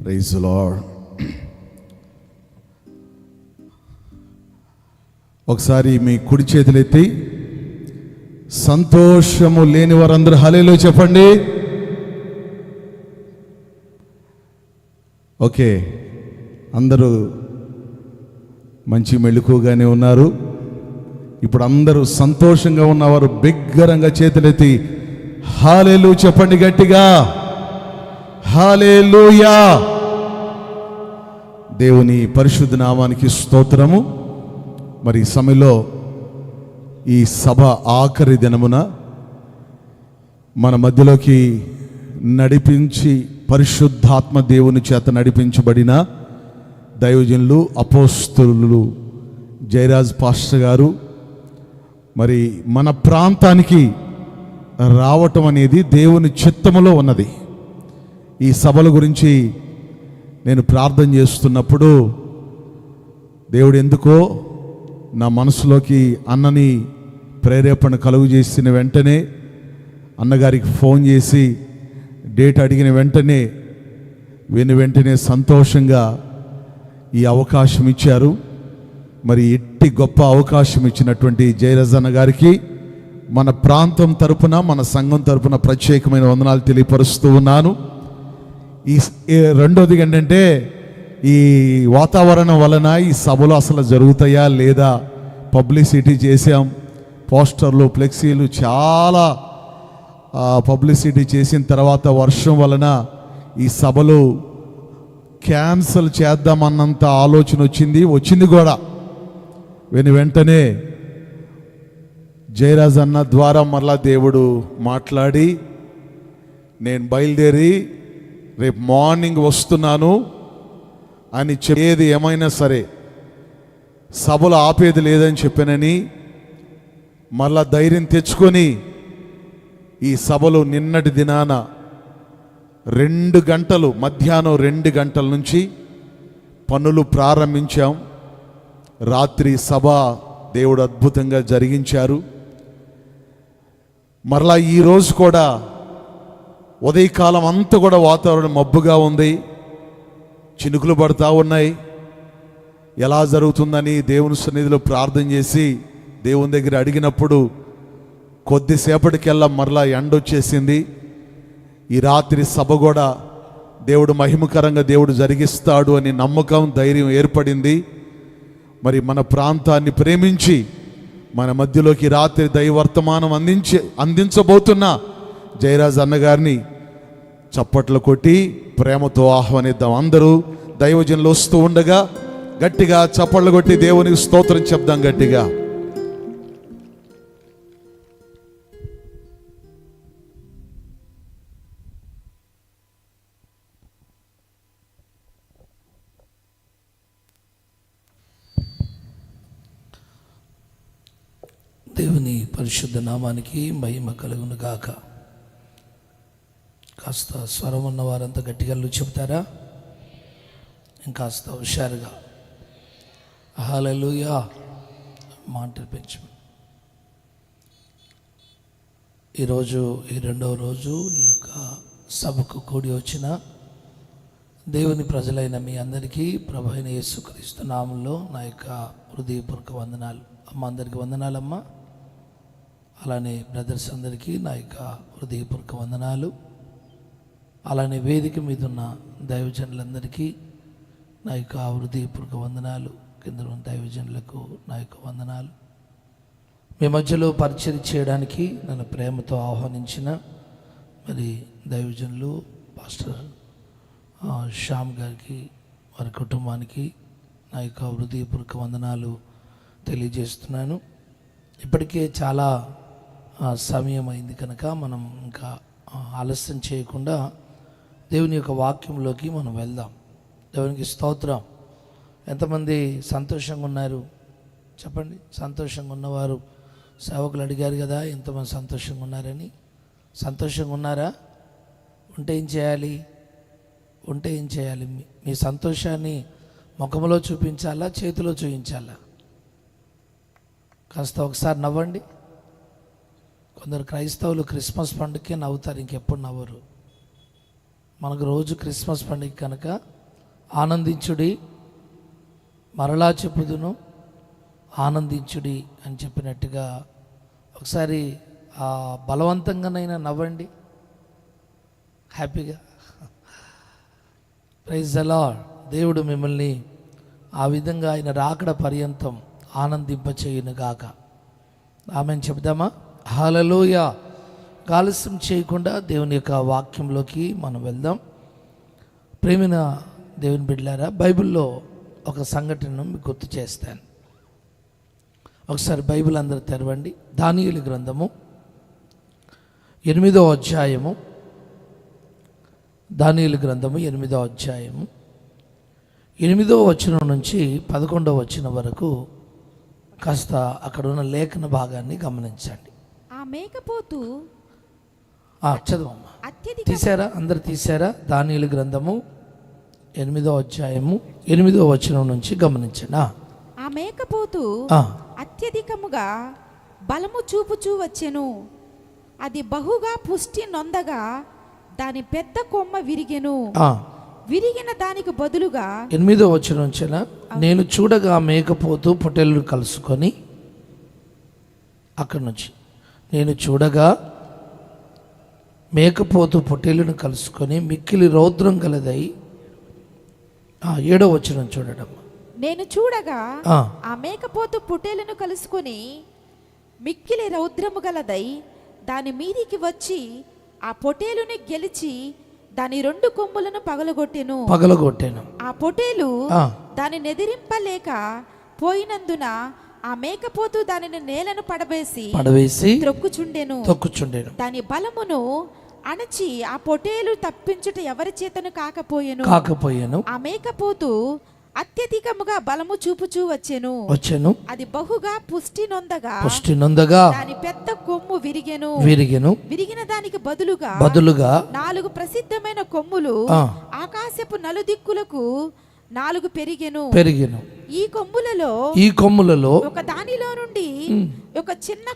Praise the lord. ఒకసారి మీ కుడి చేతులెత్తి సంతోషము లేని వారందరూ హల్లెలూయా చెప్పండి. ఓకే, అందరూ మంచి మెళుకుగానే ఉన్నారు. ఇప్పుడు అందరూ సంతోషంగా ఉన్నవారు బిగ్గరంగా చేతులెత్తి హల్లెలూయా చెప్పండి గట్టిగా. హల్లెలూయా. దేవుని పరిశుద్ధ నామానికి స్తోత్రము. మరి ఈ సమయంలో ఈ సభ ఆఖరి దినమున మన మధ్యలోకి నడిపించి పరిశుద్ధాత్మ దేవుని చేత నడిపించబడిన దైవజనులు అపోస్తలులు జయరాజ్ పాస్టర్ గారు మరి మన ప్రాంతానికి రావటం అనేది దేవుని చిత్తములో ఉన్నది. ఈ సభల గురించి నేను ప్రార్థన చేస్తున్నప్పుడు దేవుడు ఎందుకో నా మనసులోకి అన్నని ప్రేరేపణ కలుగు చేసిన వెంటనే అన్నగారికి ఫోన్ చేసి డేట్ అడిగిన వెంటనే వెంటనే సంతోషంగా ఈ అవకాశం ఇచ్చారు. మరి ఎట్టి గొప్ప అవకాశం ఇచ్చినటువంటి జయరాజ్ అన్న గారికి మన ప్రాంతం తరపున మన సంఘం తరపున ప్రత్యేకమైన వందనాలు తెలియపరుస్తూ ఉన్నాను. ఈ రెండోది ఏంటంటే, ఈ వాతావరణం వలన ఈ సభలు అసలు జరుగుతాయా లేదా, పబ్లిసిటీ చేసాం, పోస్టర్లు ఫ్లెక్సీలు చాలా పబ్లిసిటీ చేసిన తర్వాత వర్షం వలన ఈ సభలు క్యాన్సిల్ చేద్దామన్నంత ఆలోచన వచ్చింది కూడా. వెంటనే జయరాజ్ అన్న ద్వారా మరలా దేవుడు మాట్లాడి నేను బయలుదేరి రేపు మార్నింగ్ వస్తున్నాను అని ఏది ఏమైనా సరే సభలు ఆపేది లేదని చెప్పానని మళ్ళా ధైర్యం తెచ్చుకొని ఈ సభలు నిన్నటి దినాన 2 గంటలు మధ్యాహ్నం 2 గంటల నుంచి పనులు ప్రారంభించాం. రాత్రి సభ దేవుడు అద్భుతంగా జరిగించారు. మరలా ఈరోజు కూడా ఉదయకాలం అంతా కూడా వాతావరణం మబ్బుగా ఉంది, చినుకులు పడతా ఉన్నాయి. ఎలా జరుగుతుందని దేవుని సన్నిధిలో ప్రార్థన చేసి దేవుని దగ్గర అడిగినప్పుడు కొద్దిసేపటికెల్లా మరలా ఎండ వచ్చేసింది. ఈ రాత్రి సభ కూడా దేవుడు మహిమకరంగా దేవుడు జరిగిస్తాడు అని నమ్మకం ధైర్యం ఏర్పడింది. మరి మన ప్రాంతాన్ని ప్రేమించి మన మధ్యలోకి రాత్రి దైవర్తమానం అందించబోతున్న జయరాజ్ అన్నగారిని చప్పట్లు కొట్టి ప్రేమతో ఆహ్వానిద్దాం. అందరూ దైవజనులు వస్తూ ఉండగా గట్టిగా చప్పట్లు కొట్టి దేవునికి స్తోత్రం చెప్దాం గట్టిగా. దేవుని పరిశుద్ధ నామానికి మహిమ కలుగును గాక. కాస్త స్వరం ఉన్న వారంతా గట్టిగా చెప్తారా? ఇంకాస్త హుషారుగా హల్లెలూయా మాటలు పెంచు. ఈరోజు ఈ 2వ రోజు ఈ యొక్క సభకు కూడి వచ్చిన దేవుని ప్రజలైన మీ అందరికీ ప్రభు అయిన యేసుక్రీస్తు నామములో నా యొక్క హృదయపూర్వక వందనాలు. అమ్మ అందరికీ వందనాలమ్మా. అలానే బ్రదర్స్ అందరికీ నా యొక్క హృదయపూర్వక వందనాలు. అలానే వేదిక మీద ఉన్న దైవజనులందరికీ నా యొక్క హృదయపూర్వక వందనాలు. కింద ఉన్న దైవజనులకు నా యొక్క వందనాలు. మీ మధ్యలో పరిచయం చేయడానికి నన్ను ప్రేమతో ఆహ్వానించిన మరి దైవజనులు పాస్టర్ శ్యామ్ గారికి వారి కుటుంబానికి నా యొక్క హృదయపూర్వక వందనాలు తెలియజేస్తున్నాను. ఇప్పటికే చాలా సమయం అయింది కనుక మనం ఇంకా ఆలస్యం చేయకుండా దేవుని యొక్క వాక్యంలోకి మనం వెళ్దాం. దేవునికి స్తోత్రం. ఎంతమంది సంతోషంగా ఉన్నారు చెప్పండి. సంతోషంగా ఉన్నవారు సేవకులు అడిగారు కదా ఎంతమంది సంతోషంగా ఉన్నారని. సంతోషంగా ఉన్నారా? ఉంటే ఏం చేయాలి? మీ సంతోషాన్ని ముఖంలో చూపించాలా, చేతిలో చూపించాలా? కాస్త ఒకసారి నవ్వండి. కొందరు క్రైస్తవులు క్రిస్మస్ పండుగకే నవ్వుతారు, ఇంకెప్పుడు నవ్వరు. మనకు రోజు క్రిస్మస్ పండుగ కనుక ఆనందించుడి, మరలా చెప్పుదును ఆనందించుడి అని చెప్పినట్టుగా ఒకసారి బలవంతంగానైనా నవ్వండి హ్యాపీగా. Praise the lord. దేవుడు మిమ్మల్ని ఆ విధంగా ఆయన రాకడ పర్యంతం ఆనందింపచేయును గాక. ఆమెను చెప్దామా? హల్లెలూయా. ఆలస్యం చేయకుండా దేవుని యొక్క వాక్యంలోకి మనం వెళ్దాం. ప్రేమిన దేవుని బిడ్డలారా, బైబిల్లో ఒక సంఘటనను మీకు గుర్తు చేస్తాను. ఒకసారి బైబిల్ అందరూ తెరవండి. దానియేలు గ్రంథము 8వ అధ్యాయము. దానియేలు గ్రంథము 8వ అధ్యాయము 8వ వచనం నుంచి 11వ వచనం వరకు కాస్త అక్కడ ఉన్న లేఖన భాగాన్ని గమనించండి. ఆ మేకపోతు చదవమ్మా. తీసారా? అందరు తీసారా? దానియేలు గ్రంథము 8వ అధ్యాయము 8వ వచనం నుంచి గమనించండి. ఆ మేకపోతు అత్యధికముగా బలము చూపుచూ వచ్చెను. అది బహుగా పుష్టి నొందగా దాని పెద్ద కొమ్మ విరిగెను. విరిగిన దానికి బదులుగా 8వ వచనం నుంచి, నేను చూడగా మేకపోతు పొట్టేలు కలుసుకొని, అక్కడి నుంచి నేను చూడగా మేకపోతు పొట్టేలును కలుసుకొని మిక్కిలి రౌద్రం గలదై. 7వ వచనం చూడడం. నేను చూడగా ఆ మేకపోతు పొట్టేలును కలుసుకొని మిక్కిలి రౌద్రము గలదై దాని మీదికి వచ్చి ఆ పొట్టేలుని గెలిచి దాని 2 కొమ్ములను పగలగొట్టెను. ఆ పొట్టేలు దాని నెదిరింపలేక పోయినందున ఆ మేకపోతు దానిని నేలను పడవేసి త్రొక్కుచుండెను. దాని బలమును అణచి ఆ పొట్టేలు తప్పించుట ఎవరి చేతను కాకపోయెను. ఆ మేకపోతు అత్యధికముగా బలము చూపుచూ వచ్చెను. అది బహుగా పుష్టి నొందగా దాని పెద్ద కొమ్ము విరిగెను. విరిగిన దానికి బదులుగా 4 ప్రసిద్ధమైన కొమ్ములు ఆకాశపు నలుదిక్కులకు 4 పెరిగెను. ఈ కొమ్ములలో ఒక దానిలో నుండి ఒక చిన్న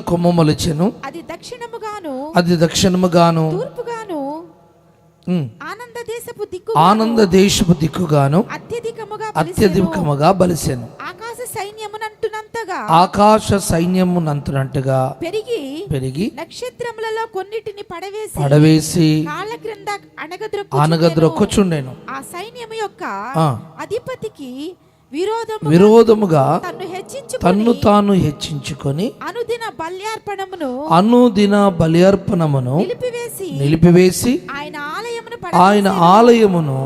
కొమ్ము మొలిచెను. అది దక్షిణముగాను తూర్పుగాను ఆనంద దేశపు దిక్కుగాను అత్యధికముగా బలిసెను. ఆకాశ సైన్యమునంతగా పెరిగి నక్షత్రములలో కొన్నిటిని పడవేసి కాళ్ళ క్రింద అణగద్రొక్కుచుండెను. ఆ సైన్యము యొక్క అధిపతికి విరోధముగా తన్ను తాను హెచ్చించుకొని అనుదిన బల్యార్పణమును నిలిపివేసి ఆయన ఆలయమును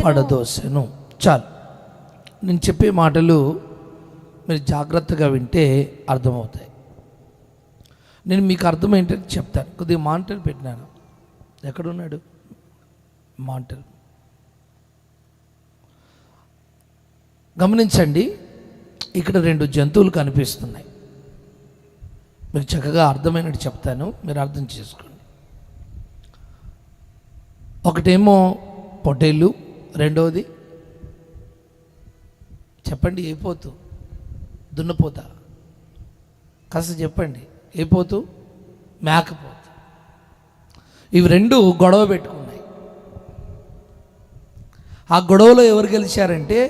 పడదోసెను. చాలు. నేను చెప్పే మాటలు మీరు జాగ్రత్తగా వింటే అర్థమవుతాయి. నేను మీకు అర్థమేంటని చెప్తాను. కొద్దిగా మానిటర్ పెట్టినాను. ఎక్కడున్నాడు మానిటర్? గమనించండి. ఇక్కడ 2 జంతువులు కనిపిస్తున్నాయి. మీరు చక్కగా అర్థమైనట్టు చెప్తాను, మీరు అర్థం చేసుకోండి. ఒకటేమో పొట్టేళ్ళు, రెండవది చెప్పండి ఏ పోతు? దున్నపోత. కాస్త చెప్పండి ఏ పోతు? మేకపోతు. ఇవి 2 గొడవ పెట్టుకున్నాయి. ఆ గొడవలో ఎవరు గెలిచారంటే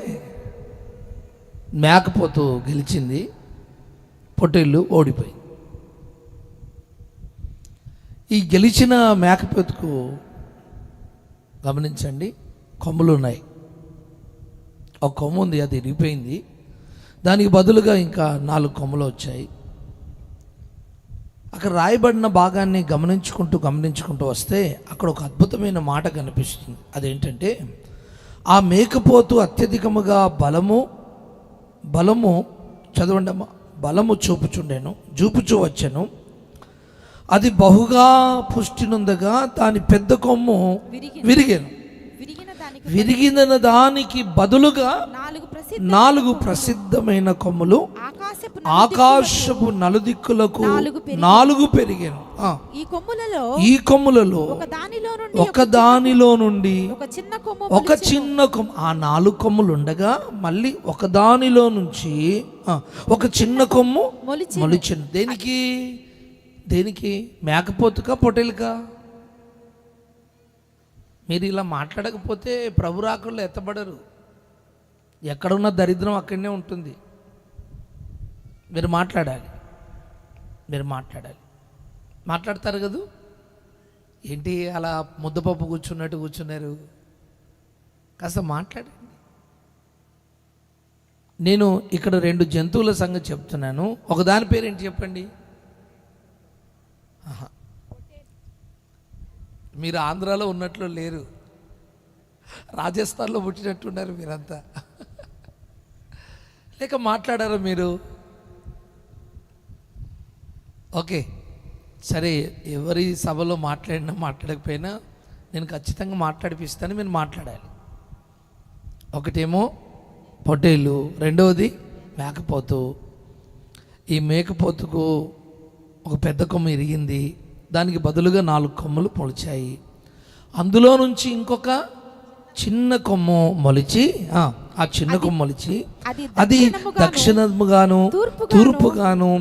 మేకపోతు గెలిచింది, పొట్టేళ్ళు ఓడిపోయింది. ఈ గెలిచిన మేకపోతుకు గమనించండి కొమ్ములు ఉన్నాయి. ఒక కొమ్ము ఉంది, అది ఇరిగిపోయింది. దానికి బదులుగా ఇంకా 4 కొమ్ములు వచ్చాయి. అక్కడ రాయబడిన భాగాన్ని గమనించుకుంటూ వస్తే అక్కడ ఒక అద్భుతమైన మాట కనిపిస్తుంది. అదేంటంటే, ఆ మేకపోతు అత్యధికముగా బలము చదవండి అమ్మా. బలము చూపుచూ వచ్చెను. అది బహుగా పుష్టి నొందగా దాని పెద్ద కొమ్ము విరిగెను. విరిగిన దానికి బదులుగా 4 ప్రసిద్ధమైన కొమ్ములు ఆకాశపు నలుదిక్కులకు 4 పెరిగాను. ఈ కొమ్ములలో ఒక దానిలో నుండి ఒక చిన్న కొమ్ము, ఆ 4 కొమ్ములు ఉండగా మళ్ళీ ఒక దానిలో నుంచి ఒక చిన్న కొమ్ము మొలిచింది. దేనికి? మేకపోతుకా పొట్టేలుకా? మీరు ఇలా మాట్లాడకపోతే ప్రభు రాకడలో ఎత్తబడరు. ఎక్కడున్న దరిద్రం అక్కడనే ఉంటుంది. మీరు మాట్లాడాలి. మాట్లాడతారు కదూ. ఏంటి అలా ముద్దపప్పు కూర్చున్నట్టు కూర్చున్నారు? కాస్త మాట్లాడండి. నేను ఇక్కడ 2 జంతువుల సంగతి చెప్తున్నాను. ఒకదాని పేరు ఏంటి చెప్పండి? మీరు ఆంధ్రాలో ఉన్నట్లు లేరు, రాజస్థాన్లో పుట్టినట్టున్నారు మీరంతా. లేక మాట్లాడారా మీరు? ఓకే, సరే. ఎవరి సభలో మాట్లాడినా మాట్లాడకపోయినా నేను ఖచ్చితంగా మాట్లాడిపిస్తాను. మీరు మాట్లాడాలి. ఒకటేమో పొట్టేలు, రెండవది మేకపోతు. ఈ మేకపోతుకు ఒక పెద్ద కొమ్మ ఇరిగింది, దానికి బదులుగా 4 కొమ్మలు మొలిచాయి. అందులో నుంచి ఇంకొక చిన్న కొమ్మ మొలిచి, ఆ చిన్న కొమ్మ మొలిచి అది దక్షిణముగాను తూర్పుగాను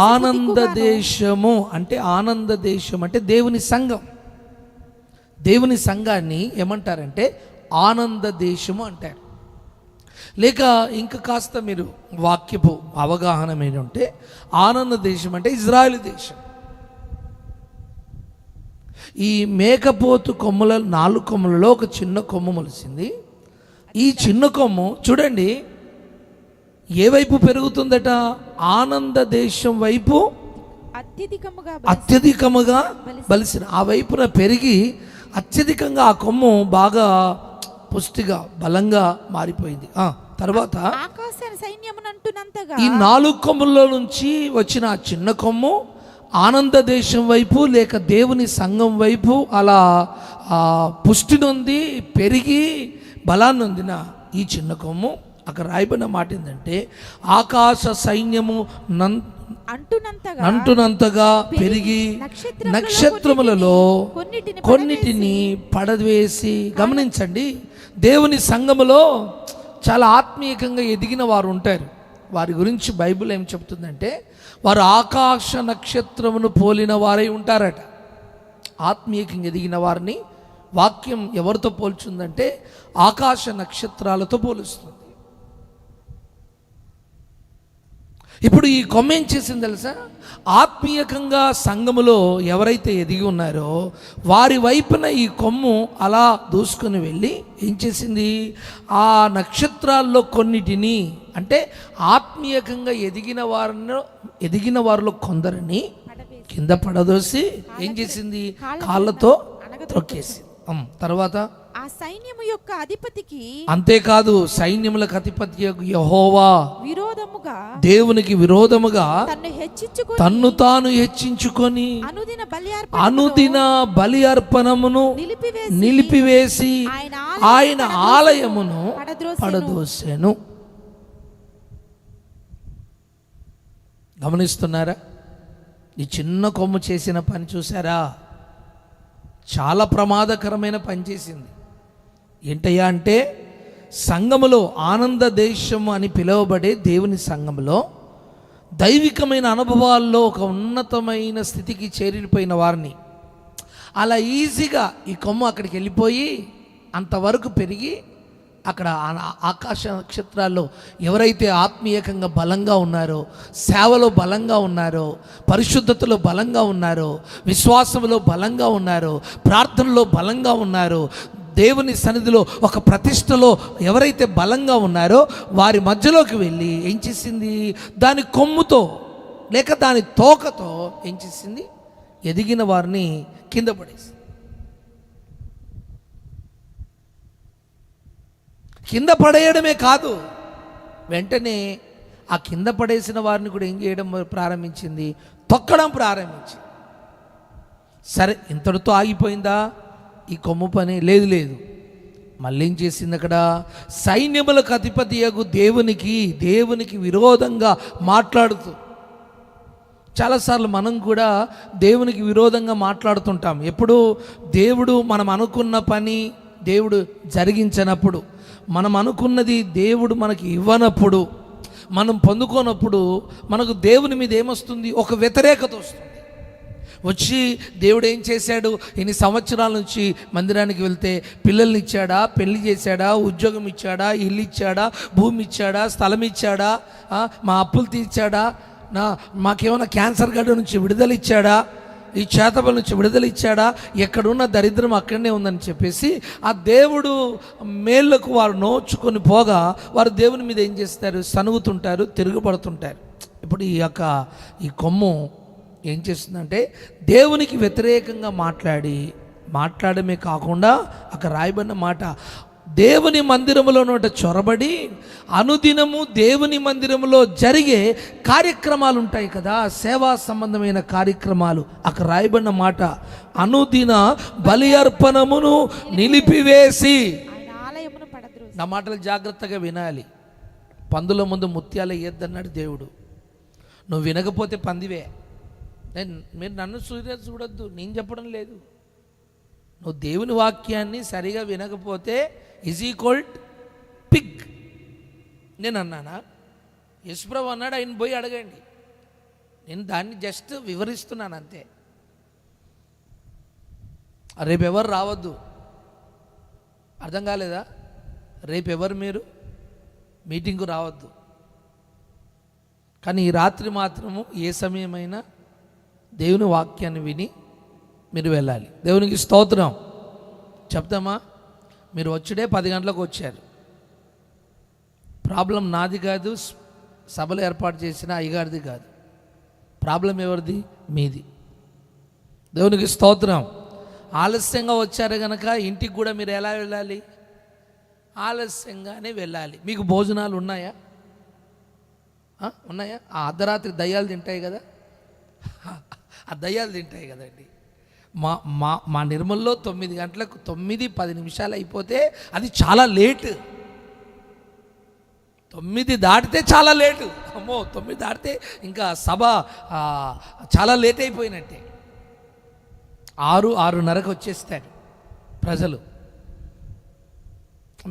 ఆనంద దేశము అంటే దేవుని సంఘం. దేవుని సంఘాన్ని ఏమంటారంటే ఆనంద దేశము అంటారు. లేక ఇంకా కాస్త మీరు వాక్యపు అవగాహన మీద ఉంటే ఆనంద దేశం అంటే ఇజ్రాయేల్ దేశం. ఈ మేకపోతు కొమ్ముల 4 కొమ్ములలో ఒక చిన్న కొమ్ము మొలిసింది. ఈ చిన్న కొమ్ము చూడండి ఏ వైపు పెరుగుతుందట? ఆనంద దేశం వైపు అత్యధికముగా బలిసిన ఆ వైపున పెరిగి అత్యధికంగా ఆ కొమ్ము బాగా పుష్టిగా బలంగా మారిపోయింది. తర్వాత ఈ 4 కొమ్ముల్లో నుంచి వచ్చిన ఆ చిన్న కొమ్ము ఆనంద దేశం వైపు లేక దేవుని సంఘం వైపు అలా పుష్టి నొంది పెరిగి బలాన్ని నొందిన ఈ చిన్న కొమ్ము, అక్కడ రాయబడిన మాట ఏంటంటే ఆకాశ సైన్యము అంటునంతగా పెరిగి నక్షత్రములలో కొన్నిటిని పడవేసి. గమనించండి, దేవుని సంఘములో చాలా ఆత్మీయంగా ఎదిగిన వారు ఉంటారు. వారి గురించి బైబిల్ ఏం చెప్తుందంటే వారు ఆకాశ నక్షత్రమును పోలిన వారై ఉంటారట. ఆత్మీయంగా ఎదిగిన వారిని వాక్యం ఎవరితో పోల్చుందంటే ఆకాశ నక్షత్రాలతో పోలుస్తుంది. ఇప్పుడు ఈ కొమ్మ ఏం చేసింది తెలుసా? ఆత్మీయంగా సంఘములో ఎవరైతే ఎదిగి ఉన్నారో వారి వైపున ఈ కొమ్ము అలా దూసుకొని వెళ్ళి ఏం చేసింది? ఆ నక్షత్రాల్లో కొన్నిటిని, అంటే ఆత్మీయంగా ఎదిగిన వారిలో కొందరిని కింద పడదోసి ఏం చేసింది? కాళ్ళతో త్రొక్కేసి. తర్వాత ఆ సైన్యము యొక్క అధిపతికి, అంతేకాదు సైన్యములకు అధిపతి యెహోవా విరోధముగా, దేవునికి విరోధముగా తన్ను తాను హెచ్చించుకొని అనుదిన బలి అర్పణమును నిలిపివేసి ఆయన ఆలయమును పడదోసెను. గమనిస్తున్నారా? ఈ చిన్న కొమ్ము చేసిన పని చూసారా? చాలా ప్రమాదకరమైన పని చేసింది. ఏంటయ్యా అంటే సంఘములో ఆనంద దేశము అని పిలువబడే దేవుని సంఘములో దైవికమైన అనుభవాల్లో ఒక ఉన్నతమైన స్థితికి చేరిపోయిన వారిని అలా ఈజీగా ఈ కొమ్ము అక్కడికి వెళ్ళిపోయి అంతవరకు పెరిగి అక్కడ ఆకాశ నక్షత్రాల్లో ఎవరైతే ఆత్మీయంగా బలంగా ఉన్నారో, సేవలో బలంగా ఉన్నారో, పరిశుద్ధతలో బలంగా ఉన్నారో, విశ్వాసంలో బలంగా ఉన్నారో, ప్రార్థనలో బలంగా ఉన్నారో, దేవుని సన్నిధిలో ఒక ప్రతిష్టలో ఎవరైతే బలంగా ఉన్నారో వారి మధ్యలోకి వెళ్ళి ఏం చేసింది? దాని కొమ్ముతో లేక దాని తోకతో ఏం చేసింది? ఎదిగిన వారిని కింద పడేసింది. కింద పడేయడమే కాదు, వెంటనే ఆ కింద పడేసిన వారిని కూడా ఏం చేయడం ప్రారంభించింది? తొక్కడం ప్రారంభించింది. సరే, ఇంతటితో ఆగిపోయిందా ఈ కొమ్ము పని? లేదు. మళ్ళీ ఏం చేసింది? అక్కడ సైన్యములకు అధిపతియగు దేవునికి విరోధంగా మాట్లాడుతూ. చాలాసార్లు మనం కూడా దేవునికి విరోధంగా మాట్లాడుతుంటాం. ఎప్పుడు? దేవుడు మనం అనుకున్న పని దేవుడు జరిగించినప్పుడు, మనం అనుకున్నది దేవుడు మనకి ఇవ్వనప్పుడు, మనం పొందుకోనప్పుడు మనకు దేవుని మీద ఏమొస్తుంది? ఒక వ్యతిరేకత వస్తుంది. వచ్చి దేవుడు ఏం చేశాడు? ఇన్ని సంవత్సరాల నుంచి మందిరానికి వెళ్తే పిల్లల్ని ఇచ్చాడా, పెళ్లి చేశాడా, ఉద్యోగం ఇచ్చాడా, ఇల్లు ఇచ్చాడా, భూమి ఇచ్చాడా, స్థలం ఇచ్చాడా, మా అప్పులు తీర్చాడా, మాకేమైనా క్యాన్సర్ గడ్డ నుంచి విడుదల ఇచ్చాడా, ఈ చేతబల నుంచి విడుదల ఇచ్చాడా, ఎక్కడున్న దరిద్రం అక్కడనే ఉందని చెప్పేసి ఆ దేవుడు మేళ్ళకు వారు నోచుకొని పోగా వారు దేవుని మీద ఏం చేస్తారు? సనుగుతుంటారు, తిరుగుపడుతుంటారు. ఇప్పుడు ఈ కొమ్ము ఏం చేస్తుందంటే దేవునికి వ్యతిరేకంగా మాట్లాడమే కాకుండా అక్కడ రాయబడిన మాట, దేవుని మందిరములో చొరబడి అనుదినము దేవుని మందిరములో జరిగే కార్యక్రమాలు ఉంటాయి కదా, సేవా సంబంధమైన కార్యక్రమాలు. అక్కడ రాయబడిన మాట, అనుదిన బలి అర్పణమును నిలిపివేసి. నా మాటలు జాగ్రత్తగా వినాలి. పందుల ముందు ముత్యాలు వేయద్దన్నాడు దేవుడు. నువ్వు వినకపోతే పందివే. మీరు నన్ను చూడొద్దు, నేను చెప్పడం లేదు. నువ్వు దేవుని వాక్యాన్ని సరిగా వినకపోతే ఈజ్ ఈక్వల్డ్ పిగ్. నేను అన్నానా? యేసుప్రభు అన్నాడు, ఆయన పోయి అడగండి. నేను దాన్ని జస్ట్ వివరిస్తున్నాను అంతే. రేపు ఎవరు రావద్దు, అర్థం కాలేదా? రేపు ఎవరు మీరు మీటింగ్కు రావద్దు. కానీ ఈ రాత్రి మాత్రము ఏ సమయమైనా దేవుని వాక్యాన్ని విని మీరు వెళ్ళాలి. దేవునికి స్తోత్రం చెప్తామా? మీరు వచ్చుడే 10 గంటలకు వచ్చారు. ప్రాబ్లం నాది కాదు, సభలు ఏర్పాటు చేసిన అయ్యగారిది కాదు. ప్రాబ్లం ఎవరిది? మీది. దేవునికి స్తోత్రం. ఆలస్యంగా వచ్చారు కనుక ఇంటికి కూడా మీరు ఎలా వెళ్ళాలి? ఆలస్యంగానే వెళ్ళాలి. మీకు భోజనాలు ఉన్నాయా? ఉన్నాయా? ఆ అర్ధరాత్రి దయ్యాలు తింటాయి కదా, ఆ దయ్యాలు తింటాయి కదండి. మా నిర్మల్లో 9 గంటలకు 9:10 అయిపోతే అది చాలా లేటు. 9 దాటితే చాలా లేటు. అమ్మో, 9 దాటితే ఇంకా సభ చాలా లేట్ అయిపోయినట్టే. 6:30కు వచ్చేస్తారు ప్రజలు.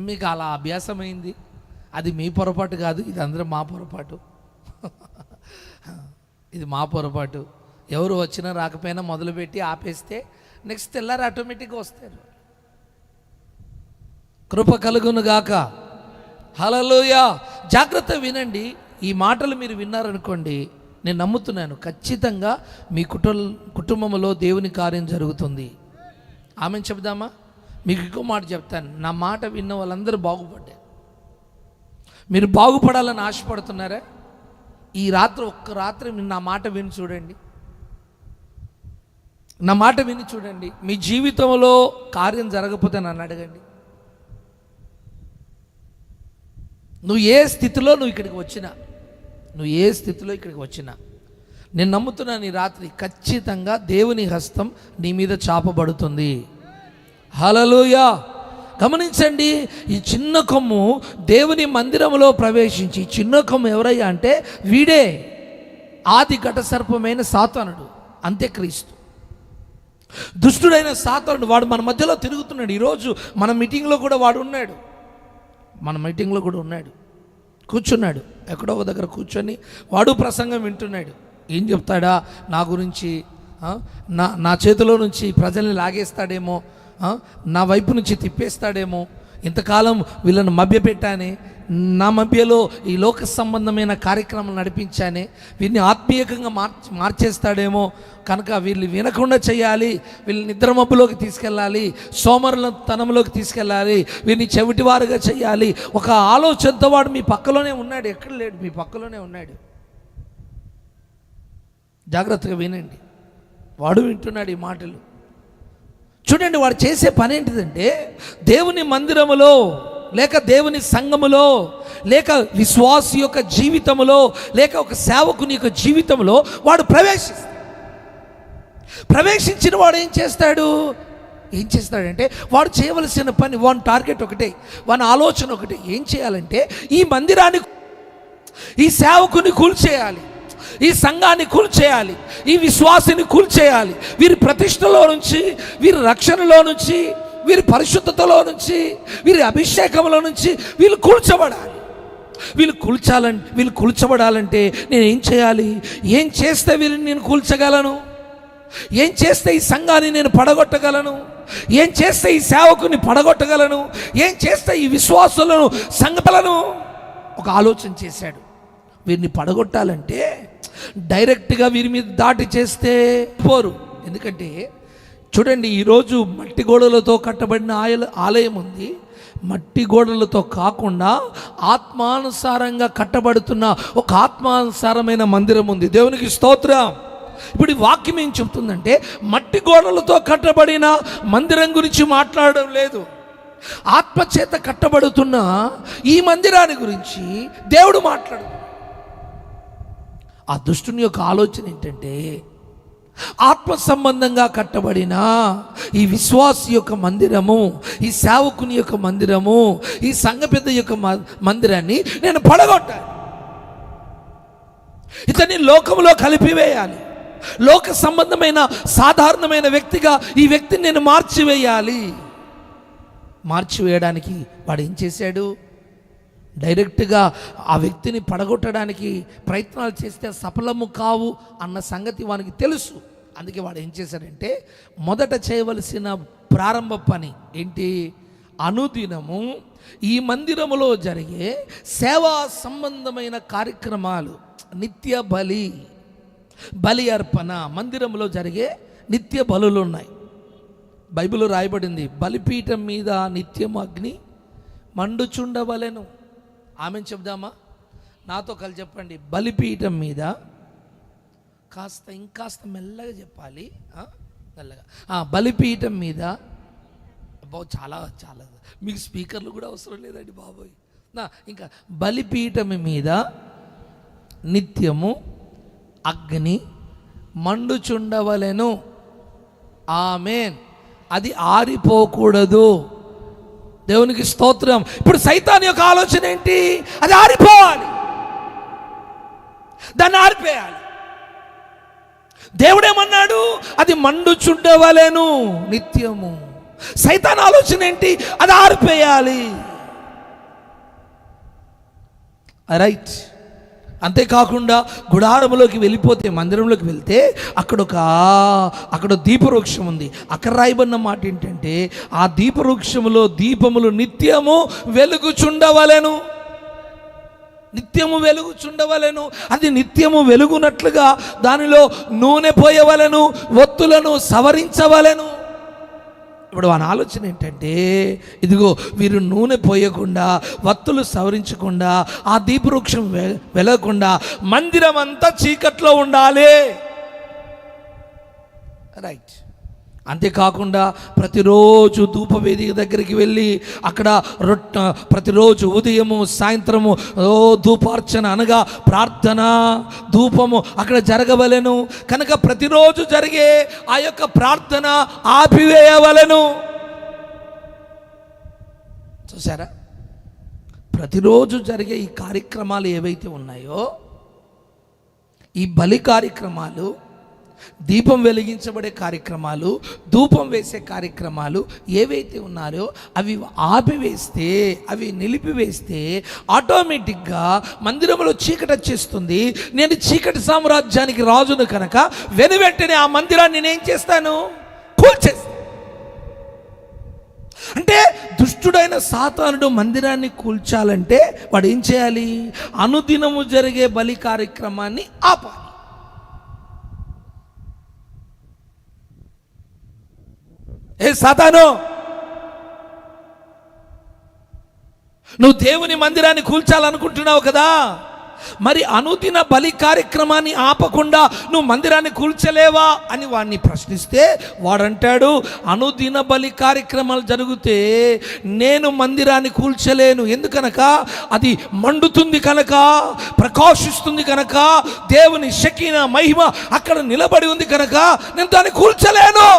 మీకు అలా అభ్యాసమైంది. అది మీ పొరపాటు కాదు, ఇది అందరం మా పొరపాటు. ఇది మా పొరపాటు. ఎవరు వచ్చినా రాకపోయినా మొదలుపెట్టి ఆపేస్తే నెక్స్ట్ తెల్లారి ఆటోమేటిక్గా వస్తారు. కృప కలుగును గాక. హల్లెలూయా. జాగ్రత్త వినండి. ఈ మాటలు మీరు విన్నారనుకోండి, నేను నమ్ముతున్నాను ఖచ్చితంగా మీ కుటుంబంలో దేవుని కార్యం జరుగుతుంది. ఆమెను చెప్దామా? మీకు ఇంకో మాట చెప్తాను. నా మాట విన్న వాళ్ళందరూ బాగుపడ్డారు. మీరు బాగుపడాలని ఆశపడుతున్నారా? ఈ రాత్రి ఒక్క రాత్రి మీరు నా మాట విని చూడండి. నా మాట విని చూడండి. మీ జీవితంలో కార్యం జరగకపోతే నన్ను అడగండి. నువ్వు ఏ స్థితిలో ఇక్కడికి వచ్చినా నేను నమ్ముతున్నాను, ఈ రాత్రి ఖచ్చితంగా దేవుని హస్తం నీ మీద చాపబడుతుంది. హల్లెలూయా. గమనించండి, ఈ చిన్న కొమ్ము దేవుని మందిరంలో ప్రవేశించి, చిన్న కొమ్ము ఎవరయ్యా అంటే వీడే ఆది ఘట సర్పమైన సాతానుడు, అంత్యక్రీస్తు. దుష్టుడైన సాతానుడు వాడు మన మధ్యలో తిరుగుతున్నాడు. ఈరోజు మన మీటింగ్లో కూడా వాడు ఉన్నాడు. కూర్చున్నాడు. ఎక్కడో ఒక దగ్గర కూర్చొని వాడు ప్రసంగం వింటున్నాడు. ఏం చెప్తాడా? నా గురించి, నా చేతిలో నుంచి ప్రజల్ని లాగేస్తాడేమో, నా వైపు నుంచి తిప్పేస్తాడేమో, ఇంతకాలం వీళ్ళను మభ్యపెట్టానే, నా మధ్యలో ఈ లోక సంబంధమైన కార్యక్రమాలు నడిపించానే, వీరిని ఆత్మీయంగా మార్చేస్తాడేమో, కనుక వీళ్ళు వినకుండా చేయాలి, వీళ్ళని నిద్రమబ్బులోకి తీసుకెళ్ళాలి, సోమరులతనంలోకి తీసుకెళ్ళాలి, వీరిని చెవిటివారుగా చేయాలి. ఒక ఆలోచనతో వాడు మీ పక్కలోనే ఉన్నాడు. ఎక్కడ లేడు, మీ పక్కలోనే ఉన్నాడు. జాగ్రత్తగా వినండి. వాడు వింటున్నాడు ఈ మాటలు. చూడండి, వాడు చేసే పని ఏంటిదంటే, దేవుని మందిరములో లేక దేవుని సంఘములో లేక విశ్వాసి యొక్క జీవితంలో లేక ఒక సేవకుని యొక్క జీవితంలో వాడు ప్రవేశించిన వాడు ఏం చేస్తాడంటే వాడు చేయవలసిన పని, వాని టార్గెట్ ఒకటే, వాని ఆలోచన ఒకటే. ఏం చేయాలంటే ఈ మందిరాన్ని, ఈ సేవకుని కూల్చేయాలి, ఈ సంఘాన్ని కూల్చేయాలి, ఈ విశ్వాసిని కూల్చేయాలి. వీరి ప్రతిష్టలో నుంచి, వీరి రక్షణలో నుంచి, వీరి పరిశుద్ధతలో నుంచి, వీరి అభిషేకంలో నుంచి వీళ్ళు కూల్చబడాలి. వీళ్ళు కూల్చబడాలంటే నేను ఏం చేయాలి? ఏం చేస్తే వీళ్ళని నేను కూల్చగలను? ఏం చేస్తే ఈ సంఘాన్ని నేను పడగొట్టగలను, ఏం చేస్తే ఈ సేవకుని పడగొట్టగలను, ఏం చేస్తే ఈ విశ్వాసులను సంఘాలను ఒక ఆలోచన చేశాడు. వీరిని పడగొట్టాలంటే డైరెక్ట్గా వీరి మీద దాడి చేస్తే పోరు. ఎందుకంటే చూడండి, ఈరోజు మట్టి గోడలతో కట్టబడిన ఆలయం ఉంది. మట్టి గోడలతో కాకుండా ఆత్మానుసారంగా కట్టబడుతున్న ఒక ఆత్మానుసారమైన మందిరం ఉంది. దేవునికి స్తోత్రం. ఇప్పుడు ఈ వాక్యం ఏం చెప్తుందంటే, మట్టి గోడలతో కట్టబడిన మందిరం గురించి మాట్లాడడం లేదు, ఆత్మచేత కట్టబడుతున్న ఈ మందిరాన్ని గురించి దేవుడు మాట్లాడు. ఆ దుష్టుని యొక్క ఆలోచన ఏంటంటే, ఆత్మ సంబంధంగా కట్టబడిన ఈ విశ్వాసి యొక్క మందిరము, ఈ సేవకుని యొక్క మందిరము, ఈ సంఘ పెద్ద యొక్క మందిరాన్ని నేను పడగొట్టాను, ఇతన్ని లోకంలో కలిపివేయాలి, లోక సంబంధమైన సాధారణమైన వ్యక్తిగా ఈ వ్యక్తిని నేను మార్చివేయాలి. మార్చివేయడానికి వాడు ఏం చేశాడు? డైరెక్ట్గా ఆ వ్యక్తిని పడగొట్టడానికి ప్రయత్నాలు చేస్తే సఫలము కావు అన్న సంగతి వానికి తెలుసు. అందుకే వాడు ఏం చేశాడంటే, మొదట చేయవలసిన ప్రారంభ పని ఏంటి? అనుదినము ఈ మందిరములో జరిగే సేవా సంబంధమైన కార్యక్రమాలు, నిత్య బలి అర్పణ, మందిరంలో జరిగే నిత్య బలులు ఉన్నాయి. బైబిల్లో రాయబడింది, బలిపీఠం మీద నిత్యం అగ్ని మండుచుండవలెను. ఆమెను చెప్దామా? నాతో కలిసి చెప్పండి. బలిపీఠం మీద ఇంకాస్త మెల్లగా చెప్పాలి, మెల్లగా. బలిపీఠం మీద చాలా చాలా మీకు స్పీకర్లు కూడా అవసరం లేదండి బాబోయ్. ఇంకా బలిపీఠం మీద నిత్యము అగ్ని మండుచుండవలెను. ఆమేన్. అది ఆరిపోకూడదు. దేవునికి స్తోత్రం. ఇప్పుడు సైతాన్ యొక్క ఆలోచన ఏంటి? అది ఆరిపోవాలి, దాన్ని ఆరిపోయాలి. దేవుడేమన్నాడు? అది మండుచుండవలెను నిత్యము. సైతాన్ ఆలోచన ఏంటి? అది ఆరిపోయాలి. రైట్. అంతేకాకుండా గుడారంలోకి వెళ్ళిపోతే, మందిరంలోకి వెళ్తే అక్కడ దీపవృక్షం ఉంది. అక్కడ రాయబడిన మాట ఏంటంటే, ఆ దీపవృక్షములో దీపములు నిత్యము వెలుగుచుండవలెను. నిత్యము వెలుగుచుండవలెను. అది నిత్యము వెలుగునట్లుగా దానిలో నూనె పోయవలెను, ఒత్తులను సవరించవలెను. ఇప్పుడు వాని ఆలోచన ఏంటంటే, ఇదిగో వీరు నూనె పోయకుండా, వత్తులు సవరించకుండా, ఆ దీపవృక్షం వెలగకుండా మందిరం అంతా చీకట్లో ఉండాలి. రైట్. అంతేకాకుండా ప్రతిరోజు ధూపవేదిక దగ్గరికి వెళ్ళి అక్కడ ప్రతిరోజు ఉదయము సాయంత్రము ధూపార్చన అనగా ప్రార్థన ధూపము అక్కడ జరగవలెను. కనుక ప్రతిరోజు జరిగే ఆ యొక్క ప్రార్థన ఆపివేయవలెను. చూసారా? ప్రతిరోజు జరిగే ఈ కార్యక్రమాలు ఏవైతే ఉన్నాయో, ఈ బలి కార్యక్రమాలు, దీపం వెలిగించబడే కార్యక్రమాలు, ధూపం వేసే కార్యక్రమాలు ఏవైతే ఉన్నాయో అవి ఆపివేస్తే, అవి నిలిపివేస్తే ఆటోమేటిక్గా మందిరంలో చీకటి వచ్చేస్తుంది. నేను చీకటి సామ్రాజ్యానికి రాజును కనుక వెనువెంటనే ఆ మందిరాన్ని నేనేం చేస్తాను? కూల్చేస్తాను. అంటే దుష్టుడైన సాతానుడు మందిరాన్ని కూల్చాలంటే వాడు ఏం చేయాలి? అనుదినము జరిగే బలి కార్యక్రమాన్ని ఆపాలి. ఏ సాతాను, నువ్వు దేవుని మందిరాన్ని కూల్చాలనుకుంటున్నావు కదా, మరి అనుదిన బలి కార్యక్రమాన్ని ఆపకుండా నువ్వు మందిరాన్ని కూల్చలేవా అని వాడిని ప్రశ్నిస్తే వాడంటాడు, అనుదిన బలి కార్యక్రమాలు జరిగితే నేను మందిరాన్ని కూల్చలేను. ఎందుకనక అది మండుతుంది కనుక, ప్రకాశిస్తుంది కనుక, దేవుని షకీనా మహిమ అక్కడ నిలబడి ఉంది కనుక నేను దాన్ని కూల్చలేను.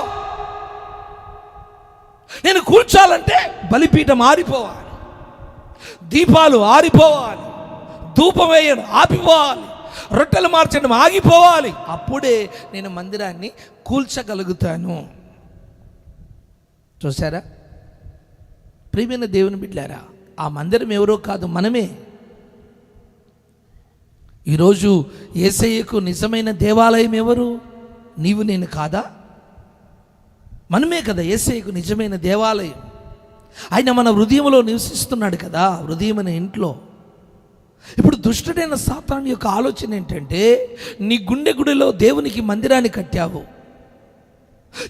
నేను కూల్చాలంటే బలిపీఠం ఆరిపోవాలి, దీపాలు ఆరిపోవాలి, ధూపం వేయడం ఆపిపోవాలి, రొట్టెలు మార్చడం ఆగిపోవాలి. అప్పుడే నేను మందిరాన్ని కూల్చగలుగుతాను. చూసారా ప్రియమైన దేవుని బిడ్డలారా, ఆ మందిరం ఎవరో కాదు, మనమే. ఈరోజు యేసయ్యకు నిజమైన దేవాలయం ఎవరు? నీవు నేను కాదా? మనమే కదా యేసయ్యకు నిజమైన దేవాలయం. ఆయన మన హృదయంలో నివసిస్తున్నాడు కదా, హృదయం అనే ఇంట్లో. ఇప్పుడు దుష్టుడైన సాతాను యొక్క ఆలోచన ఏంటంటే, నీ గుండె గుడిలో దేవునికి మందిరాన్ని కట్టావు,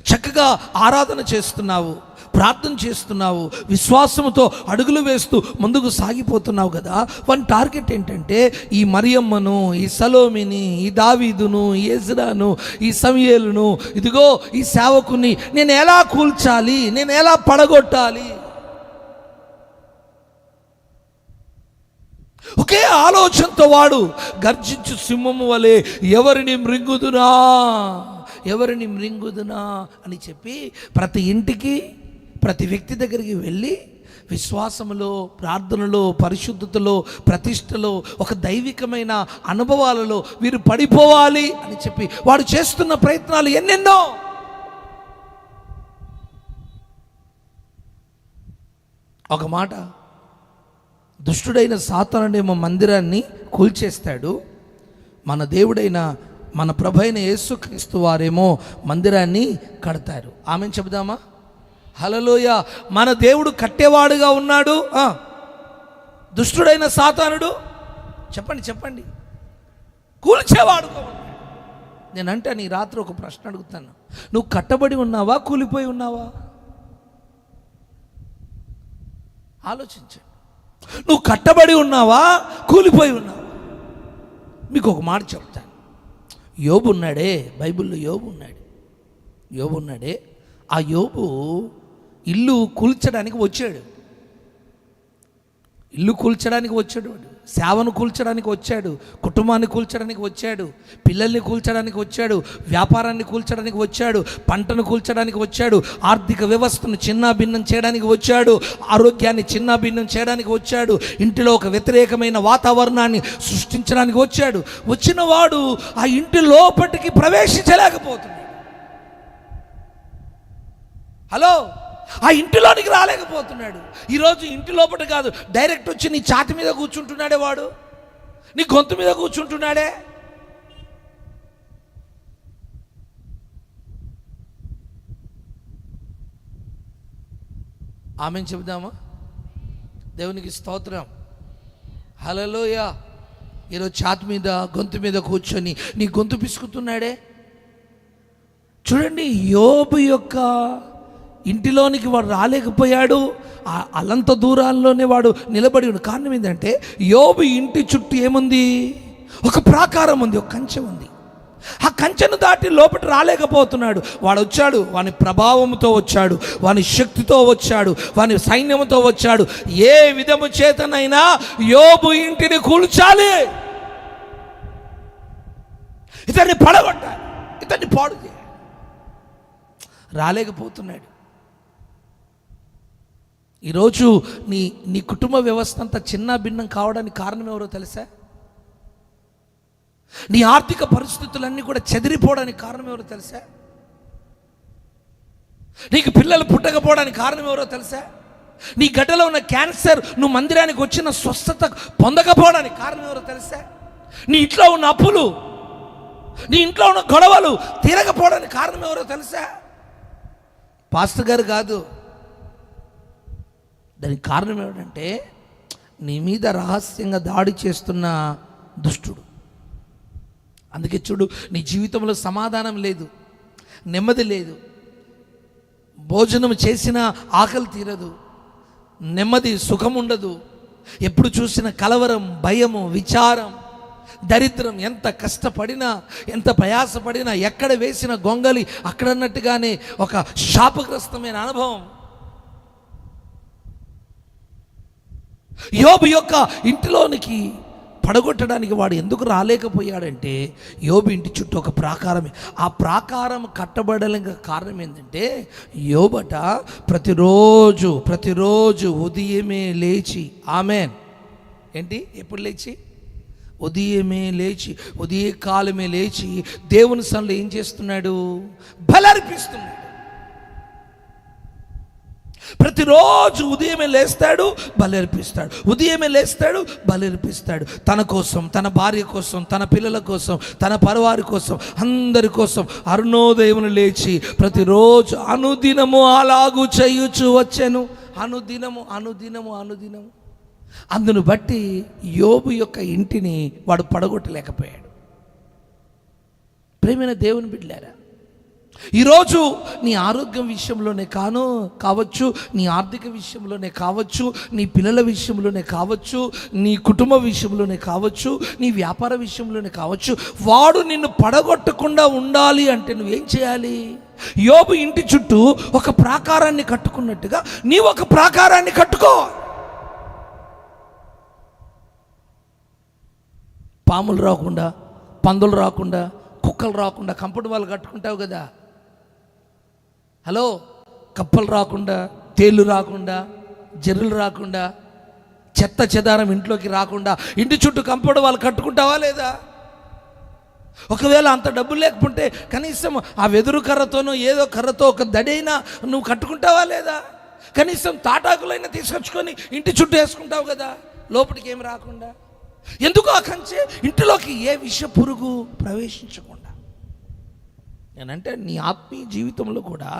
చక్కగా ఆరాధన చేస్తున్నావు, ప్రార్థన చేస్తున్నావు, విశ్వాసంతో అడుగులు వేస్తూ ముందుకు సాగిపోతున్నావు కదా. వన్ టార్గెట్ ఏంటంటే, ఈ మరియమ్మను, ఈ సలోమిని, ఈ దావీదును, ఈ ఎజ్రాను, ఈ సమూయేలును, ఇదిగో ఈ సేవకుని నేను ఎలా కూల్చాలి, నేను ఎలా పడగొట్టాలి. ఒకే ఆలోచనతో వాడు గర్జించు సింహము వలె ఎవరిని మృంగుదునా అని చెప్పి ప్రతి ఇంటికి, ప్రతి వ్యక్తి దగ్గరికి వెళ్ళి విశ్వాసములో, ప్రార్థనలో, పరిశుద్ధతలో, ప్రతిష్టలో, ఒక దైవికమైన అనుభవాలలో వీరు పడిపోవాలి అని చెప్పి వాడు చేస్తున్న ప్రయత్నాలు ఎన్నెన్నో. ఒక మాట, దుష్టుడైన సాతానుడేమో మందిరాన్ని కూల్చేస్తాడు, మన దేవుడైన మన ప్రభు అయిన యేసుక్రీస్తు వారేమో మందిరాన్ని కడతారు. ఆమెను చెబుదామా? హల్లెలూయా. మన దేవుడు కట్టేవాడుగా ఉన్నాడు, దుష్టుడైన సాతానుడు చెప్పండి కూల్చేవాడుగా ఉన్నాడు. నేనంటే నీ రాత్రి ఒక ప్రశ్న అడుగుతాను, నువ్వు కట్టబడి ఉన్నావా, కూలిపోయి ఉన్నావా? ఆలోచించండి. నువ్వు కట్టబడి ఉన్నావా, కూలిపోయి ఉన్నావా? మీకు ఒక మాట చెప్తాను. యోబు ఉన్నాడే, బైబిల్లో యోబు ఉన్నాడే. ఆ యోబు ఇల్లు కూల్చడానికి వచ్చాడు, వాడు సేవను కూల్చడానికి వచ్చాడు, కుటుంబాన్ని కూల్చడానికి వచ్చాడు, పిల్లల్ని కూల్చడానికి వచ్చాడు, వ్యాపారాన్ని కూల్చడానికి వచ్చాడు, పంటను కూల్చడానికి వచ్చాడు, ఆర్థిక వ్యవస్థను చిన్నాభిన్నం చేయడానికి వచ్చాడు, ఆరోగ్యాన్ని చిన్నాభిన్నం చేయడానికి వచ్చాడు, ఇంటిలో ఒక వ్యతిరేకమైన వాతావరణాన్ని సృష్టించడానికి వచ్చాడు. వచ్చిన వాడు ఆ ఇంటి లోపటికి ప్రవేశించలేకపోతున్నాడు. హలో, ఆ ఇంటిలోనికి రాలేకపోతున్నాడు. ఈరోజు ఇంటి లోపల కాదు, డైరెక్ట్ వచ్చి నీ ఛాతి మీద కూర్చుంటున్నాడే వాడు, నీ గొంతు మీద కూర్చుంటున్నాడే. ఆమెను చెబుదామా? దేవునికి స్తోత్రం. హల్లెలూయా. ఈరోజు ఛాతి మీద, గొంతు మీద కూర్చొని నీ గొంతు పిసుకుతున్నాడే. చూడండి, యోబు యొక్క ఇంటిలోనికి వాడు రాలేకపోయాడు, అల్లంత దూరాల్లోనే వాడు నిలబడి ఉన్నాడు. కారణం ఏంటంటే, యోబు ఇంటి చుట్టూ ఏముంది? ఒక ప్రాకారం ఉంది, ఒక కంచె ఉంది. ఆ కంచెను దాటి లోపల రాలేకపోతున్నాడు. వాడు వచ్చాడు, వాని ప్రభావంతో వచ్చాడు, వాని శక్తితో వచ్చాడు, వాని సైన్యంతో వచ్చాడు. ఏ విధము చేతనైనా యోబు ఇంటిని కూల్చాలి, ఇతన్ని పడగొట్టాలి, ఇతన్ని పాడు చేయాలి. రాలేకపోతున్నాడు. ఈరోజు నీ కుటుంబ వ్యవస్థ అంతా చిన్న భిన్నం కావడానికి కారణం ఎవరో తెలుసా? నీ ఆర్థిక పరిస్థితులన్నీ కూడా చెదిరిపోవడానికి కారణం ఎవరో తెలుసా? నీకు పిల్లలు పుట్టకపోవడానికి కారణం ఎవరో తెలుసా? నీ గడ్డలో ఉన్న క్యాన్సర్ నువ్వు మందిరానికి వచ్చిన స్వస్థత పొందకపోవడానికి కారణం ఎవరో తెలుసా? నీ ఇంట్లో ఉన్న అప్పులు, నీ ఇంట్లో ఉన్న గొడవలు తీరకపోవడానికి కారణం ఎవరో తెలుసా? పాస్టర్ గారు కాదు. దానికి కారణం ఏమిటంటే, నీ మీద రహస్యంగా దాడి చేస్తున్న దుష్టుడు. అందుకే చూడు, నీ జీవితంలో సమాధానం లేదు, నెమ్మది లేదు, భోజనం చేసినా ఆకలి తీరదు, నెమ్మది సుఖం ఉండదు, ఎప్పుడు చూసిన కలవరం, భయము, విచారం, దరిద్రం. ఎంత కష్టపడినా, ఎంత ప్రయాసపడినా, ఎక్కడ వేసిన గొంగలి అక్కడన్నట్టుగానే ఒక శాపగ్రస్తమైన అనుభవం. యోబు యొక్క ఇంటిలోనికి పడగొట్టడానికి వాడు ఎందుకు రాలేకపోయాడంటే, యోబు ఇంటి చుట్టూ ఒక ప్రాకారమే. ఆ ప్రాకారం కట్టబడడానికి కారణం ఏంటంటే, యోబట ప్రతిరోజు ఉదయమే లేచి, ఆమెన్ ఏంటి, ఎప్పుడు లేచి? ఉదయమే లేచి, ఉదయకాలమే లేచి దేవుని సన్నిధిలో ఏం చేస్తున్నాడు? బలర్పిస్తున్నాడు. ప్రతిరోజు ఉదయమే లేస్తాడు, బలర్పిస్తాడు, ఉదయమే లేస్తాడు, బలర్పిస్తాడు. తన కోసం, తన భార్య కోసం, తన పిల్లల కోసం, తన పరివారి కోసం, అందరి కోసం అరుణోదయమును లేచి ప్రతిరోజు అనుదినము అలాగూ చేయుచు వచ్చాను. అనుదినము అనుదినము అనుదినము. అందును బట్టి యోబు యొక్క ఇంటిని వాడు పడగొట్టలేకపోయాడు. ప్రేమైన దేవుని బిడ్డలారా, ఈరోజు నీ ఆరోగ్యం విషయంలోనే కావచ్చు, నీ ఆర్థిక విషయంలోనే కావచ్చు, నీ పిల్లల విషయంలోనే కావచ్చు, నీ కుటుంబ విషయంలోనే కావచ్చు, నీ వ్యాపార విషయంలోనే కావచ్చు, వాడు నిన్ను పడగొట్టకుండా ఉండాలి అంటే నువ్వేం చేయాలి? యోబు ఇంటి చుట్టూ ఒక ప్రాకారాన్ని కట్టుకున్నట్టుగా నీవు ఒక ప్రాకారాన్ని కట్టుకో. పాములు రాకుండా, పందులు రాకుండా, కుక్కలు రాకుండా కంపౌండ్ వాళ్ళు కట్టుకుంటావు కదా. హలో, కప్పలు రాకుండా, తేళ్ళు రాకుండా, జర్రులు రాకుండా, చెత్త చెదారం ఇంట్లోకి రాకుండా ఇంటి చుట్టూ కంపౌండ్ వాళ్ళు కట్టుకుంటావా లేదా? ఒకవేళ అంత డబ్బులు లేకపోతే కనీసం ఆ వెదురు కర్రతోనో ఏదో కర్రతో ఒక దడైనా నువ్వు కట్టుకుంటావా లేదా? కనీసం తాటాకులైనా తీసుకొచ్చుకొని ఇంటి చుట్టూ వేసుకుంటావు కదా, లోపలికి ఏమి రాకుండా. ఎందుకు ఆ కంచె? ఇంటిలోకి ఏ విష పురుగు ప్రవేశించకుండా. నేనంటే నీ ఆత్మీయ జీవితంలో కూడా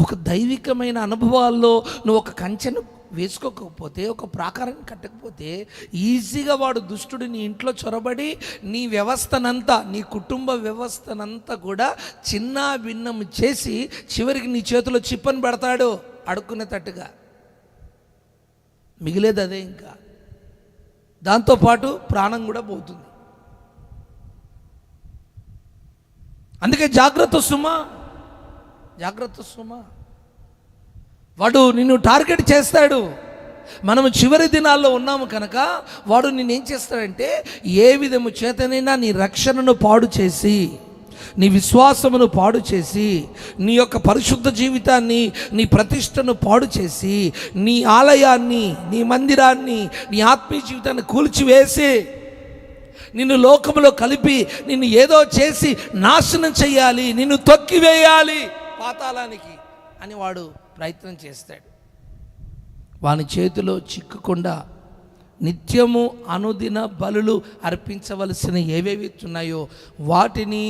ఒక దైవికమైన అనుభవాల్లో నువ్వు ఒక కంచెను వేసుకోకపోతే, ఒక ప్రాకారాన్ని కట్టకపోతే ఈజీగా వాడు దుష్టుడు నీ ఇంట్లో చొరబడి నీ వ్యవస్థనంతా, నీ కుటుంబ వ్యవస్థనంతా కూడా చిన్న భిన్నం చేసి చివరికి నీ చేతిలో చిప్పని పెడతాడు అడుక్కునేటట్టుగా. మిగిలేది అదే. ఇంకా దాంతోపాటు ప్రాణం కూడా పోతుంది. అందుకే జాగ్రత్త సుమా, జాగ్రత్త సుమా. వాడు నిన్ను టార్గెట్ చేస్తాడు. మనము చివరి దినాల్లో ఉన్నాము కనుక వాడు నిన్నేం చేస్తాడంటే ఏ విధము చేతనైనా నీ రక్షణను పాడు చేసి, నీ విశ్వాసమును పాడు చేసి, నీ యొక్క పరిశుద్ధ జీవితాన్ని, నీ ప్రతిష్టను పాడు చేసి, నీ ఆలయాన్ని, నీ మందిరాన్ని, నీ ఆత్మీయ జీవితాన్ని కూల్చివేసి, నిన్ను లోకములో కలిపి నిన్ను ఏదో చేసి నాశనం చేయాలి, నిన్ను తొక్కివేయాలి పాతాళానికి అని వాడు ప్రయత్నం చేస్తాడు. వాని చేతిలో చిక్కకుండా నిత్యము అనుదిన బలులు అర్పించవలసిన ఏవేవి ఉన్నాయో వాటిని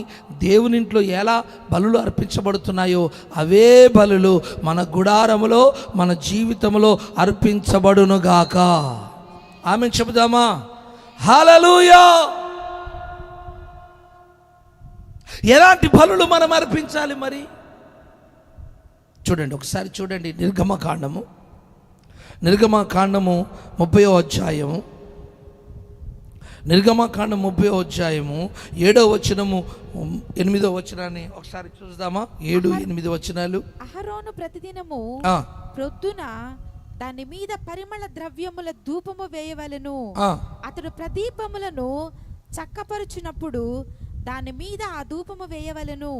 దేవునింట్లో ఎలా బలులు అర్పించబడుతున్నాయో అవే బలులు మన గుడారములో, మన జీవితంలో అర్పించబడునుగాక. ఆమేన్ చెబుదామా? హల్లెలూయా. ఎలాంటి బలులు మనం అర్పించాలి మరి? చూడండి, ఒకసారి చూడండి. నిర్గమకాండము 30వ అధ్యాయము, నిర్గమకాండం 30వ అధ్యాయము 7వ వచనము 8వ వచనాన్ని ఒకసారి చూద్దామా? 7, 8 వచనాలు. అహరోను ప్రతిదినము ప్రొద్దున దాని మీద పరిమళ ద్రవ్యముల ధూపము వేయవలెను. అతడు ప్రదీపములను చక్కపరుచునప్పుడు దాని మీద ఆ ధూపము వేయవలెను.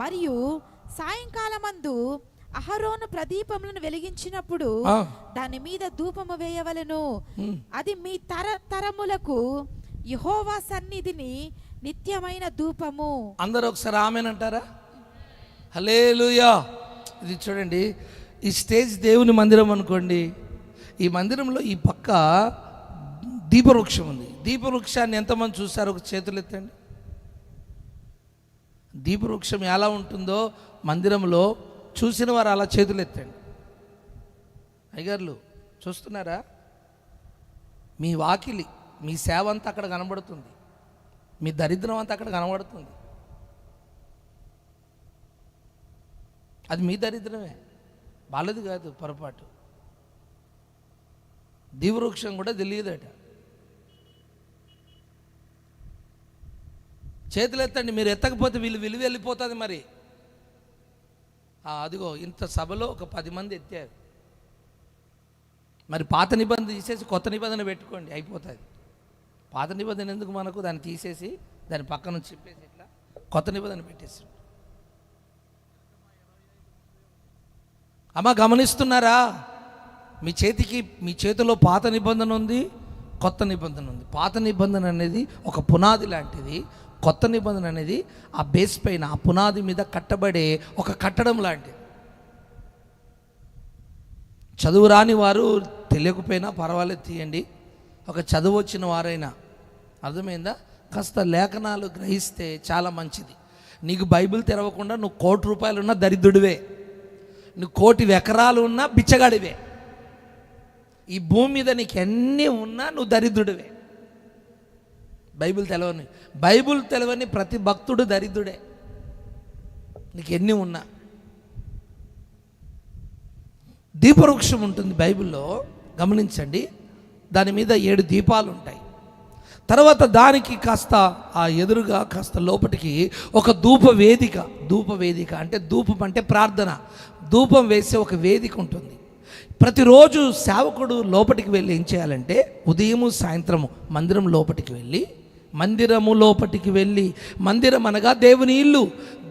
మరియు సాయంకాలమందు అహరోను ప్రదీపములను వెలిగించినప్పుడు దాని మీద ధూపము వేయవలెను. అది మీ తరములకు యెహోవా సన్నిధిని నిత్యమైన ధూపము. అందరూ ఒకసారి ఆమేన్ అంటారా? హల్లెలూయా. ఇది చూడండి, ఈ స్టేజ్ దేవుని మందిరం అనుకోండి. ఈ మందిరంలో ఈ పక్క దీపవృక్షం ఉంది. దీపవృక్షాన్ని ఎంతమంది చూసారు? ఒక చేతులు ఎత్తండి. దీపవృక్షం ఎలా ఉంటుందో మందిరంలో చూసిన వారు అలా చేతులు ఎత్తండి. అయ్యగారులు చూస్తున్నారా? మీ వాకిలి, మీ సేవ అంతా అక్కడ కనబడుతుంది, మీ దరిద్రం అంతా అక్కడ కనబడుతుంది. అది మీ దరిద్రమే, వాళ్ళది కాదు. పొరపాటు. దీవవృక్షం కూడా తెలియదట. చేతులు ఎత్తండి. మీరు ఎత్తకపోతే విలువ వెళ్ళిపోతుంది. మరి అదిగో ఇంత సభలో ఒక 10 మంది ఎత్తారు. మరి పాత నిబంధన తీసేసి కొత్త నిబంధన పెట్టుకోండి, అయిపోతుంది. పాత నిబంధన ఎందుకు మనకు? దాన్ని తీసేసి దాని పక్కన చెప్పేసి ఇట్లా కొత్త నిబంధన పెట్టేసి. అమ్మా గమనిస్తున్నారా? మీ చేతిలో పాత నిబంధన ఉంది, కొత్త నిబంధన ఉంది. పాత నిబంధన అనేది ఒక పునాది లాంటిది, కొత్త నిబంధన అనేది ఆ బేస్ పైన, ఆ పునాది మీద కట్టబడే ఒక కట్టడం లాంటిది. చదువు రాని వారు తెలియకపోయినా పర్వాలేదు, తీయండి. ఒక చదువు వచ్చిన వారైనా, అర్థమైందా, కాస్త లేఖనాలు గ్రహిస్తే చాలా మంచిది. నీకు బైబిల్ తెరవకుండా నువ్వు 1,00,00,000 రూపాయలు ఉన్నా దరిద్రుడివే, నువ్వు 1,00,00,000 ఎకరాలు ఉన్నా బిచ్చగాడివే, ఈ భూమి మీద నీకు ఎన్ని ఉన్నా నువ్వు దరిద్రుడివే. బైబిల్ తెలవని ప్రతి భక్తుడు దరిద్రుడే, నీకు ఎన్ని ఉన్నా. దీపవృక్షం ఉంటుంది బైబిల్లో, గమనించండి. దాని మీద 7 దీపాలు ఉంటాయి. తర్వాత దానికి కాస్త ఆ ఎదురుగా కాస్త లోపటికి ఒక ధూప వేదిక అంటే ధూపం అంటే ప్రార్థన, ధూపం వేసే ఒక వేదిక ఉంటుంది. ప్రతిరోజు సేవకుడు లోపటికి వెళ్ళి ఏం చేయాలంటే, ఉదయము సాయంత్రము మందిరము లోపటికి వెళ్ళి, మందిరం అనగా దేవుని ఇల్లు,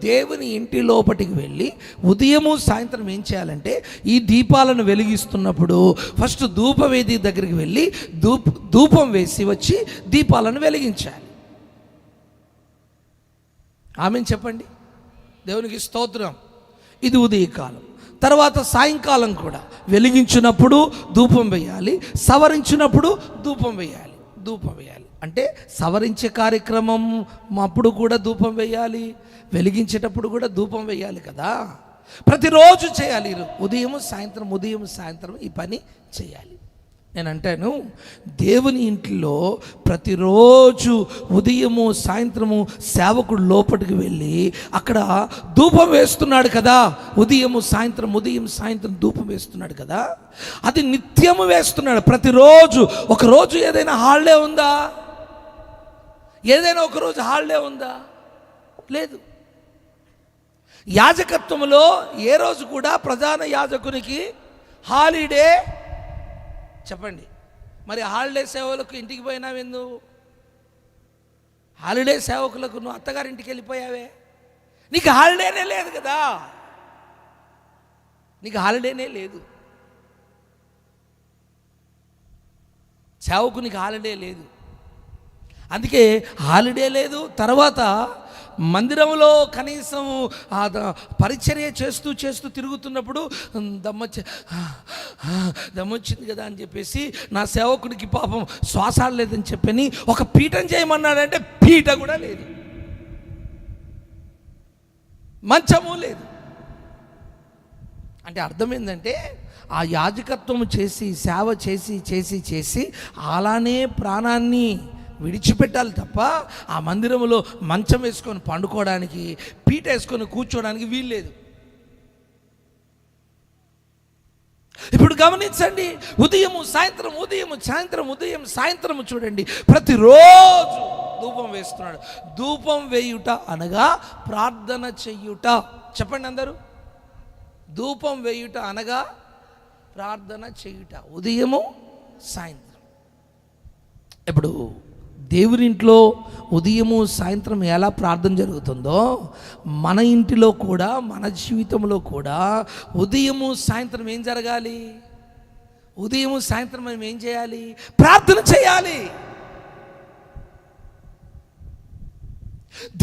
దేవుని ఇంటి లోపటికి వెళ్ళి ఉదయము సాయంత్రం ఏం చేయాలంటే, ఈ దీపాలను వెలిగిస్తున్నప్పుడు ఫస్ట్ ధూపవేది దగ్గరికి వెళ్ళి ధూపం వేసి వచ్చి దీపాలను వెలిగించాలి. ఆమేన్ చెప్పండి. దేవునికి స్తోత్రం. ఇది ఉదయకాలం. తర్వాత సాయంకాలం కూడా వెలిగించినప్పుడు ధూపం వేయాలి, సవరించినప్పుడు ధూపం వేయాలి. అంటే సవరించే కార్యక్రమం అప్పుడు కూడా ధూపం వేయాలి, వెలిగించేటప్పుడు కూడా ధూపం వేయాలి కదా. ప్రతిరోజు చేయాలి. ఉదయం సాయంత్రం ఈ పని చేయాలి. నేను అంటాను, దేవుని ఇంట్లో ప్రతిరోజు ఉదయము సాయంత్రము సేవకుడు లోపలికి వెళ్ళి అక్కడ ధూపం వేస్తున్నాడు కదా. ఉదయం సాయంత్రం ధూపం వేస్తున్నాడు కదా, అది నిత్యము వేస్తున్నాడు. ప్రతిరోజు. ఒకరోజు ఏదైనా హాలిడే ఉందా? ఏదైనా ఒకరోజు హాలిడే ఉందా? లేదు. యాజకత్వంలో ఏ రోజు కూడా ప్రధాన యాజకునికి హాలిడే చెప్పండి. మరి హాలిడే సేవలకు ఇంటికి పోయినావెందు? హాలిడే సేవకులకు నువ్వు అత్తగారింటికి వెళ్ళిపోయావే, నీకు హాలిడేనే లేదు కదా. నీకు హాలిడేనే లేదు, సేవకునికి హాలిడే లేదు. అందుకే హాలిడే లేదు. తర్వాత మందిరంలో కనీసం పరిచర్య చేస్తూ తిరుగుతున్నప్పుడు దమ్మొచ్చింది కదా అని చెప్పేసి నా సేవకుడికి పాపం శ్వాసాలు లేదని చెప్పని ఒక పీఠం చేయమన్నాడంటే పీట కూడా లేదు, మంచము లేదు. అంటే అర్థం ఏంటంటే, ఆ యాజకత్వం చేసి సేవ చేసి అలానే ప్రాణాన్ని విడిచిపెట్టాలి తప్ప ఆ మందిరంలో మంచం వేసుకొని పండుకోవడానికి, పీట వేసుకొని కూర్చోడానికి వీల్లేదు. ఇప్పుడు గమనించండి, ఉదయం సాయంత్రం చూడండి, ప్రతిరోజు ధూపం వేస్తున్నాడు. ధూపం వేయుట అనగా ప్రార్థన చెయ్యుట. చెప్పండి అందరూ. ధూపం వేయుట అనగా ప్రార్థన చేయుట, ఉదయము సాయంత్రం. ఇప్పుడు దేవునింట్లో ఉదయము సాయంత్రం ఎలా ప్రార్థన జరుగుతుందో, మన ఇంటిలో కూడా, మన జీవితంలో కూడా ఉదయము సాయంత్రం ఏం జరగాలి? ఉదయము సాయంత్రం మనం ఏం చేయాలి? ప్రార్థన చేయాలి.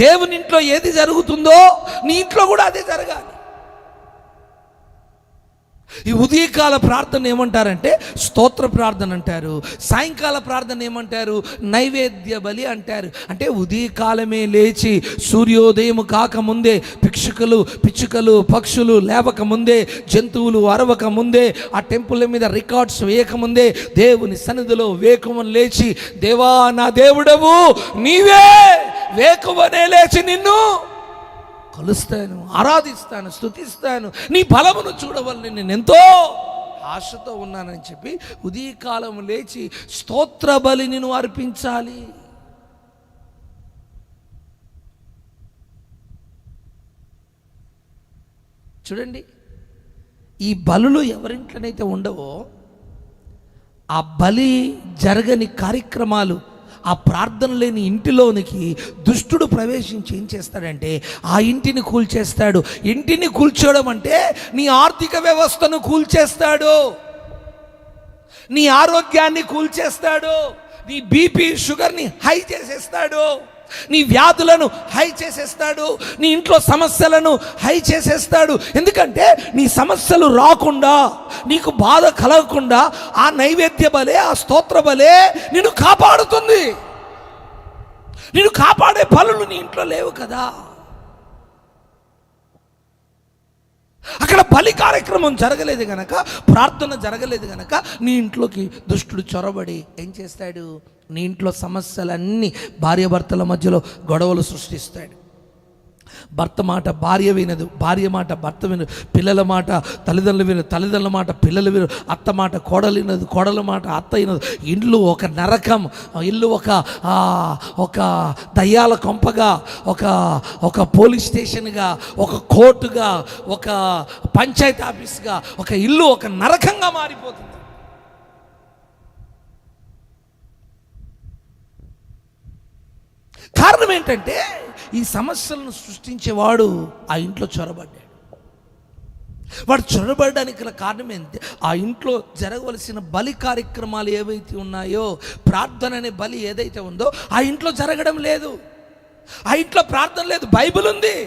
దేవునింట్లో ఏది జరుగుతుందో నీ ఇంట్లో కూడా అదే జరగాలి. ఈ ఉదయకాల ప్రార్థన ఏమంటారంటే స్తోత్ర ప్రార్థన అంటారు. సాయంకాల ప్రార్థన ఏమంటారు? నైవేద్య బలి అంటారు. అంటే ఉదయకాలమే లేచి సూర్యోదయం కాకముందే, పిచ్చుకలు పక్షులు లేవకముందే, జంతువులు అరవక ముందే, ఆ టెంపుల్ మీద రికార్డ్స్ వేయకముందే దేవుని సన్నిధిలో వేకువని లేచి, దేవా నా దేవుడవు నీవే, వేకువనే లేచి నిన్ను కొలుస్తాను, ఆరాధిస్తాను, స్తుతిస్తాను, నీ బలమును చూడవలని నేను ఎంతో ఆశతో ఉన్నానని చెప్పి ఉదయకాలం లేచి స్తోత్ర బలిని నువ్వు అర్పించాలి. చూడండి, ఈ బలులు ఎవరింట్లోనైతే ఉండవో, ఆ బలి జరగని కార్యక్రమాలు, ఆ ప్రార్థన లేని ఇంటిలోనికి దుష్టుడు ప్రవేశించి ఏం చేస్తాడంటే ఆ ఇంటిని కూల్చేస్తాడు. ఇంటిని కూల్చోవడం అంటే నీ ఆర్థిక వ్యవస్థను కూల్చేస్తాడు, నీ ఆరోగ్యాన్ని కూల్చేస్తాడు, నీ బీపీ షుగర్ని హై చేసేస్తాడు. నీ వ్యాధులను హై చేసేస్తాడు, నీ ఇంట్లో సమస్యలను హై చేసేస్తాడు. ఎందుకంటే నీ సమస్యలు రాకుండా, నీకు బాధ కలగకుండా ఆ నైవేద్య బలే, ఆ స్తోత్ర బలే నిన్ను కాపాడుతుంది. నిన్ను కాపాడే బలులు నీ ఇంట్లో లేవు కదా. అక్కడ బలి కార్యక్రమం జరగలేదు గనక, ప్రార్థన జరగలేదు గనక నీ ఇంట్లోకి దుష్టుడు చొరబడి ఏం చేస్తాడు? నీ ఇంట్లో సమస్యలన్నీ, భార్యాభర్తల మధ్యలో గొడవలు సృష్టిస్తాడు. భర్త మాట భార్య వినదు, భార్య మాట భర్త వినదు, పిల్లల మాట తల్లిదండ్రులు వినదు, తల్లిదండ్రుల మాట పిల్లలు వినదు, అత్త మాట కోడలు వినదు, కోడల మాట అత్త వినదు. ఇల్లు ఒక నరకం, ఇల్లు ఒక దయ్యాల కొంపగా, ఒక పోలీస్ స్టేషన్గా, ఒక కోర్టుగా, ఒక పంచాయతీ ఆఫీస్గా, ఒక ఇల్లు ఒక నరకంగా మారిపోతుంది. కారణం ఏంటంటే ఈ సమస్యలను సృష్టించేవాడు ఆ ఇంట్లో చొరబడ్డాడు. వాడు చొరబడడానికి గల కారణం ఏంటి? ఆ ఇంట్లో జరగవలసిన బలి కార్యక్రమాలు ఏవైతే ఉన్నాయో, ప్రార్థన అనే బలి ఏదైతే ఉందో ఆ ఇంట్లో జరగడం లేదు. ఆ ఇంట్లో ప్రార్థన లేదు. బైబిల్ ఉంది,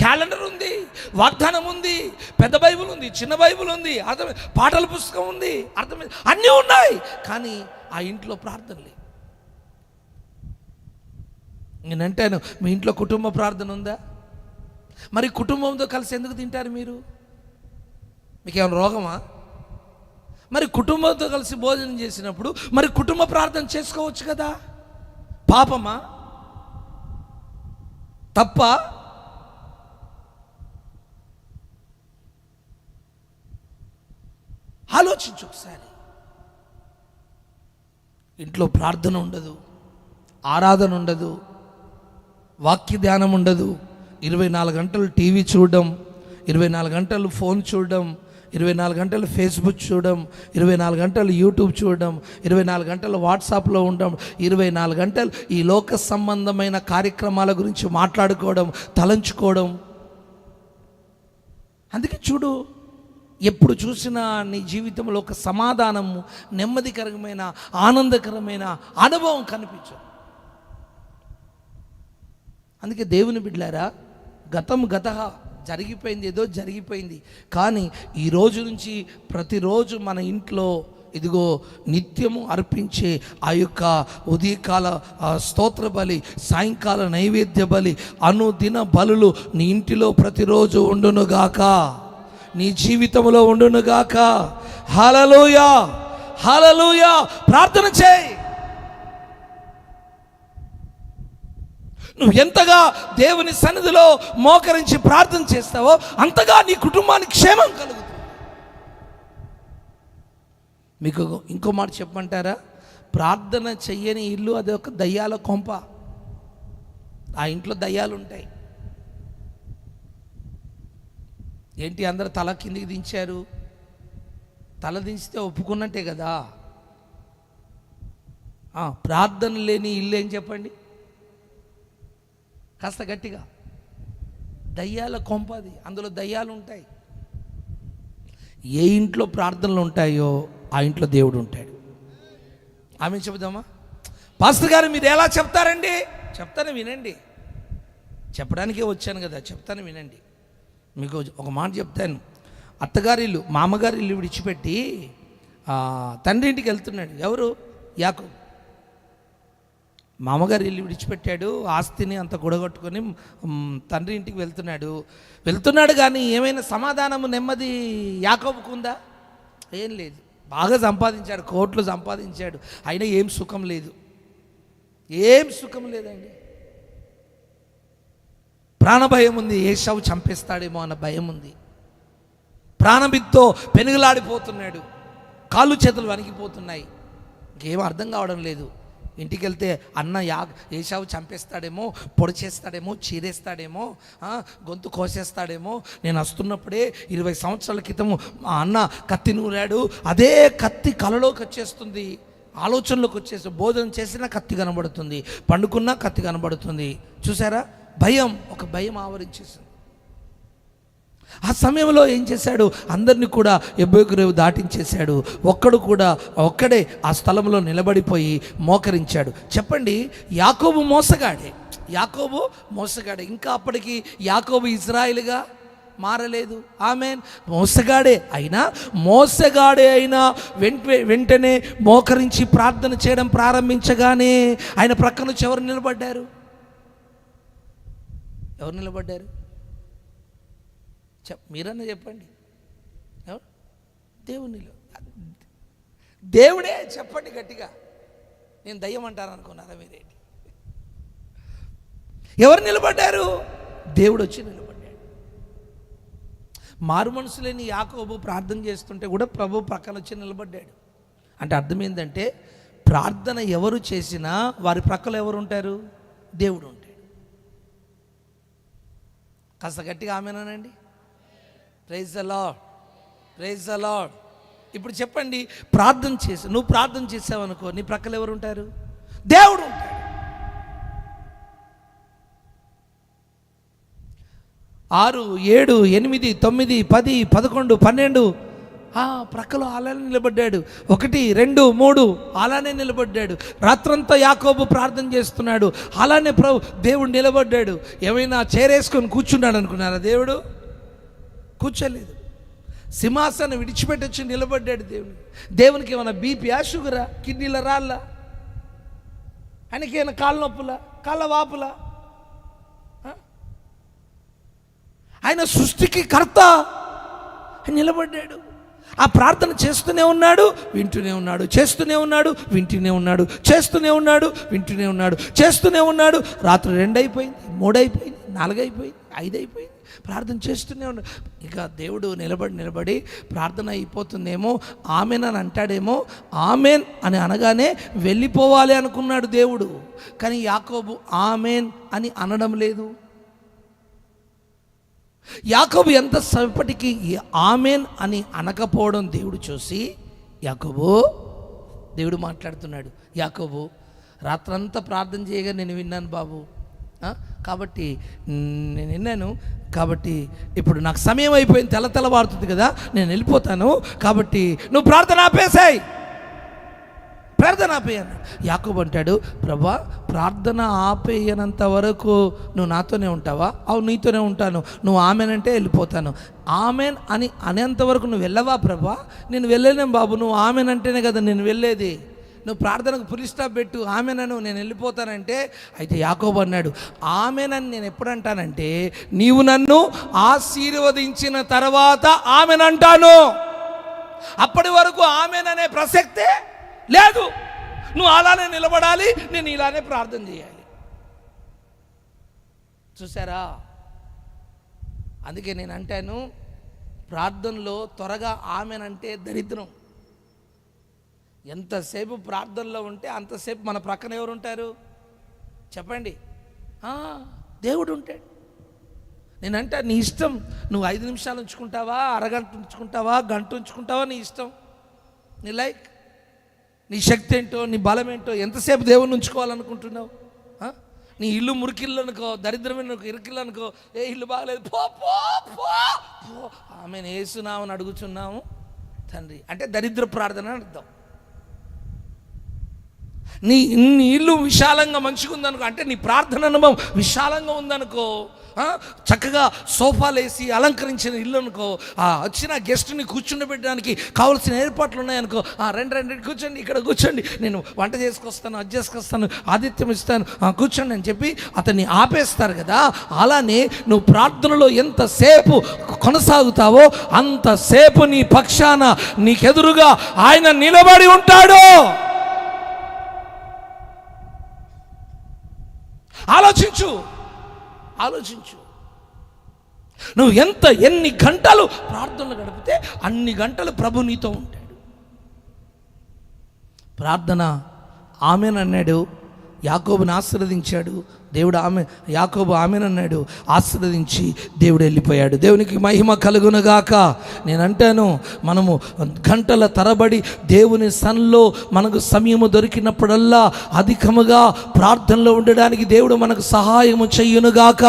క్యాలెండర్ ఉంది, వాగ్దానం ఉంది, పెద్ద బైబిల్ ఉంది, చిన్న బైబిల్ ఉంది, అర్థం పాటల పుస్తకం ఉంది, అర్థమైంది, అన్నీ ఉన్నాయి. కానీ ఆ ఇంట్లో ప్రార్థన లేదు. నేను అంటాను, మీ ఇంట్లో కుటుంబ ప్రార్థన ఉందా? మరి కుటుంబంతో కలిసి ఎందుకు తింటారు మీరు? మీకేమైనా రోగమా? మరి కుటుంబంతో కలిసి భోజనం చేసినప్పుడు మరి కుటుంబ ప్రార్థన చేసుకోవచ్చు కదా. పాపమా? తప్ప? ఆలోచించు ఒకసారి. ఇంట్లో ప్రార్థన ఉండదు, ఆరాధన ఉండదు, వాక్య ధ్యానం ఉండదు, 24 గంటలు టీవీ చూడడం, 24 గంటలు ఫోన్ చూడడం, 24 గంటలు ఫేస్బుక్ చూడడం, 24 గంటలు యూట్యూబ్ చూడడం, 24 గంటలు వాట్సాప్లో ఉండడం, 24 గంటలు ఈ లోక సంబంధమైన కార్యక్రమాల గురించి మాట్లాడుకోవడం, తలంచుకోవడం. అందుకే చూడు, ఎప్పుడు చూసినా నీ జీవితంలో ఒక సమాధానము, నెమ్మదికరమైన, ఆనందకరమైన అనుభవం కనిపించదు. అందుకే దేవుని బిడ్డలారా, గతం జరిగిపోయింది, ఏదో జరిగిపోయింది. కానీ ఈ రోజు నుంచి ప్రతిరోజు మన ఇంట్లో ఇదిగో నిత్యము అర్పించే ఆ యొక్క ఉదయకాల స్తోత్ర బలి, సాయంకాల నైవేద్య బలి, అనుదిన బలులు నీ ఇంటిలో ప్రతిరోజు ఉండునుగాక, నీ జీవితంలో ఉండునుగాక. హల్లెలూయా, హల్లెలూయా. ప్రార్థన చేయి. నువ్వు ఎంతగా దేవుని సన్నిధిలో మోకరించి ప్రార్థన చేస్తావో అంతగా నీ కుటుంబానికి క్షేమం కలుగుతుంది. మీకు ఇంకో మాట చెప్పమంటారా? ప్రార్థన చెయ్యని ఇల్లు అది ఒక దయ్యాల కొంప. ఆ ఇంట్లో దయ్యాలు ఉంటాయి. ఏంటి అందరు తల కిందికి దించారు? తల దించితే ఒప్పుకున్నట్టే కదా. ప్రార్థన లేని ఇల్లు ఏం చెప్పండి కాస్త గట్టిగా? దయ్యాల కొంపది, అందులో దయ్యాలు ఉంటాయి. ఏ ఇంట్లో ప్రార్థనలు ఉంటాయో ఆ ఇంట్లో దేవుడు ఉంటాడు. ఆమె చెబుదామా? పాస్టర్ గారు మీరు ఎలా చెప్తారండి? చెప్తాను వినండి. చెప్పడానికే వచ్చాను కదా, చెప్తాను వినండి. మీకు ఒక మాట చెప్తాను. అత్తగారి ఇల్లు, మామగారి ఇల్లు విడిచిపెట్టి తండ్రి ఇంటికి వెళ్తున్నాడు. ఎవరు? యాకోబు. మామగారి ఇల్లు విడిచిపెట్టాడు, ఆస్తిని అంత కూడగొట్టుకొని తండ్రి ఇంటికి వెళ్తున్నాడు. కానీ ఏమైనా సమాధానము, నెమ్మది యాకోబుకు ఉందా? ఏం లేదు. బాగా సంపాదించాడు, కోట్లు సంపాదించాడు, అయినా ఏం సుఖం లేదు. ఏం సుఖం లేదండి. ప్రాణభయం ఉంది. ఏశావు చంపేస్తాడేమో అన్న భయం ఉంది. ప్రాణభిత్తో పెనుగులాడిపోతున్నాడు, కాళ్ళు చేతులు వణికిపోతున్నాయి. ఇంకేం అర్థం కావడం లేదు. ఇంటికి వెళ్తే అన్న ఏశావు చంపేస్తాడేమో, పొడి చేస్తాడేమో, చీరేస్తాడేమో, గొంతు కోసేస్తాడేమో. నేను వస్తున్నప్పుడే 20 సంవత్సరాల క్రితము మా అన్న కత్తి నూరాడు, అదే కత్తి కలలోకి వచ్చేస్తుంది, ఆలోచనలోకి వచ్చేస్తుంది. భోజనం చేసినా కత్తి కనబడుతుంది, పండుకున్నా కత్తి కనబడుతుంది. చూసారా? భయం, ఒక భయం ఆవరించేసింది. ఆ సమయంలో ఏం చేశాడు? అందరినీ కూడా ఎబ్బేకు రేవు దాటించేశాడు. ఒక్కడే ఆ స్థలంలో నిలబడిపోయి మోకరించాడు. చెప్పండి, యాకోబు మోసగాడే. ఇంకా అప్పటికి యాకోబు ఇజ్రాయిల్గా మారలేదు. ఆమేన్. మోసగాడే అయినా వెంటనే మోకరించి ప్రార్థన చేయడం ప్రారంభించగానే ఆయన ప్రక్క నుంచి ఎవరు నిలబడ్డారు? మీరన్నా చెప్పండి. దేవుడే. చెప్పండి గట్టిగా. నేను దయ్యం అంటాను అనుకున్నారా మీరేంటి? ఎవరు నిలబడ్డారు? దేవుడు వచ్చి నిలబడ్డాడు. మారు మనసు లేని యాకోబు ప్రార్థన చేస్తుంటే కూడా ప్రభు ప్రక్కన వచ్చి నిలబడ్డాడు. అంటే అర్థం ఏంటంటే, ప్రార్థన ఎవరు చేసినా వారి ప్రక్కలో ఎవరు ఉంటారు? దేవుడు ఉంటాడు. కాస్త గట్టిగా ఆమేనండి. Praise the lord. ఇప్పుడు చెప్పండి, నువ్వు ప్రార్థన చేసావనుకో, నీ ప్రక్కలు ఎవరు ఉంటారు? దేవుడు ఉంటాడు. 6, 7, 8, 9, 10, 11, 12 ప్రక్కలో అలానే నిలబడ్డాడు. 1, 2, 3 అలానే నిలబడ్డాడు. రాత్రంతా యాకోబు ప్రార్థన చేస్తున్నాడు, అలానే దేవుడు నిలబడ్డాడు. ఏమైనా చేరేసుకొని కూర్చున్నాడు అనుకున్నారా? దేవుడు కూర్చోలేదు. సింహాసనం విడిచిపెట్టొచ్చి నిలబడ్డాడు. దేవునికి ఏమైనా బీపీయా, షుగరా, కిడ్నీల రాళ్ళ? ఆయనకి ఏమైనా కాళ్ళ నొప్పులా, కాళ్ళ వాపులా? ఆయన సృష్టికి కర్త. నిలబడ్డాడు. ఆ ప్రార్థన చేస్తూనే ఉన్నాడు, వింటూనే ఉన్నాడు, చేస్తూనే ఉన్నాడు, వింటూనే ఉన్నాడు, చేస్తూనే ఉన్నాడు, వింటూనే ఉన్నాడు, చేస్తూనే ఉన్నాడు. రాత్రి 2 అయిపోయింది, 3 అయిపోయింది, 4 అయిపోయింది, 5 అయిపోయింది. ప్రార్థన చేస్తూనే ఉన్నాడు. ఇక దేవుడు నిలబడి ప్రార్థన అయిపోతుందేమో, ఆమెన్ అని అంటాడేమో, ఆమెన్ అని అనగానే వెళ్ళిపోవాలి అనుకున్నాడు దేవుడు. కానీ యాకోబు ఆమెన్ అని అనడం లేదు. యాకోబు ఎంతసేపటికి ఆమెన్ అని అనకపోవడం దేవుడు చూసి, దేవుడు మాట్లాడుతున్నాడు, యాకోబు రాత్రంతా ప్రార్థన చేయగా నేను విన్నాను బాబు, కాబట్టి నేను విన్నాను, కాబట్టి ఇప్పుడు నాకు సమయం అయిపోయింది, తెల్లవారుతుంది కదా, నేను వెళ్ళిపోతాను, కాబట్టి నువ్వు ప్రార్థన ఆపేసాయి, ప్రార్థన ఆపేయను. యాకోబు అంటాడు, ప్రభా ప్రార్థన ఆపేయనంత వరకు నువ్వు నాతోనే ఉంటావా? అవును, నీతోనే ఉంటాను. నువ్వు ఆమెన్ అంటే వెళ్ళిపోతాను. ఆమెన్ అని అనేంత వరకు నువ్వు వెళ్ళవా ప్రభా? నేను వెళ్ళలేను బాబు, నువ్వు ఆమెన్ అంటేనే కదా నేను వెళ్ళేది. నువ్వు ప్రార్థనకు ఫుల్ స్టాప్ పెట్టు, ఆమెనను, నేను వెళ్ళిపోతానంటే. అయితే యాకోబు అన్నాడు, ఆమెనని నేను ఎప్పుడు అంటానంటే, నీవు నన్ను ఆశీర్వదించిన తర్వాత ఆమెన్ అంటాను. అప్పటి వరకు ఆమెన్ అనే ప్రసక్తే లేదు. నువ్వు అలానే నిలబడాలి, నేను ఇలానే ప్రార్థన చేయాలి. చూసారా? అందుకే నేను అంటాను, ప్రార్థనలో త్వరగా ఆమెనంటే దరిద్రం. ఎంతసేపు ప్రార్థనలో ఉంటే అంతసేపు మన ప్రక్కన ఎవరు ఉంటారు చెప్పండి? దేవుడు ఉంటాడు. నేనంటే నీ ఇష్టం, నువ్వు 5 నిమిషాలు ఉంచుకుంటావా, అరగంట ఉంచుకుంటావా, గంట ఉంచుకుంటావా, నీ ఇష్టం, నీ లైక్, నీ శక్తి ఏంటో, నీ బలం ఏంటో. ఎంతసేపు దేవుని ఉంచుకోవాలనుకుంటున్నావు? నీ ఇల్లు మురికిల్లు అనుకో, దరిద్రమైన ఇరుకిల్లు అనుకో, ఏ ఇల్లు బాగలేదు, పో పో పో పో, ఆమెను యేసునామని అడుగుచున్నాము తండ్రి అంటే దరిద్ర ప్రార్థన అని అర్థం. నీ ఇల్లు విశాలంగా మంచిగా ఉందనుకో, అంటే నీ ప్రార్థన అనుభవం విశాలంగా ఉందనుకో, చక్కగా సోఫాలు వేసి అలంకరించిన ఇల్లు అనుకో, వచ్చిన గెస్ట్ని కూర్చుండబెట్టడానికి కావాల్సిన ఏర్పాట్లు ఉన్నాయనుకో, రండి కూర్చోండి, ఇక్కడ కూర్చోండి, నేను వంట చేసుకొస్తాను, అది చేసుకొస్తాను, ఆతిథ్యం ఇస్తాను, కూర్చోండి అని చెప్పి అతన్ని ఆపేస్తారు కదా. అలానే నువ్వు ప్రార్థనలో ఎంతసేపు కొనసాగుతావో అంతసేపు నీ పక్షాన, నీకెదురుగా ఆయన నిలబడి ఉంటాడు. ఆలోచించు. నువ్వు ఎన్ని గంటలు ప్రార్థనలు గడిపితే అన్ని గంటలు ప్రభు నీతో ఉంటాడు. ప్రార్థన ఆమెన్ అన్నాడు, యాకోబుని ఆశీర్వదించాడు దేవుడు. యాకోబు ఆమెన్ అన్నాడు, ఆశీర్వదించి దేవుడు వెళ్ళిపోయాడు. దేవునికి మహిమ కలుగునుగాక. నేను అంటాను, మనము గంటల తరబడి దేవుని సన్నిధిలో మనకు సమయము దొరికినప్పుడల్లా అధికముగా ప్రార్థనలో ఉండడానికి దేవుడు మనకు సహాయము చెయ్యునుగాక.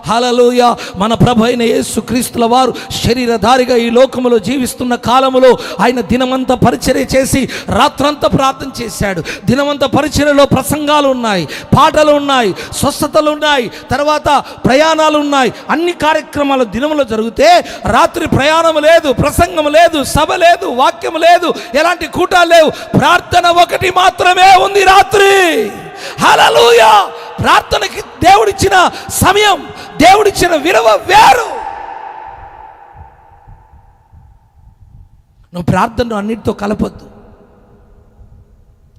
హల్లెలూయా. మన ప్రభు అయిన యేసుక్రీస్తుల వారు శరీరధారిగా ఈ లోకములో జీవిస్తున్న కాలములో ఆయన దినమంతా పరిచర్య చేసి రాత్రంతా ప్రార్థన చేశాడు. దినమంతా పరిచర్యలో ప్రసంగాలు ఉన్నాయి, పాటలు ఉన్నాయి, స్వస్థతలు ఉన్నాయి, తర్వాత ప్రయాణాలు ఉన్నాయి. అన్ని కార్యక్రమాలు దినములో జరిగితే రాత్రి ప్రయాణం లేదు, ప్రసంగం లేదు, సభ లేదు, వాక్యం లేదు, ఎలాంటి కూటాలు లేవు. ప్రార్థన ఒకటి మాత్రమే ఉంది రాత్రి. హల్లెలూయా. ప్రార్థనకి దేవుడిచ్చిన సమయం, దేవుడిచ్చిన విలువ వేరు. నువ్వు ప్రార్థనను అన్నిటితో కలపొద్దు.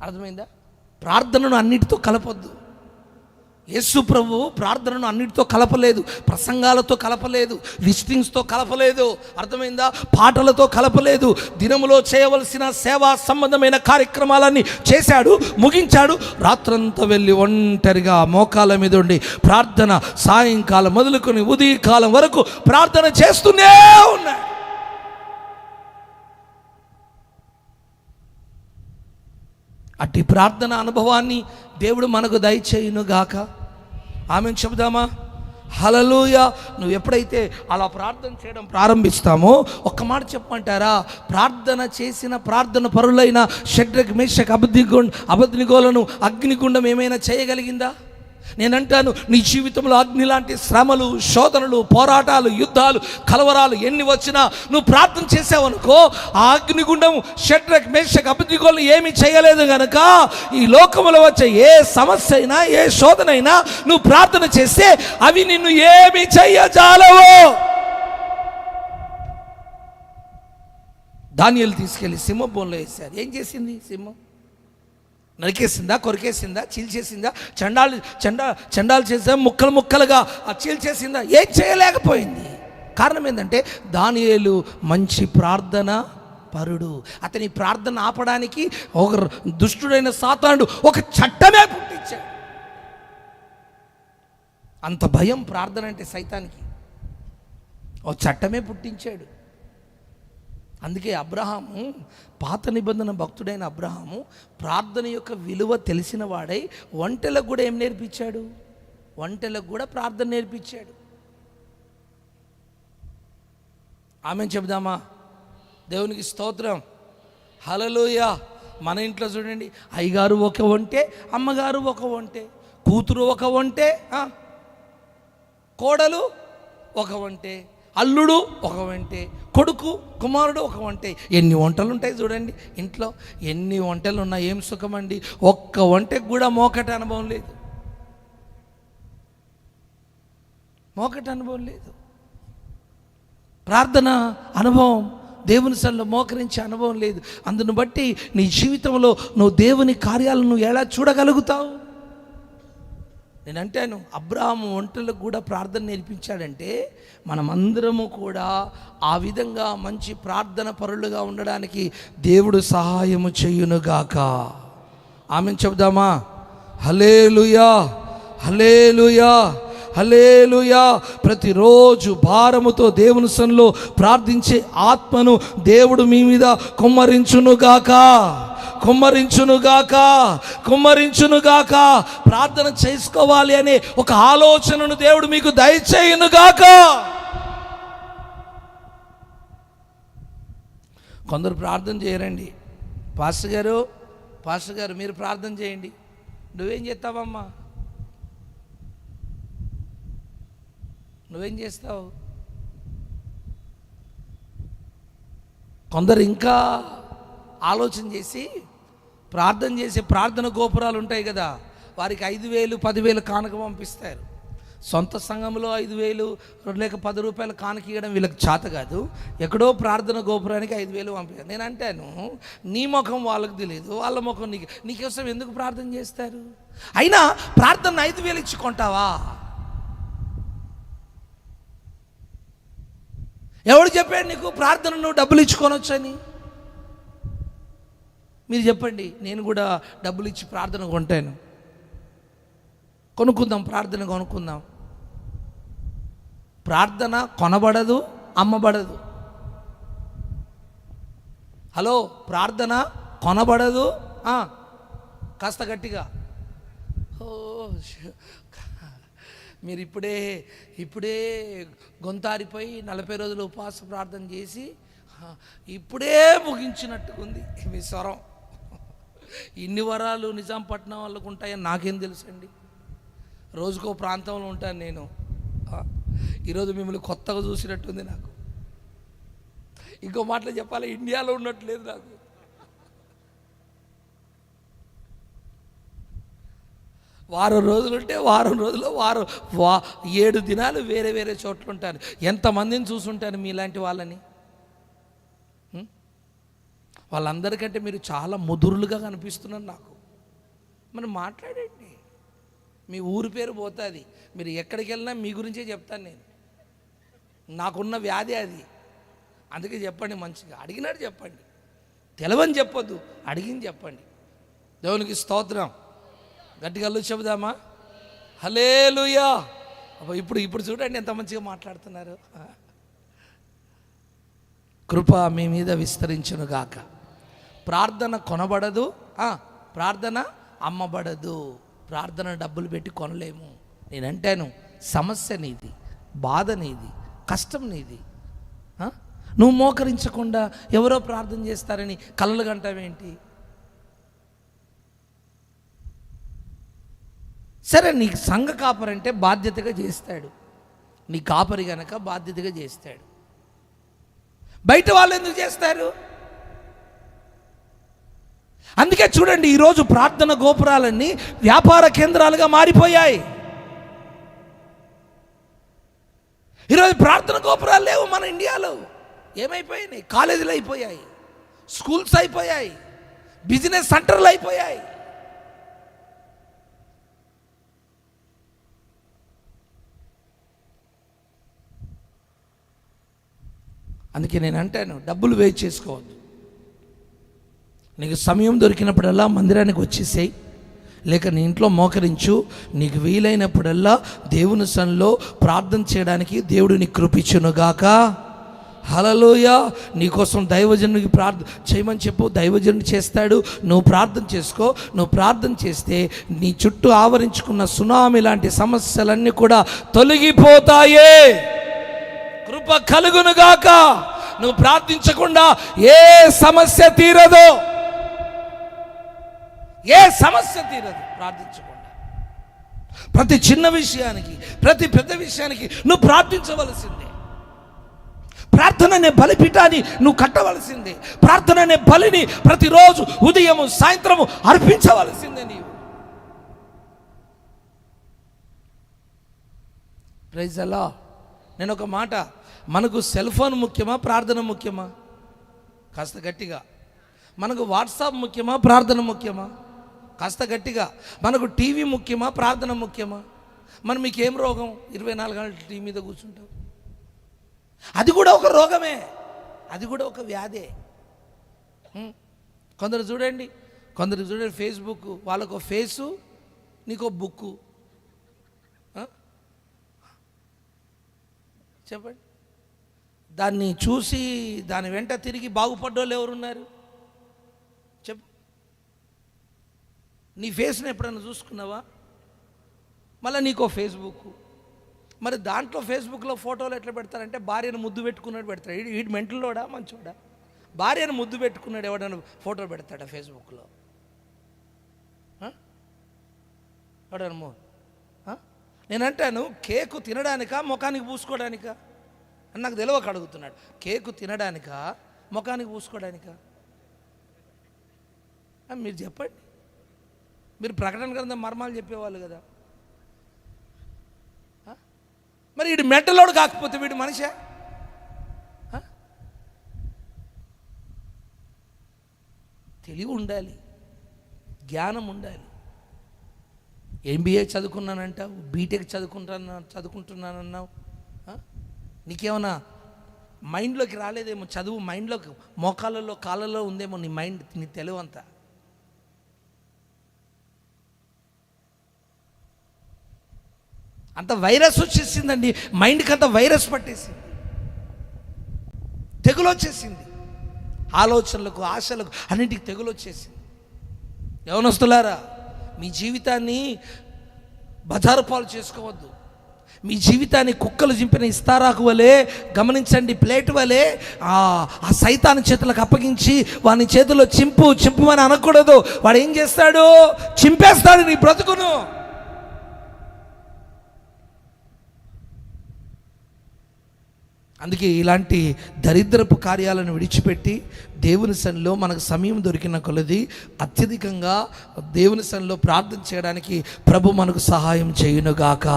అర్థమైందా? ప్రార్థనను అన్నిటితో కలపొద్దు. యేసు ప్రభు ప్రార్థనను అన్నిటితో కలపలేదు, ప్రసంగాలతో కలపలేదు, విజిటింగ్స్తో కలపలేదు, అర్థమైందా? పాటలతో కలపలేదు. దినములో చేయవలసిన సేవా సంబంధమైన కార్యక్రమాలన్నీ చేశాడు, ముగించాడు. రాత్రంతా వెళ్ళి ఒంటరిగా మోకాళ్ళ మీద ఉండి ప్రార్థన, సాయంకాలం మొదలుకొని ఉదయకాలం వరకు ప్రార్థన చేస్తూనే ఉన్నాడు. అట్టి ప్రార్థన అనుభవాన్ని దేవుడు మనకు దయచేయునుగాక. ఆమెను చెబుదామా? హల్లెలూయా. నువ్వు ఎప్పుడైతే అలా ప్రార్థన చేయడం ప్రారంభిస్తామో, ఒక్క మాట చెప్పమంటారా? ప్రార్థన చేసిన ప్రార్థన పరులైన షడ్రక్, మేషక్, అబద్నిగోలను అగ్నిగుండం ఏమైనా చేయగలిగిందా? నేనంటాను, నీ జీవితంలో అగ్ని లాంటి శ్రమలు, శోధనలు, పోరాటాలు, యుద్ధాలు, కలవరాలు ఎన్ని వచ్చినా నువ్వు ప్రార్థన చేసావనుకో, ఆ అగ్నిగుండం షడ్రక్, మేషక్, అబద్నిగోలను ఏమీ చేయలేదు గనక ఈ లోకములో వచ్చే ఏ సమస్య అయినా, ఏ శోధన అయినా నువ్వు ప్రార్థన చేస్తే అవి నిన్ను ఏమీ చెయ్యజాలవు. దానియేలు తీసుకెళ్ళి సింహం బోన్లో వేశారు. ఏం చేసింది సింహం? నరికేసిందా, కొరికేసిందా, చీల్చేసిందా? చండాలు చేసా, ముక్కలు ముక్కలుగా చీల్చేసిందా? ఏం చేయలేకపోయింది. కారణం ఏంటంటే దానియేలు మంచి ప్రార్థన పరుడు. అతని ప్రార్థన ఆపడానికి ఒక దుష్టుడైన సాతానుడు ఒక చట్టమే పుట్టించాడు. అంత భయం ప్రార్థన అంటే సైతానికి. ఒక చట్టమే పుట్టించాడు. అందుకే అబ్రహాము, పాత నిబంధన భక్తుడైన అబ్రహాము ప్రార్థన యొక్క విలువ తెలిసిన వాడై ఒంటెలకు కూడా ఏం నేర్పించాడు? ఒంటెలకు కూడా ప్రార్థన నేర్పించాడు. ఆమెను చెబుదామా? దేవునికి స్తోత్రం. హల్లెలూయా. మన ఇంట్లో చూడండి, అయ్యగారు ఒక ఒంటె, అమ్మగారు ఒక ఒంటె, కూతురు ఒక ఒంటె, కోడలు ఒక ఒంటె, అల్లుడు ఒక వంటే, కొడుకు, కుమారుడు ఒక వంటే. ఎన్ని వంటలు ఉంటాయి చూడండి ఇంట్లో. ఎన్ని వంటలు ఉన్నా ఏం సుఖమండి. ఒక్క వంటకు కూడా మోకటి అనుభవం లేదు, మోకటి అనుభవం లేదు. ప్రార్థన అనుభవం, దేవుని సన్నిధిలో మోకరించే అనుభవం లేదు. అందును బట్టి నీ జీవితంలో నువ్వు దేవుని కార్యాలను ఎలా చూడగలుగుతావు? నేను అంటాను, అబ్రహాము ఒంటలకు కూడా ప్రార్థన నేర్పించాడంటే మనమందరము కూడా ఆ విధంగా మంచి ప్రార్థన పరులుగా ఉండడానికి దేవుడు సహాయము చేయునుగాక. ఆమెను చెబుదామా? హల్లెలూయా, హల్లెలూయా, హల్లెలూయా. ప్రతిరోజు భారముతో దేవుని సన్నిధిలో ప్రార్థించే ఆత్మను దేవుడు మీ మీద కుమ్మరించునుగాక, కుమ్మరించునుగాక, కుమ్మరించునుగాక. ప్రార్థన చేసుకోవాలి అనే ఒక ఆలోచనను దేవుడు మీకు దయచేయునుగాక. కొందరు ప్రార్థన చేయరండి. పాస్టర్ గారు మీరు ప్రార్థన చేయండి. నువ్వేం చేస్తావమ్మా? నువ్వేం చేస్తావు? కొందరు ఇంకా ఆలోచన చేసి ప్రార్థన చేసే ప్రార్థన గోపురాలు ఉంటాయి కదా, వారికి 5,000, 10,000 కానుక పంపిస్తారు. సొంత సంఘంలో 5,000 లేక 10 రూపాయలు కానుక ఇవ్వడం వీళ్ళకి చేత కాదు. ఎక్కడో ప్రార్థన గోపురానికి 5,000 పంపించారు. నేను అంటాను, నీ ముఖం వాళ్ళకి తెలియదు, వాళ్ళ ముఖం నీకోసం ఎందుకు ప్రార్థన చేస్తారు? అయినా ప్రార్థన 5,000 ఇచ్చుకుంటావా? ఎవడు చెప్పాడు నీకు ప్రార్థన నువ్వు డబ్బులు ఇచ్చుకోనొచ్చని? మీరు చెప్పండి. నేను కూడా డబ్బులు ఇచ్చి ప్రార్థన కొంటాను. కొనుక్కుందాం, ప్రార్థన కొనుక్కుందాం. ప్రార్థన కొనబడదు, అమ్మబడదు. హలో, ప్రార్థన కొనబడదు. కాస్త గట్టిగా. మీరు ఇప్పుడే గొంతారిపోయి 40 రోజులు ఉపవాస ప్రార్థన చేసి ఇప్పుడే ముగించినట్టుకుంది మీ స్వరం. ఇన్ని వరాలు నిజాంపట్నం వాళ్ళకు ఉంటాయని నాకేం తెలుసండి. రోజుకో ప్రాంతంలో ఉంటాను నేను. ఈరోజు మిమ్మల్ని కొత్తగా చూసినట్టుంది నాకు. ఇంకో మాటలు చెప్పాలి, ఇండియాలో ఉన్నట్లేదు నాకు. వారం రోజులుంటే వారం రోజులు 7 దినాలు వేరే వేరే చోట్ల ఉంటాను. ఎంతమందిని చూసుంటాను మీలాంటి వాళ్ళని. వాళ్ళందరికంటే మీరు చాలా ముదురులుగా కనిపిస్తున్నారు నాకు. మనం మాట్లాడండి, మీ ఊరి పేరు పోతుంది. మీరు ఎక్కడికి వెళ్ళినా మీ గురించే చెప్తాను నేను. నాకున్న వ్యాధి అది. అందుకే చెప్పండి, మంచిగా అడిగినాడు చెప్పండి, తెలవని చెప్పొద్దు, అడిగింది చెప్పండి. దేవునికి స్తోత్రం. గట్టిగా చెబుదామా? హల్లెలూయా. ఇప్పుడు చూడండి ఎంత మంచిగా మాట్లాడుతున్నారు. కృప మీ మీద విస్తరించును గాక. ప్రార్థన కొనబడదు, ప్రార్థన అమ్మబడదు. ప్రార్థన డబ్బులు పెట్టి కొనలేము. నేనంటాను, సమస్య నీది, బాధ నీది, కష్టం నీది. నువ్వు మోకరించకుండా ఎవరో ప్రార్థన చేస్తారని కలలు కంటావేంటి? సరే, నీ సంఘ కాపరంటే బాధ్యతగా చేస్తాడు. నీ కాపరి గనక బాధ్యతగా చేస్తాడు. బయట వాళ్ళు ఎందుకు చేస్తారు? అందుకే చూడండి, ఈరోజు ప్రార్థన గోపురాలన్నీ వ్యాపార కేంద్రాలుగా మారిపోయాయి. ఈరోజు ప్రార్థన గోపురాలు లేవు మన ఇండియాలో. ఏమైపోయినాయి? కాలేజీలు అయిపోయాయి, స్కూల్స్ అయిపోయాయి, బిజినెస్ సెంటర్లు అయిపోయాయి. అందుకే నేను అంటాను, డబ్బులు వేస్ట్ చేసుకోవద్దు. నీకు సమయం దొరికినప్పుడల్లా మందిరానికి వచ్చేసేయి, లేక నీ ఇంట్లో మోకరించు. నీకు వీలైనప్పుడల్లా దేవుని సన్నిధిలో ప్రార్థన చేయడానికి దేవుడు నీకు కృపించునుగాక. హల్లెలూయా. నీకోసం దైవజనుడికి ప్రార్థన చేయమని చెప్పు, దైవజనుడు చేస్తాడు. నువ్వు ప్రార్థన చేసుకో. నువ్వు ప్రార్థన చేస్తే నీ చుట్టూ ఆవరించుకున్న సునామీ లాంటి సమస్యలన్నీ కూడా తొలగిపోతాయే. కృప కలుగునుగాక. నువ్వు ప్రార్థించకుండా ఏ సమస్య తీరదు, ఏ సమస్య తీరదు ప్రార్థించకుండా. ప్రతి చిన్న విషయానికి, ప్రతి పెద్ద విషయానికి నువ్వు ప్రార్థించవలసిందే. ప్రార్థన అనే బలిపీఠాన్ని నువ్వు కట్టవలసిందే. ప్రార్థన అనే బలిని ప్రతిరోజు ఉదయము సాయంత్రము అర్పించవలసిందే నీవు. Praise the lord. నేను ఒక మాట, మనకు సెల్ ఫోన్ ముఖ్యమా, ప్రార్థన ముఖ్యమా? కాస్త గట్టిగా. మనకు వాట్సాప్ ముఖ్యమా, ప్రార్థన ముఖ్యమా? కాస్త గట్టిగా. మనకు టీవీ ముఖ్యమా, ప్రార్థన ముఖ్యమా? మరి మీకేం రోగం? 24 గంటలు టీవీ మీద కూర్చుంటావు. అది కూడా ఒక రోగమే, అది కూడా ఒక వ్యాధే. కొందరు చూడండి ఫేస్బుక్, వాళ్ళకు ఫేసు, నీకో బుక్కు. చెప్పండి. దాన్ని చూసి దాని వెంట తిరిగి బాగుపడ్డోళ్ళు ఎవరున్నారు? చెప్పు. నీ ఫేస్ని ఎప్పుడన్నా చూసుకున్నావా? మళ్ళీ నీకో ఫేస్బుక్. మరి దాంట్లో ఫేస్బుక్లో ఫోటోలు ఎట్లా పెడతారంటే భార్యను ముద్దు పెట్టుకున్నాడు పెడతాడు. వీడు మెంటల్లోడా మంచోడా? భార్యను ముద్దు పెట్టుకున్నాడు ఎవడన్నా ఫోటో పెడతాడా ఫేస్బుక్లో? ఎవడన్నా? నేను అంటాను, కేకు తినడానికా ముఖానికి పూసుకోవడానికా అని నాకు తెలియక అడుగుతున్నాడు. కేకు తినడానికా ముఖానికి పూసుకోవడానికా? మీరు చెప్పండి. మీరు ప్రకటన గ్రంథం మర్మాలు చెప్పేవాళ్ళు కదా. మరి వీడు మెంటలోడు కాకపోతే వీడు మనిషా? తెలివి ఉండాలి, జ్ఞానం ఉండాలి. ఎంబీఏ చదువుకున్నానంటావు, బీటెక్ చదువుకుంటున్నానన్నావు. నీకేమన్నా మైండ్లోకి రాలేదేమో చదువు? మైండ్లోకి, మోకాళ్ళలో కాళ్ళలో ఉందేమో నీ మైండ్, నీ తెలివి అంతా. అంత వైరస్ వచ్చేసిందండి మైండ్కి, అంత వైరస్ పట్టేసింది, తెగులు వచ్చేసింది. ఆలోచనలకు, ఆశలకు, అన్నింటికి తెగులు వచ్చేసింది. యవ్వనస్తులారా, మీ జీవితాన్ని బజారు పాలు చేసుకోవద్దు. మీ జీవితాన్ని కుక్కలు చింపిన ఇస్తారాకు వలె, గమనించండి, ప్లేట్ వలె ఆ సైతాను చేతులకు అప్పగించి వాని చేతిలో చింపమని అనకూడదు. వాడు ఏం చేస్తాడు? చింపేస్తాడు నీ బ్రతుకును. అందుకే ఇలాంటి దరిద్రపు కార్యాలను విడిచిపెట్టి దేవుని సన్నిధిలో మనకు సమయం దొరికిన కొలది అత్యధికంగా దేవుని సన్నిధిలో ప్రార్థన చేయడానికి ప్రభు మనకు సహాయం చేయునుగాక.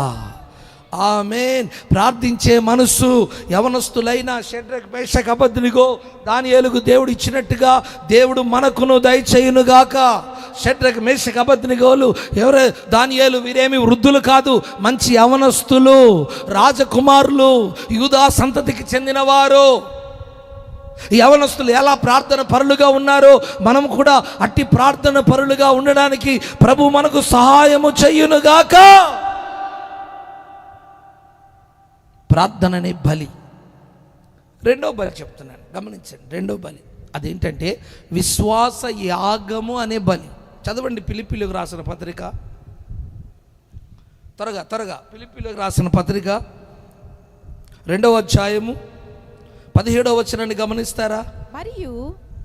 ఆమేన్. ప్రార్థించే మనస్సు యవనస్తులైన షడ్రక్ మేషక్ అబేద్నెగో దానియేలుకు దేవుడు ఇచ్చినట్టుగా దేవుడు మనకును దయచేయునుగాక. షడ్రక్ మేషక్ అబేద్నెగోలు ఎవరు? దానియేలు వీరేమి వృద్ధులు కాదు, మంచి యవనస్తులు, రాజకుమారులు, యూదా సంతతికి చెందినవారు. యవనస్తులు ఎలా ప్రార్థన పరులుగా ఉన్నారో మనం కూడా అట్టి ప్రార్థన పరులుగా ఉండడానికి ప్రభు మనకు సహాయము చేయునుగాక. ప్రార్థన అనే బలి. రెండో బలి చెప్తున్నాను, గమనించండి. రెండో బలి అదేంటంటే విశ్వాస యాగము అనే బలి. చదవండి ఫిలిప్పీలకు రాసిన పత్రిక, త్వరగా ఫిలిప్పీలకు రాసిన పత్రిక 2వ అధ్యాయము 17వ వచనాన్ని గమనిస్తారా? మరియు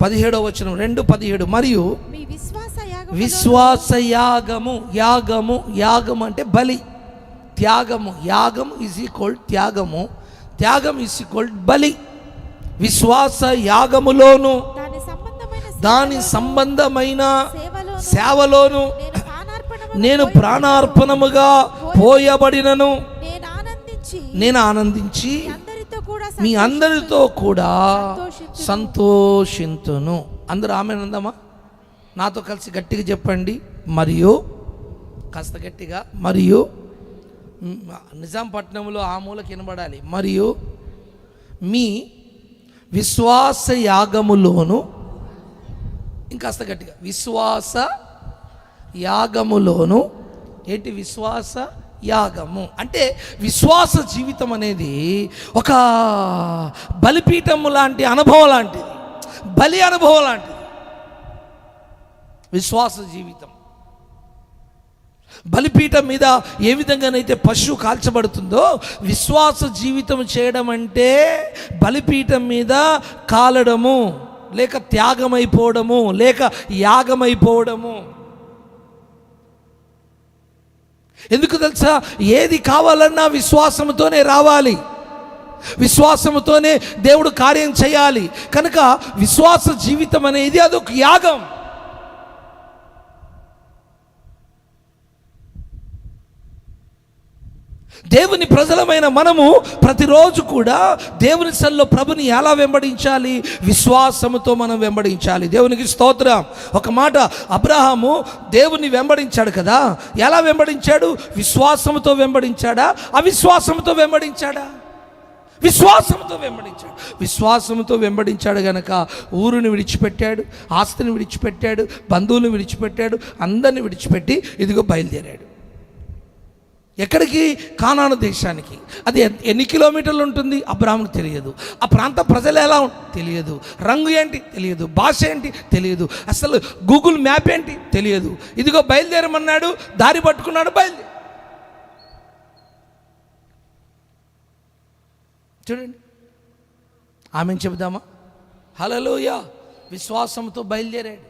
17వ వచనం 2:17 మరియు మీ విశ్వాస యాగము అంటే బలి. యాగం ఈజ్ ఈక్వల్ త్యాగం ఈజ్ ఈక్వల్ బలి. విశ్వాస యాగములోను దాని సంబంధమైన సేవలోను నేను ప్రాణార్పణముగా పోయబడినను నేను ఆనందించి మీ అందరితో కూడా సంతోషింతును. అందరూ ఆమేన్ అందామా? నాతో కలిసి గట్టిగా చెప్పండి. మరియు కాస్త గట్టిగా. మరియు నిజాంపట్నంలో ఆ మూలకి వినబడాలి. మరియు మీ విశ్వాస యాగములోను, ఇంకాస్త గట్టిగా, విశ్వాస యాగములోను. ఏంటి విశ్వాస యాగము అంటే? విశ్వాస జీవితం అనేది ఒక బలిపీఠము లాంటి అనుభవం లాంటిది, బలి అనుభవం లాంటిది విశ్వాస జీవితం. బలిపీఠం మీద ఏ విధంగానైతే పశువు కాల్చబడుతుందో, విశ్వాస జీవితం చేయడం అంటే బలిపీఠం మీద కాలడము, లేక త్యాగమైపోవడము, లేక యాగమైపోవడము. ఎందుకు తెలుసా? ఏది కావాలన్నా విశ్వాసముతోనే రావాలి, విశ్వాసముతోనే దేవుడు కార్యం చేయాలి. కనుక విశ్వాస జీవితం అనేది అదొక యాగం. దేవుని ప్రజలమైన మనము ప్రతిరోజు కూడా దేవుని సన్నిధిలో ప్రభుని ఎలా వెంబడించాలి? విశ్వాసముతో మనం వెంబడించాలి. దేవునికి స్తోత్రం. ఒక మాట, అబ్రహాము దేవుని వెంబడించాడు కదా, ఎలా వెంబడించాడు? విశ్వాసముతో వెంబడించాడా, అవిశ్వాసముతో వెంబడించాడా? విశ్వాసముతో వెంబడించాడు గనక ఊరుని విడిచిపెట్టాడు, ఆస్తిని విడిచిపెట్టాడు, బంధువులను విడిచిపెట్టాడు, అందరిని విడిచిపెట్టి ఇదిగో బయలుదేరాడు. ఎక్కడికి? కానాను దేశానికి. అది ఎన్ని కిలోమీటర్లు ఉంటుంది? అబ్రాహాముకు తెలియదు. ఆ ప్రాంత ప్రజలు ఎలా తెలియదు, రంగు ఏంటి తెలియదు, భాష ఏంటి తెలియదు, అసలు గూగుల్ మ్యాప్ ఏంటి తెలియదు. ఇదిగో బయలుదేరమన్నాడు, దారి పట్టుకున్నాడు, బయలుదేరి. చూడండి, ఆమెను చెబుదామా? హల్లెలూయా. విశ్వాసంతో బయలుదేరాడు.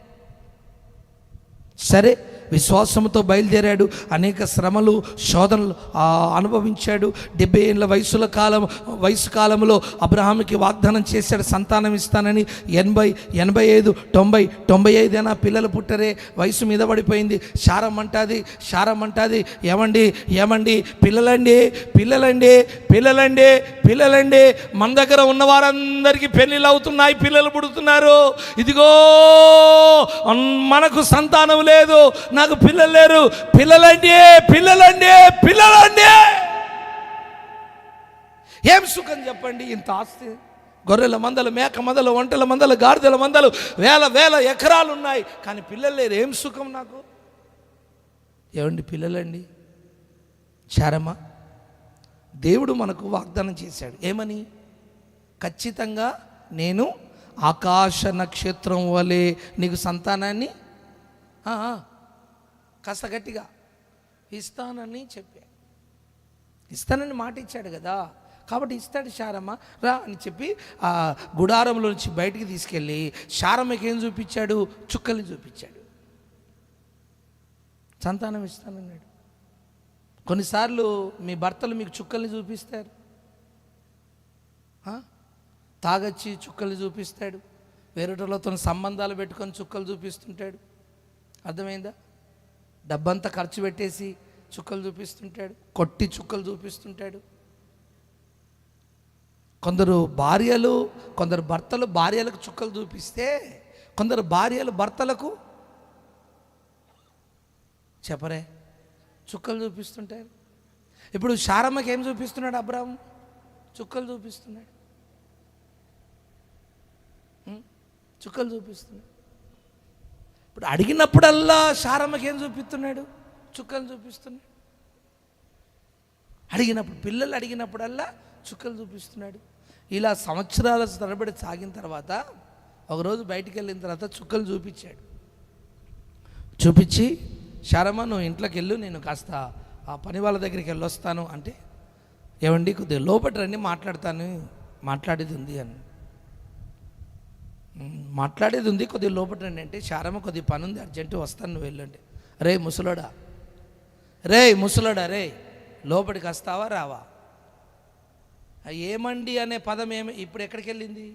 సరే, విశ్వాసంతో బయలుదేరాడు. అనేక శ్రమలు, శోధనలు అనుభవించాడు. 70 ఏళ్ళ వయసు కాలంలో అబ్రహాముకి వాగ్దానం చేశాడు, సంతానం ఇస్తానని. 80, 85, 90, 95 అయినా పిల్లలు పుట్టరే. వయసు మీద పడిపోయింది. శారమంటాది, ఏమండి పిల్లలండి మన దగ్గర ఉన్న వారందరికీ పెళ్ళిళ్ళు అవుతున్నాయి, పిల్లలు పుడుతున్నారు. ఇదిగో మనకు సంతానం లేదు, నాకు పిల్లలు లేరు. పిల్లలండి. ఏం సుఖం చెప్పండి? ఇంత ఆస్తి, గొర్రెల మందలు, మేక మందలు, ఒంటెల మందలు, గాడిదల మందలు, వేల ఎకరాలు ఉన్నాయి, కానీ పిల్లలు లేరు. ఏం సుఖం నాకు? ఏమండి పిల్లలండి? చారమా? దేవుడు మనకు వాగ్దానం చేశాడు. ఏమని? ఖచ్చితంగా నేను ఆకాశ నక్షత్రం వలె నీకు సంతానాన్ని కాస్త గట్టిగా ఇస్తానని చెప్పా. ఇస్తానని మాట ఇచ్చాడు కదా, కాబట్టి ఇస్తాడు. శారమ్మ రా అని చెప్పి ఆ గుడారంలో నుంచి బయటికి తీసుకెళ్ళి శారమ్మకి ఏం చూపించాడు? చుక్కల్ని చూపించాడు. సంతానం ఇస్తానన్నాడు. కొన్నిసార్లు మీ భర్తలు మీకు చుక్కల్ని చూపిస్తారు. తాగొచ్చి చుక్కల్ని చూపిస్తాడు, వేరేటోళ్ళతో సంబంధాలు పెట్టుకొని చుక్కలు చూపిస్తుంటాడు. అర్థమైందా? డబ్బంతా ఖర్చు పెట్టేసి చుక్కలు చూపిస్తుంటాడు, కొట్టి చుక్కలు చూపిస్తుంటాడు. కొందరు భర్తలు భార్యలకు చుక్కలు చూపిస్తే, కొందరు భార్యలు భర్తలకు చెప్పరే చుక్కలు చూపిస్తుంటారు. ఇప్పుడు శారమ్మకి ఏం చూపిస్తున్నాడు అబ్రాహం? చుక్కలు చూపిస్తున్నాడు. చుక్కలు చూపిస్తున్నాడు. ఇప్పుడు అడిగినప్పుడల్లా శారమ్మకి ఏం చూపిస్తున్నాడు? చుక్కలు చూపిస్తున్నాడు. పిల్లలు అడిగినప్పుడల్లా చుక్కలు చూపిస్తున్నాడు. ఇలా సంవత్సరాల తరబడి సాగిన తర్వాత ఒకరోజు బయటికి వెళ్ళిన తర్వాత చుక్కలు చూపించి శారమ్మ నువ్వు ఇంట్లోకి వెళ్ళు, నేను కాస్త ఆ పని వాళ్ళ దగ్గరికి వెళ్ళొస్తాను అంటే, ఏమండి కొద్దిగా లోపల రండి మాట్లాడేది ఉంది అని. మాట్లాడేది ఉంది, కొద్దిగా లోపల రండి అంటే, శారమ్మ కొద్దిగా పని ఉంది, అర్జెంటు వస్తాను, నువ్వు వెళ్ళండి. రే ముసలోడా రే లోపలికి వస్తావా రావా? ఏమండి అనే పదం ఇప్పుడు ఎక్కడికి వెళ్ళింది?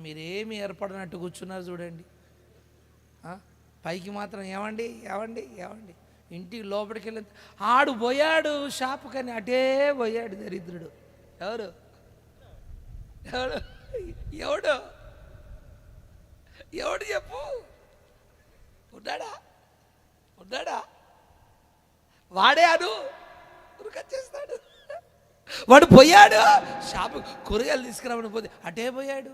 మీరేమి ఏర్పడినట్టు కూర్చున్నారు చూడండి. పైకి మాత్రం ఏమండి ఇంటికి లోపలికి వెళ్ళింది. ఆడు పోయాడు షాపు కానీ అటే పోయాడు దరిద్రుడు. ఎవడు చెప్పు? ఉన్నాడా? వాడే అను ఉరికొచ్చేస్తాడు. వాడు పోయాడు షాపు కూరగాయలు తీసుకురామని పోతే అటే పోయాడు.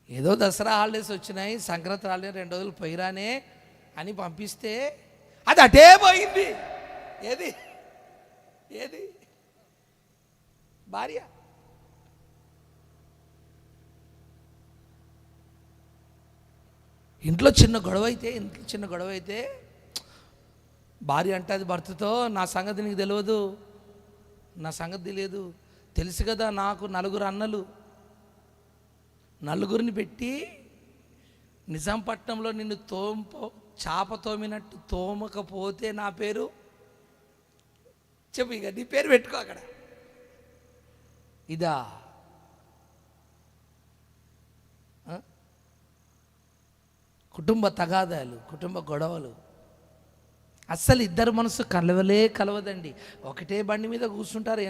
ఏదో దసరా హాలిడేస్ వచ్చినాయి, సంక్రాంతి హాలిడేస్ 2 రోజులు పోయిరానే అని పంపిస్తే అది అటే పోయింది. ఏది భార్య. ఇంట్లో చిన్న గొడవ అయితే భార్య అంటది భర్తతో, నా సంగతి నీకు తెలియదు, నా సంగతి తెలియదు, తెలుసు కదా నాకు 4 అన్నలు, 4 పెట్టి నిజాంపట్నంలో నిన్ను చాప తోమినట్టు తోమకపోతే నా పేరు చెప్పు, ఇక నీ పేరు పెట్టుకో అక్కడ. ఇదా కుటుంబ తగాదాలు, కుటుంబ గొడవలు. అస్సలు ఇద్దరు మనసు కలవదండి. ఒకటే బండి మీద కూర్చుంటారు,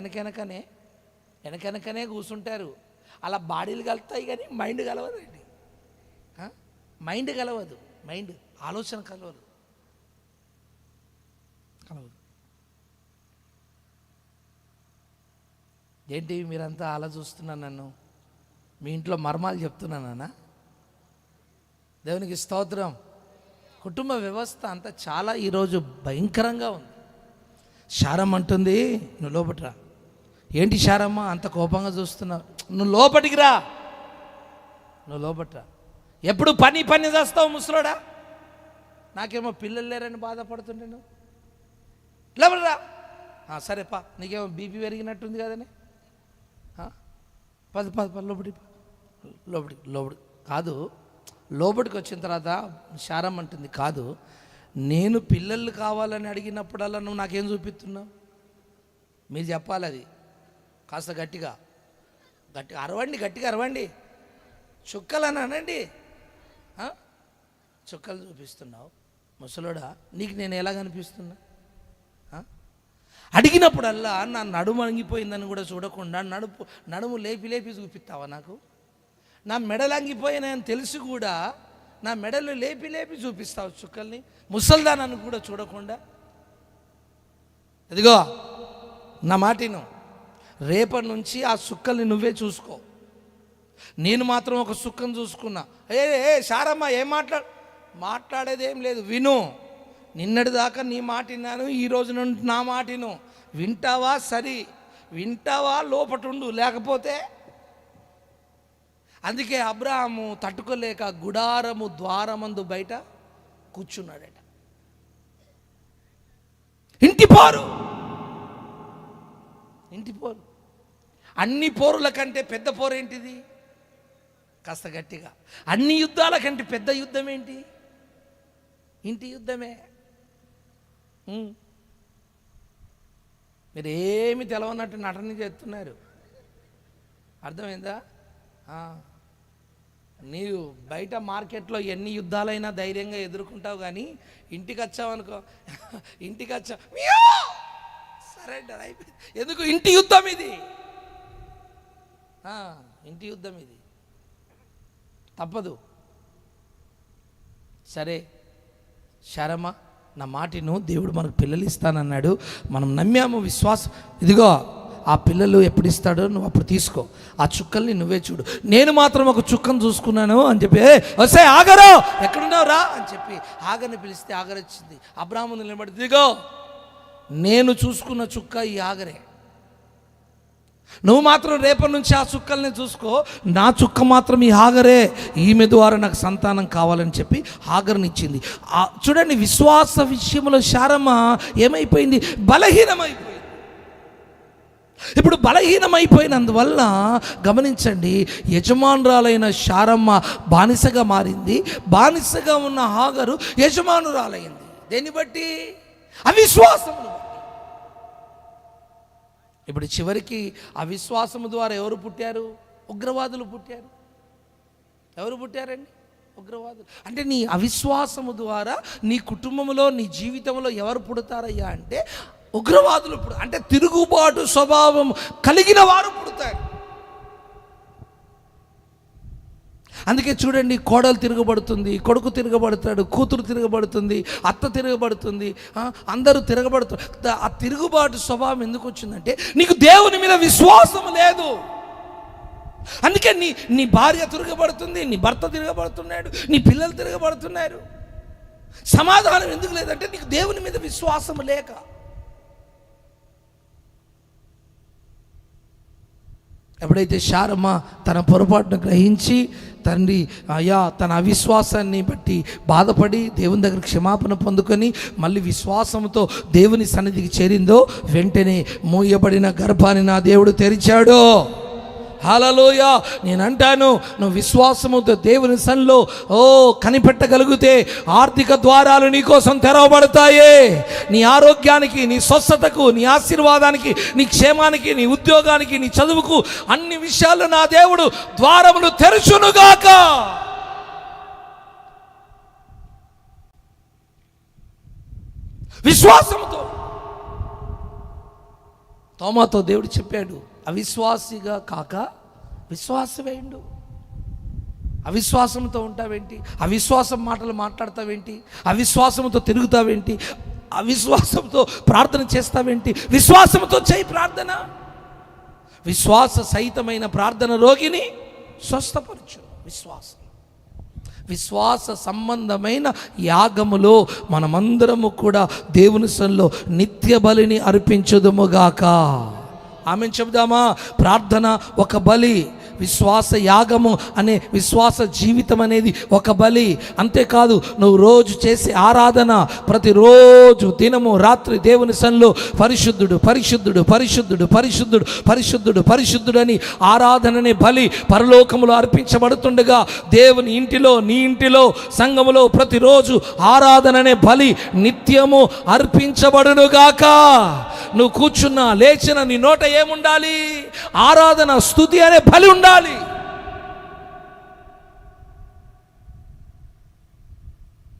వెనకెనకనే కూర్చుంటారు. అలా బాడీలు కలుస్తాయి కానీ మైండ్ కలవదండి. మైండ్ ఆలోచన కలవదు. ఏంటి మీరంతా అలా చూస్తున్నా నన్ను? మీ ఇంట్లో మర్మాలు చెప్తున్నానా? దేవునికి స్తోత్రం. కుటుంబ వ్యవస్థ అంతా చాలా ఈరోజు భయంకరంగా ఉంది. శారమ్మ అంటుంది, నువ్వు లోపట్రా. ఏంటి శారమ్మ అంత కోపంగా చూస్తున్నావు? నువ్వు లోపటికి రా. ఎప్పుడు పని చేస్తావు ముసలోడా? నాకేమో పిల్లలు లేరని బాధపడుతుంటే నువ్వు లోపలిరా. సరే పా, నీకేమో బీపీ పెరిగినట్టుంది కదని పది లోపలికి కాదు. లోపలికి వచ్చిన తర్వాత శారమ్మ అంటుంది, కాదు నేను పిల్లలు కావాలని అడిగినప్పుడల్లా నువ్వు నాకేం చూపిస్తున్నావు? మీరు చెప్పాలి. అది కాస్త గట్టిగా అరవండి, చుక్కలు అని అనండి. చుక్కలు చూపిస్తున్నావు ముసలోడా, నీకు నేను ఎలా కనిపిస్తున్నా? అడిగినప్పుడల్లా నా నడుము అంగిపోయిందని కూడా చూడకుండా నడుము లేపి చూపిస్తావా నాకు? నా మెడలు అంగిపోయినాయని తెలిసి కూడా నా మెడలు లేపి చూపిస్తావు చుక్కల్ని, ముసల్దానని కూడా చూడకుండా. ఇదిగో నా మాటిను, రేపటి నుంచి ఆ చుక్కల్ని నువ్వే చూసుకో. నేను మాత్రం ఒక చుక్కను చూసుకున్నా. శారమ్మ ఏం మాట్లాడేది ఏం లేదు, విను. నిన్నటి దాకా నీ మాట విన్నాను, ఈరోజు నుండి నా మాట విను. వింటావా లోపటుండు, లేకపోతే అందుకే అబ్రాహాము తట్టుకోలేక గుడారము ద్వారమందు బయట కూర్చున్నాడట. ఇంటి పోరు అన్ని పోరుల కంటే పెద్ద పోరు ఏంటిది? కాస్త గట్టిగా, అన్ని యుద్ధాల కంటే పెద్ద యుద్ధం ఏంటి? ఇంటి యుద్ధమే. మీరు ఏమి తెలవనట్టు నటన చేస్తున్నారు, అర్థమైందా? నీవు బయట మార్కెట్లో ఎన్ని యుద్ధాలైనా ధైర్యంగా ఎదుర్కొంటావు, కానీ ఇంటికి వచ్చావనుకో, సరెండర్ అయిపోయింది. ఎందుకు? ఇంటి యుద్ధం ఇది, ఇంటి యుద్ధం ఇది, తప్పదు. సరే శారమ్మ, నా మాటను, దేవుడు మనకు పిల్లలు ఇస్తానన్నాడు, మనం నమ్మాము, విశ్వాసం. ఇదిగో ఆ పిల్లలు ఎప్పుడు ఇస్తాడో నువ్వు అప్పుడు తీసుకో, ఆ చుక్కల్ని నువ్వే చూడు. నేను మాత్రం ఒక చుక్కను చూసుకున్నాను అని చెప్పి, వస్తే ఆగరు, ఎక్కడున్నావు రా అని చెప్పి ఆగర్ని పిలిస్తే ఆగర్ వచ్చింది. అబ్రాహాము నిలబడి, ఇదిగో నేను చూసుకున్న చుక్క ఈ ఆగరే, నువ్వు మాత్రం రేపటి నుంచి ఆ చుక్కల్ని చూసుకో, నా చుక్క మాత్రం ఈ హాగరే, ఈమె ద్వారా నాకు సంతానం కావాలని చెప్పి హాగర్ని ఇచ్చింది. చూడండి, విశ్వాస విషయంలో శారమ్మ ఏమైపోయింది? బలహీనమైపోయింది. ఇప్పుడు బలహీనమైపోయినందువల్ల గమనించండి, యజమానురాలైన శారమ్మ బానిసగా మారింది, బానిసగా ఉన్న హాగరు యజమానురాలైంది. దేన్ని బట్టి? అవిశ్వాసమును బట్టి. ఇప్పుడు చివరికి అవిశ్వాసము ద్వారా ఎవరు పుట్టారు? ఉగ్రవాదులు పుట్టారు. ఎవరు పుట్టారండి? ఉగ్రవాదులు. అంటే నీ అవిశ్వాసము ద్వారా నీ కుటుంబంలో, నీ జీవితంలో ఎవరు పుడతారయ్యా అంటే ఉగ్రవాదులు. అంటే తిరుగుబాటు స్వభావం కలిగిన వారు పుడతారు. అందుకే చూడండి, కోడలు తిరగబడుతుంది, కొడుకు తిరగబడతాడు, కూతురు తిరగబడుతుంది, అత్త తిరగబడుతుంది, అందరూ తిరగబడుతుంది. ఆ తిరుగుబాటు స్వభావం ఎందుకు వచ్చిందంటే నీకు దేవుని మీద విశ్వాసం లేదు. అందుకే నీ భార్య తిరగబడుతుంది, నీ భర్త తిరగబడుతున్నాడు, నీ పిల్లలు తిరగబడుతున్నారు. సమాధానం ఎందుకు లేదంటే నీకు దేవుని మీద విశ్వాసం లేక. ఎప్పుడైతే శారమ్మ తన పొరపాటును గ్రహించి, తండ్రి అయ్యా తన అవిశ్వాసాన్ని బట్టి బాధపడి దేవుని దగ్గర క్షమాపణ పొందుకొని మళ్ళీ విశ్వాసంతో దేవుని సన్నిధికి చేరిందో, వెంటనే మూయబడిన గర్భాన్ని నా దేవుడు తెరిచాడు. హల్లెలూయా. నేను అంటాను, నువ్వు విశ్వాసముతో దేవుని సన్నిధిలో కనిపెట్టగలిగితే ఆర్థిక ద్వారాలు నీ కోసం తెరవబడతాయి. నీ ఆరోగ్యానికి, నీ స్వస్థతకు, నీ ఆశీర్వాదానికి, నీ క్షేమానికి, నీ ఉద్యోగానికి, నీ చదువుకు, అన్ని విషయాలు నా దేవుడు ద్వారములు తెరుచునుగాక. విశ్వాసముతో. తోమాతో దేవుడు చెప్పాడు, అవిశ్వాసిగా కాక విశ్వాసమేండు. అవిశ్వాసంతో ఉంటావేంటి? అవిశ్వాసం మాటలు మాట్లాడతావేంటి? అవిశ్వాసంతో తిరుగుతావేంటి? అవిశ్వాసంతో ప్రార్థన చేస్తావేంటి? విశ్వాసంతో చేయి ప్రార్థన. విశ్వాస సహితమైన ప్రార్థన రోగిని స్వస్థపరచు. విశ్వాస సంబంధమైన యాగములో మనమందరము కూడా దేవుని సన్నిధిలో నిత్య బలిని అర్పించుదుముగాక. ఆమెను చెబుదామా? ప్రార్థన ఒక బలి, విశ్వాస యాగము అనే విశ్వాస జీవితం అనేది ఒక బలి. అంతేకాదు, నువ్వు రోజు చేసే ఆరాధన, ప్రతిరోజు దినము రాత్రి దేవుని సన్నిధిలో పరిశుద్ధుడు పరిశుద్ధుడు పరిశుద్ధుడు పరిశుద్ధుడు పరిశుద్ధుడు పరిశుద్ధుడు అని ఆరాధననే బలి పరలోకములో అర్పించబడుతుండగా, దేవుని ఇంటిలో, నీ ఇంటిలో, సంఘములో ప్రతిరోజు ఆరాధననే బలి నిత్యము అర్పించబడునుగాక. నువ్వు కూర్చున్నా లేచిన నీ నోట ఏముండాలి? ఆరాధన, స్తుతి అనే బలి ఉండాలి.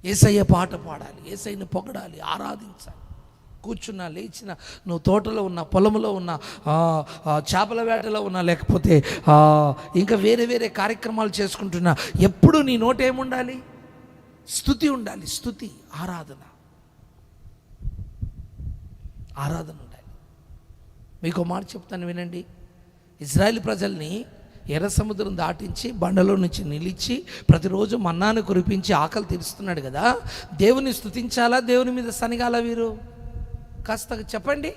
యేసయ్య పాట పాడాలి, యేసయ్యను పొగడాలి, ఆరాధించాలి. కూర్చున్నా లేచిన, నువ్వు తోటలో ఉన్నా, పొలంలో ఉన్నా, చేపల వేటలో ఉన్నా, లేకపోతే ఇంకా వేరే వేరే కార్యక్రమాలు చేసుకుంటున్నా, ఎప్పుడు నీ నోట ఏముండాలి? స్తుతి ఉండాలి. స్తుతి, ఆరాధన ఉండాలి. మీకు మాట చెప్తాను వినండి. ఇజ్రాయేల్ ప్రజల్ని ఎర్ర సముద్రం దాటించి బండలో నుంచి నిలిచి ప్రతిరోజు మన్నాను కురిపించి ఆకలి తీరుస్తున్నాడు కదా. దేవుని స్తుతించాలా, దేవుని మీద సనిగాల వీరు? కాస్త చెప్పండి.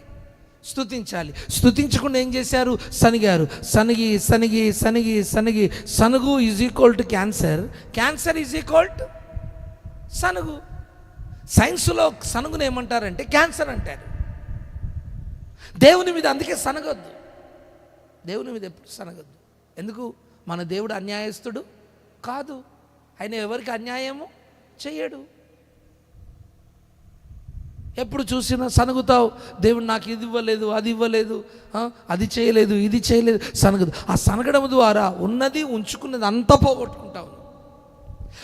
స్తుతించాలి. స్తుతించకుండా ఏం చేశారు? సనిగారు. సనిగి సనిగి సనిగి సనిగి సనుగు is equal to cancer, cancer is equal to సనుగు. సైన్స్లో సనుగును ఏమంటారంటే క్యాన్సర్ అంటారు. దేవుని మీద అందుకే సనగొద్దు, దేవుని మీద ఎప్పుడు సనగొద్దు. ఎందుకు? మన దేవుడు అన్యాయస్తుడు కాదు, ఆయన ఎవరికి అన్యాయము చెయ్యడు. ఎప్పుడు చూసినా సనుగుతావు, దేవుడు నాకు ఇది ఇవ్వలేదు, అది ఇవ్వలేదు, అది చేయలేదు, ఇది చేయలేదు, సనగదు. ఆ సనగడం ద్వారా ఉన్నది ఉంచుకున్నది అంతా పోగొట్టుకుంటావు.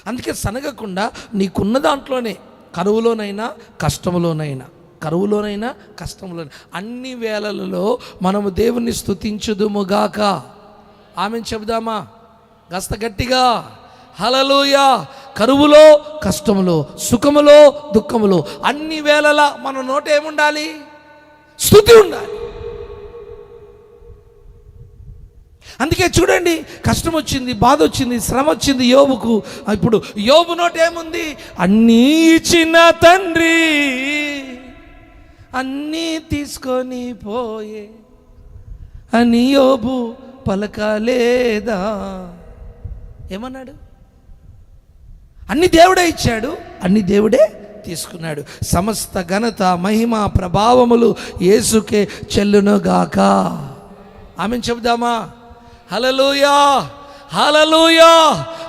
అందుకే సనగకుండా నీకున్న దాంట్లోనే, కరువులోనైనా కష్టంలోనైనా, కరువులోనైనా కష్టంలోనైనా, అన్ని వేళలలో మనము దేవుణ్ణి స్తుతించుదుముగాక. ఆమెను చెబుదామా కాస్త గట్టిగా? హల్లెలూయా. కరువులో కష్టములో, సుఖములో దుఃఖములో, అన్ని వేళలా మన నోట ఏముండాలి? స్తుతి ఉండాలి. అందుకే చూడండి, కష్టం వచ్చింది, బాధ వచ్చింది, శ్రమ వచ్చింది యోబుకు. ఇప్పుడు యోబు నోట ఏముంది? అన్నీ ఇచ్చిన తండ్రి అన్నీ తీసుకొని పోయే అని యోబు పలకలేదా? ఏమన్నాడు? అన్ని దేవుడే ఇచ్చాడు, అన్ని దేవుడే తీసుకున్నాడు. సమస్త ఘనత మహిమ ప్రభావములు యేసుకే చెల్లునుగాక. ఆమెను చెబుదామా? హల్లెలూయా, హల్లెలూయా.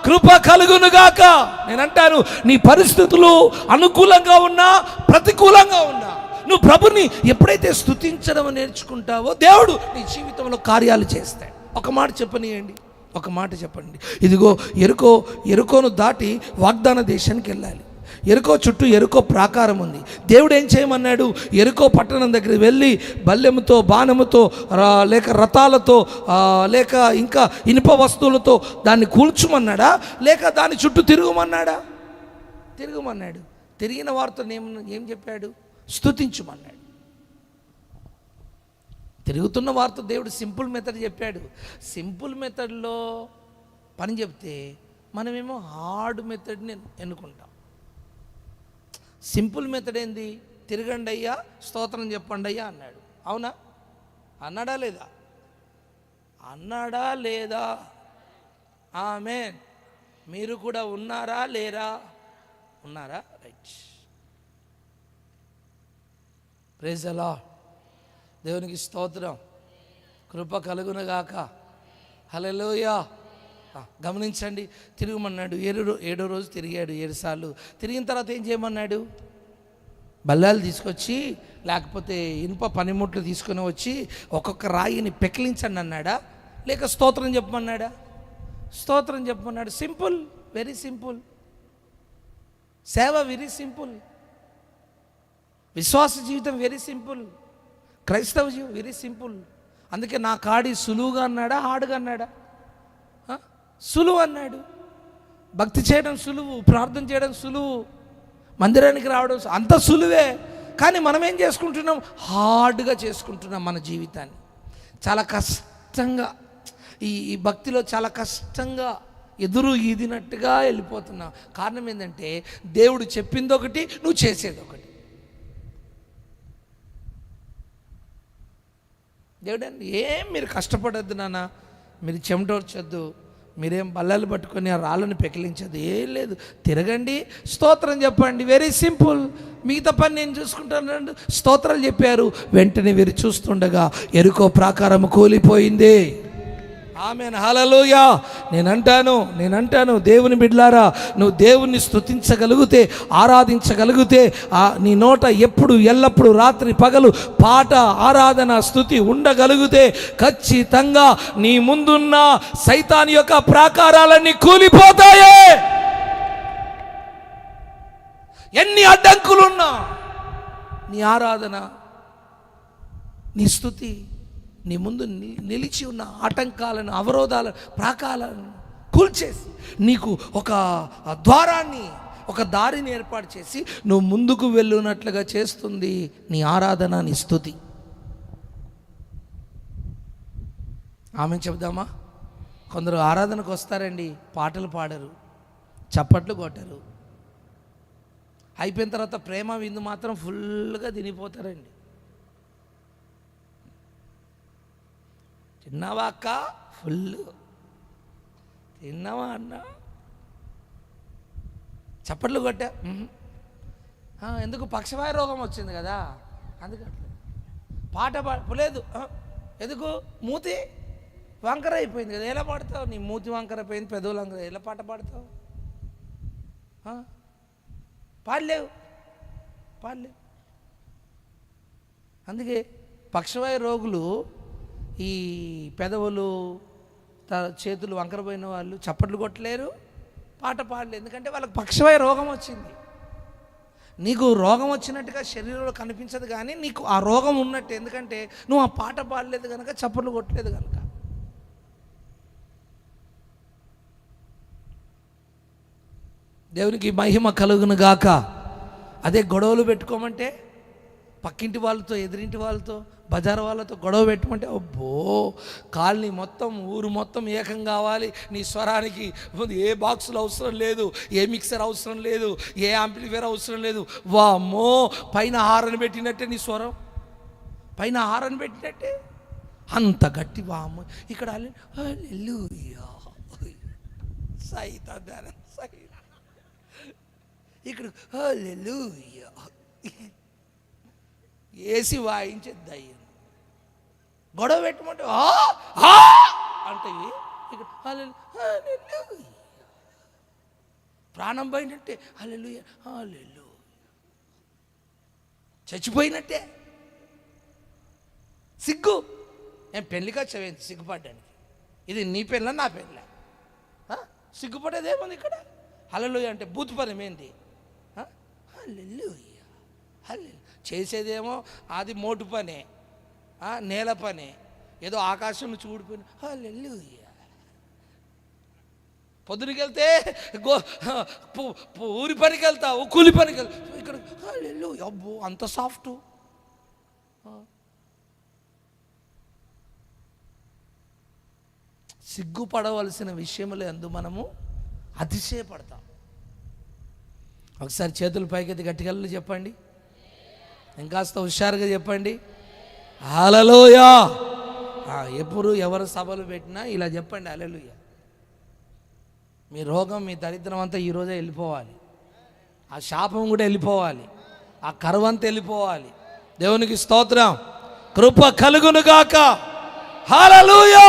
కృప కలుగునుగాక. నేనంటాను, నీ పరిస్థితులు అనుకూలంగా ఉన్నా ప్రతికూలంగా ఉన్నా, నువ్వు ప్రభుని ఎప్పుడైతే స్తుతించడం నేర్చుకుంటావో దేవుడు నీ జీవితంలో కార్యాలు చేస్తాడు. ఒక మాట చెప్పనియండి, ఒక మాట చెప్పండి. ఇదిగో ఎరుకోను దాటి వాగ్దాన దేశానికి వెళ్ళాలి. ఎరుకో చుట్టూ ఎరుకో ప్రాకారం ఉంది. దేవుడు ఏం చేయమన్నాడు? ఎరుకో పట్టణం దగ్గర వెళ్ళి బల్లెముతో, బాణముతో, లేక రథాలతో, లేక ఇంకా ఇనుప వస్తువులతో దాన్ని కూల్చుమన్నాడా, లేక దాని చుట్టూ తిరుగుమన్నాడా? తిరుగుమన్నాడు. తిరిగిన వారితో ఏం చెప్పాడు? స్తుతించుమన్నాడు. తిరుగుతున్న వారితో దేవుడు సింపుల్ మెథడ్ చెప్పాడు. సింపుల్ మెథడ్లో పని చెప్తే మనమేమో హార్డ్ మెథడ్ని ఎన్నుకుంటాం. సింపుల్ మెథడ్ ఏంది? తిరగండి అయ్యా, స్తోత్రం చెప్పండి అయ్యా అన్నాడు. అవునా? అన్నాడా లేదా? అన్నాడా లేదా? ఆమేన్. మీరు కూడా ఉన్నారా లేరా? ఉన్నారా? రైట్. Praise the lord. దేవునికి స్తోత్రం. కృప కలుగునుగాక. హల్లెలూయా. గమనించండి, తిరగమన్నాడు. 7వ రోజు తిరిగాడు 7 సార్లు. తిరిగిన తర్వాత ఏం చేయమన్నాడు? బల్లాలు తీసుకొచ్చి, లేకపోతే ఇనుప పనిముట్లు తీసుకొని వచ్చి ఒక్కొక్క రాయిని పెకిలించండి అన్నాడా, లేక స్తోత్రం చెప్పమన్నాడా? స్తోత్రం చెప్పమన్నాడు. Simple, very simple. సేవ వెరీ సింపుల్. విశ్వాస జీవితం వెరీ సింపుల్. క్రైస్తవ జీవితం వెరీ సింపుల్. అందుకే నా కాడి సులువుగా అన్నాడా, హార్డ్గా అన్నాడా? సులువు అన్నాడు. భక్తి చేయడం సులువు, ప్రార్థన చేయడం సులువు, మందిరానికి రావడం అంత సులువే. కానీ మనం ఏం చేసుకుంటున్నాం? హార్డ్గా చేసుకుంటున్నాం మన జీవితాన్ని. చాలా కష్టంగా, ఈ భక్తిలో చాలా కష్టంగా ఎదురు ఈదినట్టుగా వెళ్ళిపోతున్నాం. కారణం ఏంటంటే దేవుడు చెప్పింది ఒకటి, నువ్వు చేసేది ఒకటి. దేవుడు ఏం మీరు కష్టపడద్దు నాన్న, మీరు చెమటోర్చొద్దు, మీరేం బల్లలు పట్టుకొని ఆ రాళ్ళని పెకిలించదు, ఏం లేదు. తిరగండి, స్తోత్రం చెప్పండి, వెరీ సింపుల్. మిగతా పని నేను చూసుకుంటాను. స్తోత్రాలు చెప్పారు. వెంటనే వీరు చూస్తుండగా ఎరుకో ప్రాకారం కూలిపోయింది. ఆమేన్, హల్లెలూయా. నేనంటాను దేవుని బిడ్డలారా, నువ్వు దేవుణ్ణి స్తుతించగలిగితే, ఆరాధించగలిగితే, నీ నోట ఎప్పుడు ఎల్లప్పుడు రాత్రి పగలు పాట, ఆరాధన, స్తుతి ఉండగలిగితే ఖచ్చితంగా నీ ముందున్న సైతాన్ యొక్క ప్రాకారాలన్నీ కూలిపోతాయి. ఎన్ని అడ్డంకులున్నా నీ ఆరాధన, నీ స్తుతి, నీ ముందు నిలిచి ఉన్న ఆటంకాలను, అవరోధాలను, ప్రాకారాలను కూల్చేసి నీకు ఒక ద్వారాన్ని, ఒక దారిని ఏర్పాటు చేసి నువ్వు ముందుకు వెళ్ళున్నట్లుగా చేస్తుంది నీ ఆరాధన, నీ స్తుతి. ఆమె చెప్దామా? కొందరు ఆరాధనకు వస్తారండి, పాటలు పాడరు, చప్పట్లు కొట్టరు. అయిపోయిన తర్వాత ప్రేమ విందు మాత్రం ఫుల్గా తినిపోతారండి. తిన్నావా అక్క? ఫుల్. తిన్నావా అన్న? చప్పట్లు కొట్టా. ఎందుకు? పక్షవాయు రోగం వచ్చింది కదా, అందుకట్లేదు. పాట పాడలేదు. ఎందుకు? మూతి వంకర అయిపోయింది కదా, ఎలా పాడతావు? నీ మూతి వంకర అయిపోయింది, పెదవులు వంకర, ఎలా పాట పాడతావు? పాడలేవు. అందుకే పక్షవాయు రోగులు, ఈ పెదవులు చేతులు వంకరపోయిన వాళ్ళు చప్పట్లు కొట్టలేరు, పాట పాడలేరు. ఎందుకంటే వాళ్ళకి పక్షవాయు రోగం వచ్చింది. నీకు రోగం వచ్చినట్టుగా శరీరంలో కనిపించదు, కానీ నీకు ఆ రోగం ఉన్నట్టు. ఎందుకంటే నువ్వు ఆ పాట పాడలేదు కనుక, చప్పట్లు కొట్టలేదు కనుక. దేవునికి మహిమ కలుగును గాక. అదే గొడవలు పెట్టుకోమంటే, పక్కింటి వాళ్ళతో, ఎదురింటి వాళ్ళతో, బజార్ వాళ్ళతో గొడవ పెట్టమంటే, అబ్బో కాలనీ మొత్తం, ఊరు మొత్తం ఏకం కావాలి. నీ స్వరానికి ఏ బాక్సులు అవసరం లేదు, ఏ మిక్సర్ అవసరం లేదు, ఏ యాంప్లిఫైర్ అవసరం లేదు. వామ్మో, పైన హారన్ పెట్టినట్టే నీ స్వరం, పైన హారన్ పెట్టినట్టే అంత గట్టి. వామ్మో, ఇక్కడ ఇక్కడ ఏసి వాయించేది దయ్యం. గొడవ పెట్టమంటే అంటే ఇక్కడ ప్రాణం పోయినట్టే, హల్లెలూయా హల్లెలూయా, చచ్చిపోయినట్టే. సిగ్గు ఏం పెళ్ళిగా చవేంది సిగ్గుపడ్డానికి? ఇది నీ పెళ్ళ నా పెళ్ళ? సిగ్గుపడేదేముంది ఇక్కడ? హల్లెలూయా అంటే బూతు పని ఏంటి? హల్లెలూయా హల్లెలూయా. చేసేదేమో అది మోటు పనే, నేల పనే, ఏదో ఆకాశం నుంచి ఊడిపోయిన. హల్లెలూయా. పొద్దునకి వెళ్తే ఊరి పనికి వెళ్తావు, కూలి పనికి వెళ్తావు, ఇక్కడ హల్లెలూయా. అబ్బో అంత సాఫ్ట్. సిగ్గుపడవలసిన విషయంలో అందు మనము అతిశయపడతాం. ఒకసారి చేతులు పైకెత్తి గట్టిగా చెప్పండి, ఇంకాస్త హుషారుగా చెప్పండి, హల్లెలూయా. ఎప్పుడు ఎవరు సభలు పెట్టినా ఇలా చెప్పండి, హల్లెలూయా. మీ రోగం, మీ దరిద్రం అంతా ఈరోజే వెళ్ళిపోవాలి. ఆ శాపం కూడా వెళ్ళిపోవాలి, ఆ కరువు అంతా వెళ్ళిపోవాలి. దేవునికి స్తోత్రం. కృప కలుగునుగాక. హల్లెలూయా.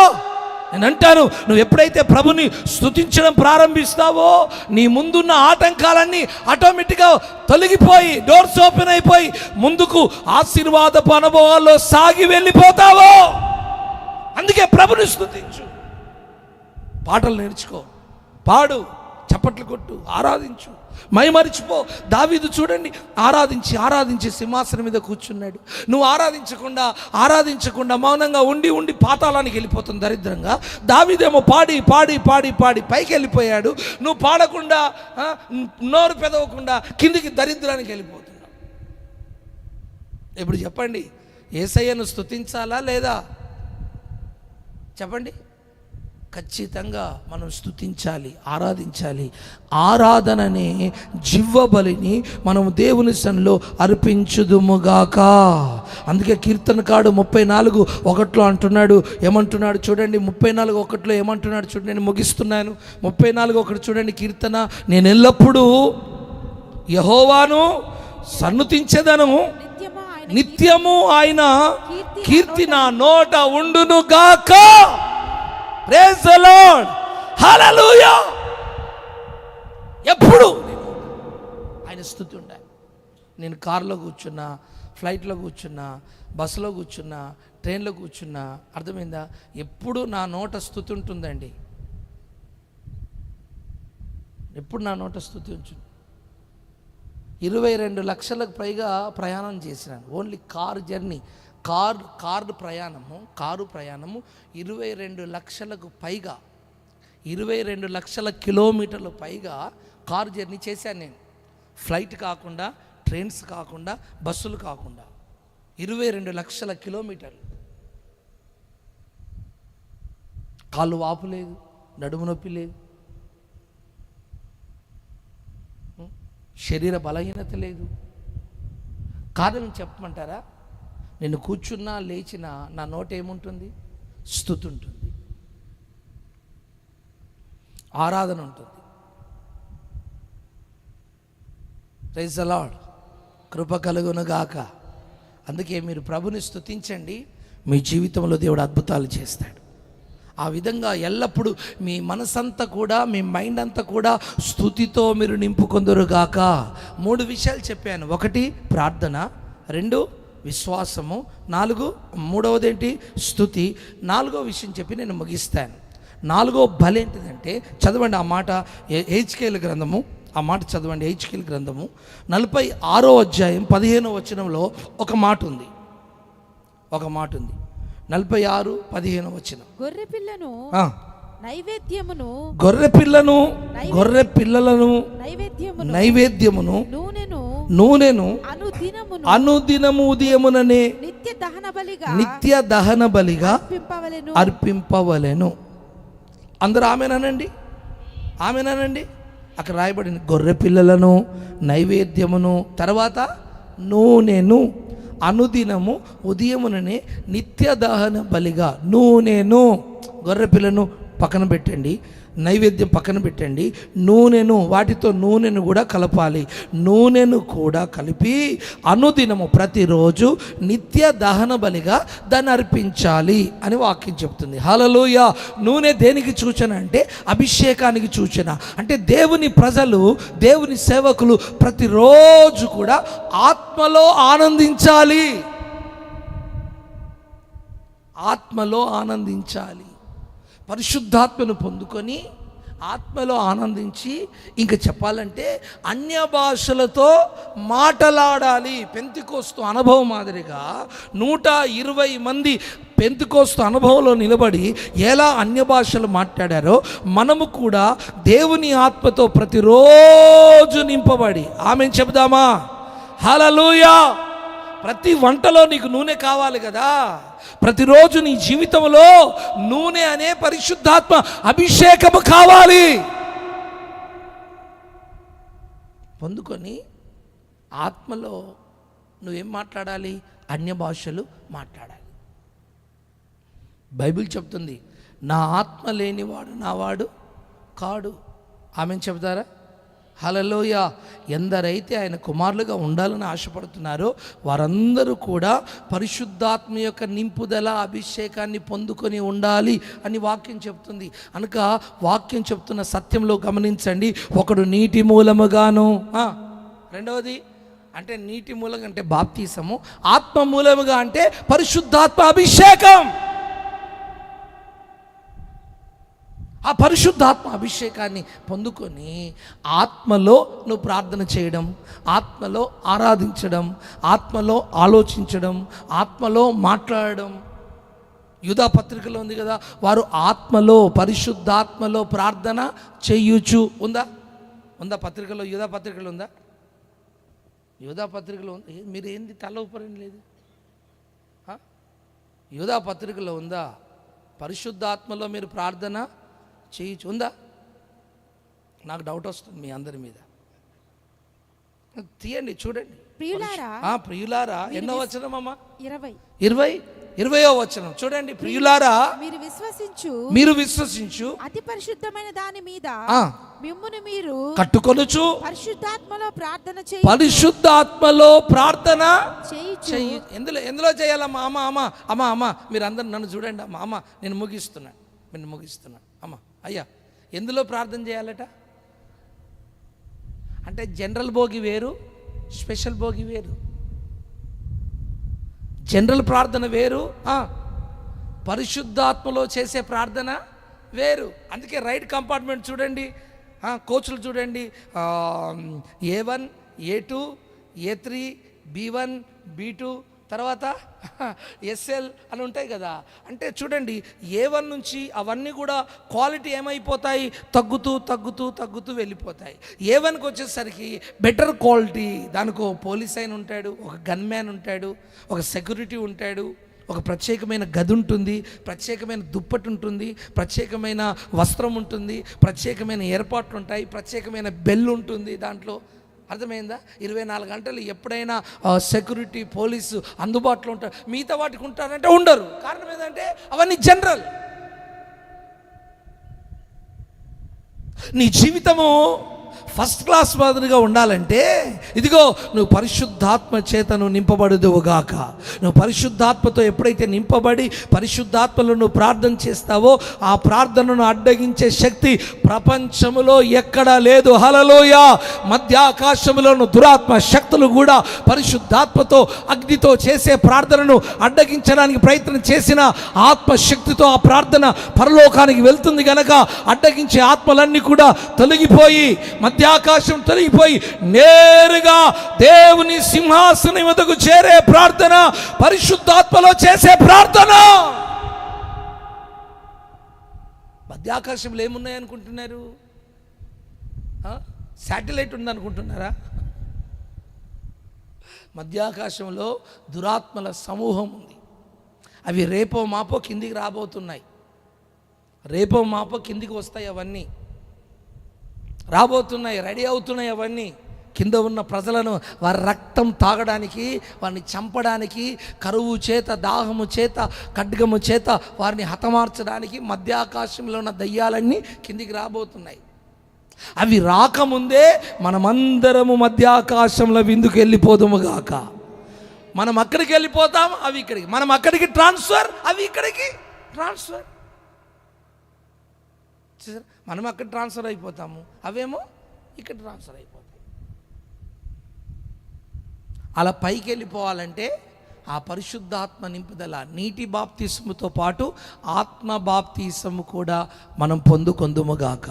నేను అంటాను, నువ్వు ఎప్పుడైతే ప్రభుని స్తుతించడం ప్రారంభిస్తావో, నీ ముందున్న ఆటంకాలన్నీ ఆటోమేటిక్గా తొలగిపోయి, డోర్స్ ఓపెన్ అయిపోయి, ముందుకు ఆశీర్వాదపు అనుభవాల్లో సాగి వెళ్ళిపోతావో. అందుకే ప్రభుని స్తుతించు, పాటలు నేర్చుకో, పాడు, చప్పట్లు కొట్టు, ఆరాధించు, మైమరిచిపో. దావీదు చూడండి, ఆరాధించి సింహాసనం మీద కూర్చున్నాడు. నువ్వు ఆరాధించకుండా మౌనంగా ఉండి పాతాళానికి వెళ్ళిపోతుంది దరిద్రంగా. దావీదేమో పాడి పైకి వెళ్ళిపోయాడు. నువ్వు పాడకుండా, నోరు పెదవకుండా కిందికి దరిద్రానికి వెళ్ళిపోతున్నావు. ఇప్పుడు చెప్పండి, యేసయ్యను స్తుతించాలా లేదా? చెప్పండి. ఖచ్చితంగా మనం స్తుతించాలి, ఆరాధించాలి. ఆరాధననే జివ్వబలిని మనం దేవుని సన్నిధిలో అర్పించుదుముగాక. అందుకే కీర్తనకాడు 34:1 అంటున్నాడు. ఏమంటున్నాడు చూడండి, 34:1 ఏమంటున్నాడు చూడండి. నేను ముగిస్తున్నాను. 34:1 చూడండి కీర్తన. నేను ఎల్లప్పుడూ యెహోవాను సన్నుతించెదను, నిత్యము ఆయన కీర్తి నా నోట ఉండునుగాక. Praise the Lord. హల్లెలూయా. ఎప్పుడు ఆయన స్తుతి ఉండాలి. నేను కారులో కూర్చున్నా, ఫ్లైట్లో కూర్చున్నా, బస్సులో కూర్చున్నా, ట్రైన్లో కూర్చున్నా, అర్థమైందా? ఎప్పుడు నా నోట స్తుతి ఉంటుందండి. ఎప్పుడు నా నోట స్తుతి ఉంటుంది. 22 లక్షలకు పైగా ప్రయాణం చేసినాను. ఓన్లీ కారు జర్నీ, కారు ప్రయాణము 22 లక్షలకు పైగా, 22 లక్షల కిలోమీటర్లు పైగా కారు జర్నీ చేశాను నేను. ఫ్లైట్ కాకుండా, ట్రైన్స్ కాకుండా, బస్సులు కాకుండా 22 లక్షల కిలోమీటర్లు. కాళ్ళు వాపు లేదు, నడుము నొప్పి లేదు, శరీర బలహీనత లేదు. కారణం చెప్పమంటారా? నేను కూర్చున్నా లేచినా నా నోట ఏముంటుంది? స్తుతి ఉంటుంది, ఆరాధన ఉంటుంది. Praise the lord. కృప కలుగును గాక. అందుకే మీరు ప్రభుని స్తుతించండి, మీ జీవితంలో దేవుడు అద్భుతాలు చేస్తాడు. ఆ విధంగా ఎల్లప్పుడూ మీ మనసంతా కూడా, మీ మైండ్ అంతా కూడా స్తుతితో మీరు నింపుకొందురుగాక. 3 విషయాలు చెప్పాను. 1 ప్రార్థన, 2 విశ్వాసము, 4 మూడవది ఏంటి స్తుతి, 4వ విషయం చెప్పి నేను ముగిస్తాను. 4వ బలి ఏంటిదంటే, చదవండి ఆ మాట, హెజ్కేలు గ్రంథము, ఆ మాట చదవండి. హెజ్కేలు గ్రంథము 46వ అధ్యాయం 15వ వచనంలో ఒక మాట ఉంది. 46:15 వచనం. గొర్రె పిల్లను నైవేద్యమును, గొర్రె పిల్లలను నైవేద్యమును, నూనెను అనుదినము ఉదయముననే నిత్య దహన బలిగా అర్పింపవలెను. అందరూ ఆమెనానండి, ఆమెనానండి. అక్కడ రాయబడింది గొర్రె పిల్లలను, నైవేద్యమును, తర్వాత నూనెను, అనుదినము ఉదయముననే నిత్య దహన బలిగా. నూనెను, గొర్రె పిల్లను పక్కన పెట్టండి, నైవేద్యం పక్కన పెట్టండి, నూనెను, వాటితో నూనెను కూడా కలపాలి. నూనెను కూడా కలిపి అనుదినము ప్రతిరోజు నిత్య దహన బలిగా దాన్ని అర్పించాలి అని వాక్యం చెప్తుంది. హల్లెలూయా. నూనె దేనికి సూచన అంటే అభిషేకానికి సూచన. అంటే దేవుని ప్రజలు, దేవుని సేవకులు ప్రతిరోజు కూడా ఆత్మలో ఆనందించాలి, ఆత్మలో ఆనందించాలి. పరిశుద్ధాత్మను పొందుకొని ఆత్మలో ఆనందించి, ఇంకా చెప్పాలంటే అన్య భాషలతో మాటలాడాలి. పెంతెకోస్తు అనుభవం మాదిరిగా 120 మంది పెంతెకోస్తు అనుభవంలో నిలబడి ఎలా అన్య భాషలు మాట్లాడారో మనము కూడా దేవుని ఆత్మతో ప్రతిరోజు నింపబడి, ఆమేన్ చెబుదామా? హల్లెలూయా. ప్రతి వంటలో నీకు నూనె కావాలి కదా. ప్రతిరోజు నీ జీవితంలో నూనె అనే పరిశుద్ధాత్మ అభిషేకము కావాలి. పొందుకొని ఆత్మలో నువ్వేం మాట్లాడాలి? అన్య భాషలు మాట్లాడాలి. బైబిల్ చెప్తుంది, నా ఆత్మ లేనివాడు నావాడు కాడు. ఆమెను చెప్తారా? హల్లెలూయా. ఎందరైతే ఆయన కుమారులుగా ఉండాలని ఆశపడుతున్నారో వారందరూ కూడా పరిశుద్ధాత్మ యొక్క నింపుదల, అభిషేకాన్ని పొందుకొని ఉండాలి అని వాక్యం చెప్తుంది. కనుక వాక్యం చెప్తున్న సత్యంలో గమనించండి. ఒకడు నీటి మూలముగాను, రెండవది అంటే నీటి మూలంగా అంటే బాప్తీసము, ఆత్మ మూలముగా అంటే పరిశుద్ధాత్మ అభిషేకం. ఆ పరిశుద్ధాత్మ అభిషేకాన్ని పొందుకొని ఆత్మలో నువ్వు ప్రార్థన చేయడం, ఆత్మలో ఆరాధించడం, ఆత్మలో ఆలోచించడం, ఆత్మలో మాట్లాడడం. యూదా పత్రికలో ఉంది కదా, వారు ఆత్మలో, పరిశుద్ధాత్మలో ప్రార్థన చేయుచు. ఉందా పత్రికలో? యూదా పత్రికలో ఉందా? యూదా పత్రికలో ఉంది. మీరు ఏంది తల ఊపరం లేదు? యూదా పత్రికలో ఉందా? పరిశుద్ధాత్మలో మీరు ప్రార్థన చేయొచ్చు. ఉందా? నాకు డౌట్ వస్తుంది మీ అందరి మీద. తీయండి, చూడండి. ప్రియులారా ఎన్నో వచనమమ్మా? 20వ వచనం చూడండి. ప్రియులారా మీరు విశ్వసించు అతి పరిశుద్ధమైన దాని మీద మిమ్మును మీరు కట్టుకొనుచు పరిశుద్ధాత్మలో ప్రార్థన చేయి. ఎందులో చేయాలమ్మా? అమ్మా మీరు అందరు నన్ను చూడండి అమ్మా. నేను ముగిస్తున్నా అమ్మా. అయ్యా, ఎందులో ప్రార్థన చేయాలట? అంటే జనరల్ భోగి వేరు, స్పెషల్ భోగి వేరు. జనరల్ ప్రార్థన వేరు, పరిశుద్ధాత్మలో చేసే ప్రార్థన వేరు. అందుకే రైట్ కంపార్ట్మెంట్ చూడండి, కోచ్లు చూడండి, A1, A2, A3, B1, B2, తర్వాత SL అని ఉంటాయి కదా. అంటే చూడండి, A1 నుంచి అవన్నీ కూడా క్వాలిటీ ఏమైపోతాయి? తగ్గుతూ వెళ్ళిపోతాయి. A1కి వచ్చేసరికి బెటర్ క్వాలిటీ. దానికి పోలీస్ అయిన ఉంటాడు, ఒక గన్ మ్యాన్ ఉంటాడు, ఒక సెక్యూరిటీ ఉంటాడు, ఒక ప్రత్యేకమైన గది ఉంటుంది, ప్రత్యేకమైన దుప్పటి ఉంటుంది, ప్రత్యేకమైన వస్త్రం ఉంటుంది, ప్రత్యేకమైన ఏర్పాట్లు ఉంటాయి, ప్రత్యేకమైన బెల్ ఉంటుంది దాంట్లో. అర్థమైందా? 24 గంటలు ఎప్పుడైనా సెక్యూరిటీ, పోలీసు అందుబాటులో ఉంటారు. మిగతా వాటికి ఉంటారంటే ఉండరు. కారణం ఏంటంటే అవన్నీ జనరల్. నీ జీవితము ఫస్ట్ క్లాస్ మాదిరిగా ఉండాలంటే ఇదిగో నువ్వు పరిశుద్ధాత్మ చేత నువ్వు నింపబడుదువుగాక. నువ్వు పరిశుద్ధాత్మతో ఎప్పుడైతే నింపబడి పరిశుద్ధాత్మలో నువ్వు ప్రార్థన చేస్తావో ఆ ప్రార్థనను అడ్డగించే శక్తి ప్రపంచములో ఎక్కడా లేదు. హల్లెలూయా. మధ్యాకాశములోను దురాత్మ శక్తులు కూడా పరిశుద్ధాత్మతో అగ్నితో చేసే ప్రార్థనను అడ్డగించడానికి ప్రయత్నం చేసిన ఆత్మశక్తితో ఆ ప్రార్థన పరలోకానికి వెళ్తుంది గనక అడ్డగించే ఆత్మలన్నీ కూడా తొలగిపోయి ఆకాశం తొలగిపోయి నేరుగా దేవుని సింహాసనం వద్దకు చేరే ప్రార్థన పరిశుద్ధాత్మలో చేసే ప్రార్థన. మధ్యాకాశంలో ఏమున్నాయి అనుకుంటున్నారు? శాటిలైట్ ఉందనుకుంటున్నారా? మధ్యాకాశంలో దురాత్మల సమూహం ఉంది. అవి రేపో మాపో కిందికి రాబోతున్నాయి. రేపో మాపో కిందికి వస్తాయి. అవన్నీ రాబోతున్నాయి, రెడీ అవుతున్నాయి. అవన్నీ కింద ఉన్న ప్రజలను వారి రక్తం తాగడానికి, వారిని చంపడానికి, కరువు చేత, దాహము చేత, ఖడ్గము చేత వారిని హతమార్చడానికి మధ్యాకాశంలో ఉన్న దయ్యాలన్నీ కిందికి రాబోతున్నాయి. అవి రాకముందే మనమందరము మధ్యాకాశంలో విందుకు వెళ్ళిపోదుము గాక. మనం అక్కడికి వెళ్ళిపోతాం, అవి ఇక్కడికి. మనం అక్కడికి ట్రాన్స్ఫర్, అవి ఇక్కడికి ట్రాన్స్ఫర్. మనం అక్కడ ట్రాన్స్ఫర్ అయిపోతాము, అవేమో ఇక్కడ ట్రాన్స్ఫర్ అయిపోతాయి. అలా పైకి వెళ్ళిపోవాలంటే ఆ పరిశుద్ధాత్మ నింపుదల, నీటి బాప్తిసముతో పాటు ఆత్మ బాప్తిసము కూడా మనం పొందుకొందుముగాక.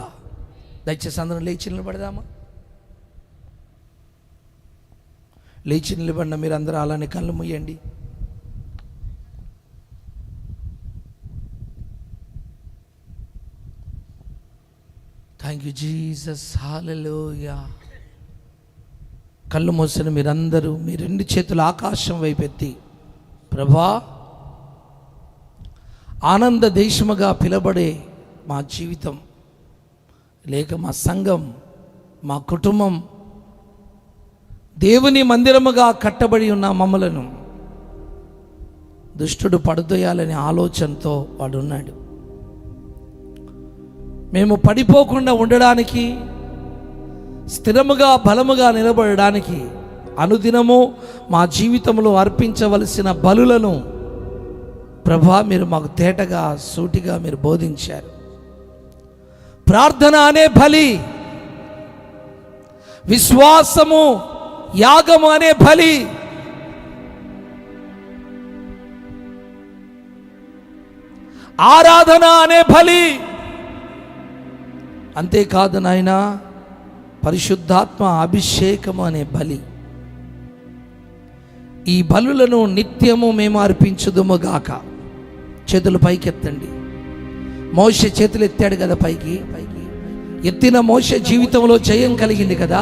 దయచేసి అందరం లేచి నిలబడదామా? లేచి నిలబడిన మీరు అందరూ అలానే కళ్ళు మూయండి. Thank you Jesus. హల్లెలూయా. కళ్ళు మూసిన మీరందరూ మీ 2 చేతులు ఆకాశం వైపెత్తి, ప్రభా, ఆనంద దేశముగా పిలబడే మా జీవితం, లేక మా సంఘం, మా కుటుంబం దేవుని మందిరముగా కట్టబడి ఉన్న మమ్మలను దుష్టుడు పడుదోయాలనే ఆలోచనతో వాడు ఉన్నాడు. మేము పడిపోకుండా ఉండడానికి, స్థిరముగా బలముగా నిలబడడానికి అనుదినము మా జీవితంలో అర్పించవలసిన బలులను ప్రభా మీరు మాకు తేటగా, సూటిగా మీరు బోధించారు. ప్రార్థన అనే బలి, విశ్వాసము యాగము అనే బలి, ఆరాధన అనే బలి, అంతేకాదు నాయన పరిశుద్ధాత్మ అభిషేకము అనే బలి. ఈ బలులను నిత్యము మేము అర్పించుదుము గాక. చేతులు పైకెత్తండి. మోషే చేతులు ఎత్తాడు కదా పైకి. ఎత్తిన మోషే జీవితంలో జయం కలిగింది కదా.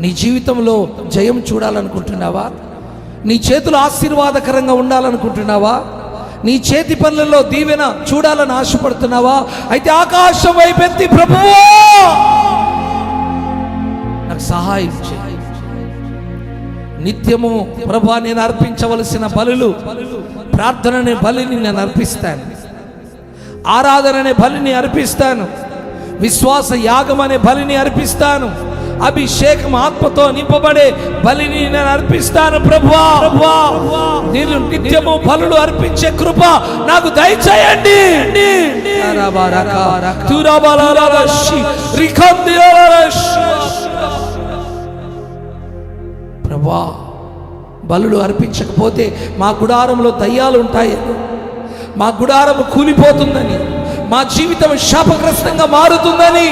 నీ జీవితంలో జయం చూడాలనుకుంటున్నావా? నీ చేతులు ఆశీర్వాదకరంగా ఉండాలనుకుంటున్నావా? నీ చేతి పనులలో దీవెన చూడాలని ఆశపడుతున్నావా? అయితే ఆకాశం వైపెత్తి, ప్రభువా నాకు సహాయం చేయి. నిత్యము ప్రభా నేను అర్పించవలసిన బలులు, ప్రార్థన అనే బలిని నేను అర్పిస్తాను, ఆరాధన అనే బలిని అర్పిస్తాను, విశ్వాస యాగం అనే బలిని అర్పిస్తాను, అభిషేకం ఆత్మతో నింపబడే బలిని నేను అర్పిస్తాను. ప్రభువా, నేను నిత్యము బలులు అర్పించే కృప నాకు దయచేయండి. ప్రభువా, బలులు అర్పించకపోతే మా గుడారంలో దయ్యాలు ఉంటాయి, మా గుడారము కూలిపోతుందని, మా జీవితం శాపగ్రస్తంగా మారుతుందని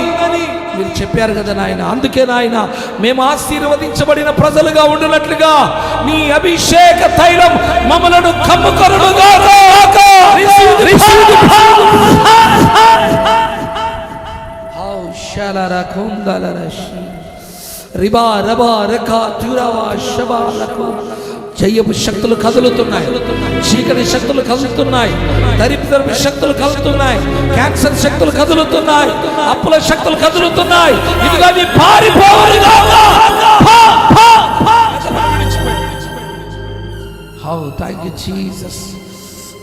మీరు చెప్పారు కదా నాయన. అందుకే నాయన మేము ఆశీర్వదించబడిన ప్రజలుగా ఉండునట్లుగా నీ అభిషేక తైలం మమ్మలను కమ్ముకొనుగాక. జయపు శక్తులు కదులుతున్నాయి, చీకటి శక్తులు కదులుతున్నాయి, దరిద్రపు శక్తులు కదులుతున్నాయి, క్యాన్సర్ శక్తులు కదులుతున్నాయి, అప్పుల శక్తులు కదులుతున్నాయి. ఇదిగో అవి పారిపోవుగాక. How thank you Jesus,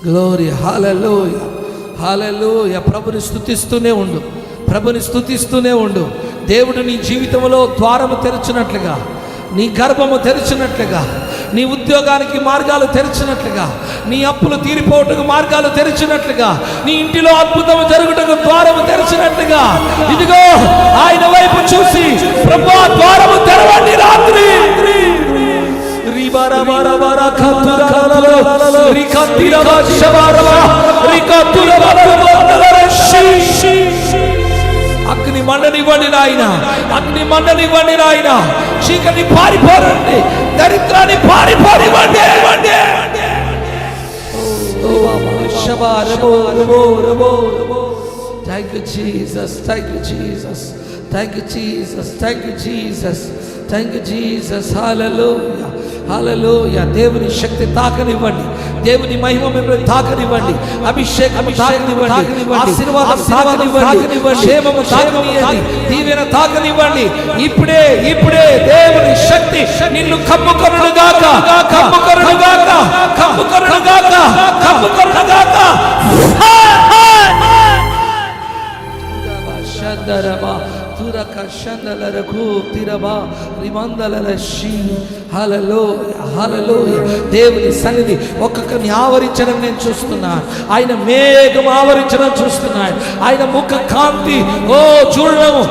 glory, hallelujah, hallelujah. ప్రభుని స్తుతిస్తూనే ఉండు, ప్రభుని స్తుతిస్తూనే ఉండు. దేవుడు నీ జీవితంలో ద్వారము తెరిచినట్లుగా, నీ గర్భము తెరిచినట్లుగా, నీ ఉద్యోగానికి మార్గాలు తెరిచినట్లుగా, నీ అప్పులు తీరిపోవటకు మార్గాలు తెరిచినట్లుగా, నీ ఇంటిలో అద్భుతం జరుగుటకు ద్వారము తెరిచినట్లుగా, ఇదిగో ఆయన వైపు చూసి ప్రభువా ద్వారము తెరవండి రాత్రి. అగ్ని మండనివ్వండి నాయన, అగ్ని మండనివ్వండి నాయన. చీకటి పారిపోరండి, దరిద్రాన్ని పారిపోనివ్వండి. Thank you Jesus, thank you Jesus, thank you Jesus, thank you Jesus, thank you Jesus. Hallelujah, hallelujah. దేవుని శక్తి తాకనివ్వండి, దేవుని మహిమ మిమ్మల్ని తాకనివ్వండి, అభిషేకం తాకనివ్వండి, ఆశీర్వాదం తాకనివ్వండి, క్షేమము తాకనివ్వండి, దీవెన తాకనివ్వండి. ఇప్పుడే ఇప్పుడే దేవుని శక్తి నిన్ను కమ్ముకొనుగాక, కమ్ముకొనుగాక, కమ్ముకొనుగాక, కమ్ముకొనుగాక. షందరబా తురక షందలరకు తిరబా రిమందలరషి. హల్లెలూయా, హల్లెలూయా. దేవుని సన్నిధి ఒక్కొక్కరిని ఆవరించడం నేను చూస్తున్నాను. ఆయన మేఘం ఆవరించడం చూస్తున్నాను. ఆయన ముఖ కాంతి చూడడము,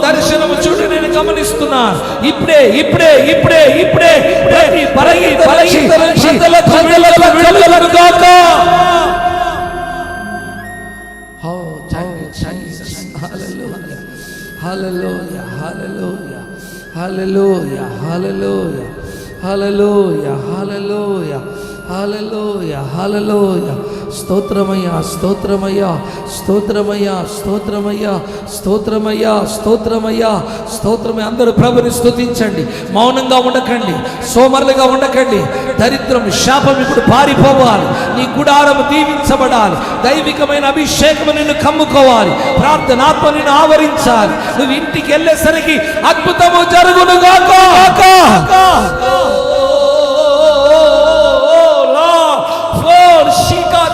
దర్శనము చూడ నేను గమనిస్తున్నాను. ఇప్పుడే ఇప్పుడే ఇప్పుడే ఇప్పుడే ప్రతి Hallelujah, hallelujah, hallelujah, hallelujah, hallelujah, hallelujah, hallelujah, hallelujah. స్తోత్రమయ్యా, స్తోత్రమయ్యా, స్తోత్రమయ్యా, స్తోత్రమయ్యా, స్తోత్రమయ్యా, స్తోత్రమయ్యా, స్తోత్రమయ్యా. అందరూ ప్రభుని స్తుతించండి, మౌనంగా ఉండకండి, సోమరులుగా ఉండకండి. దరిద్రం, శాపం ఇప్పుడు పారిపోవాలి, నీ గుడారము దీవించబడాలి, దైవికమైన అభిషేకము నిన్ను కమ్ముకోవాలి, ప్రార్థనాత్మ నిన్ను ఆవరించాలి. నువ్వు ఇంటికి వెళ్ళేసరికి అద్భుతము జరుగునుగాక.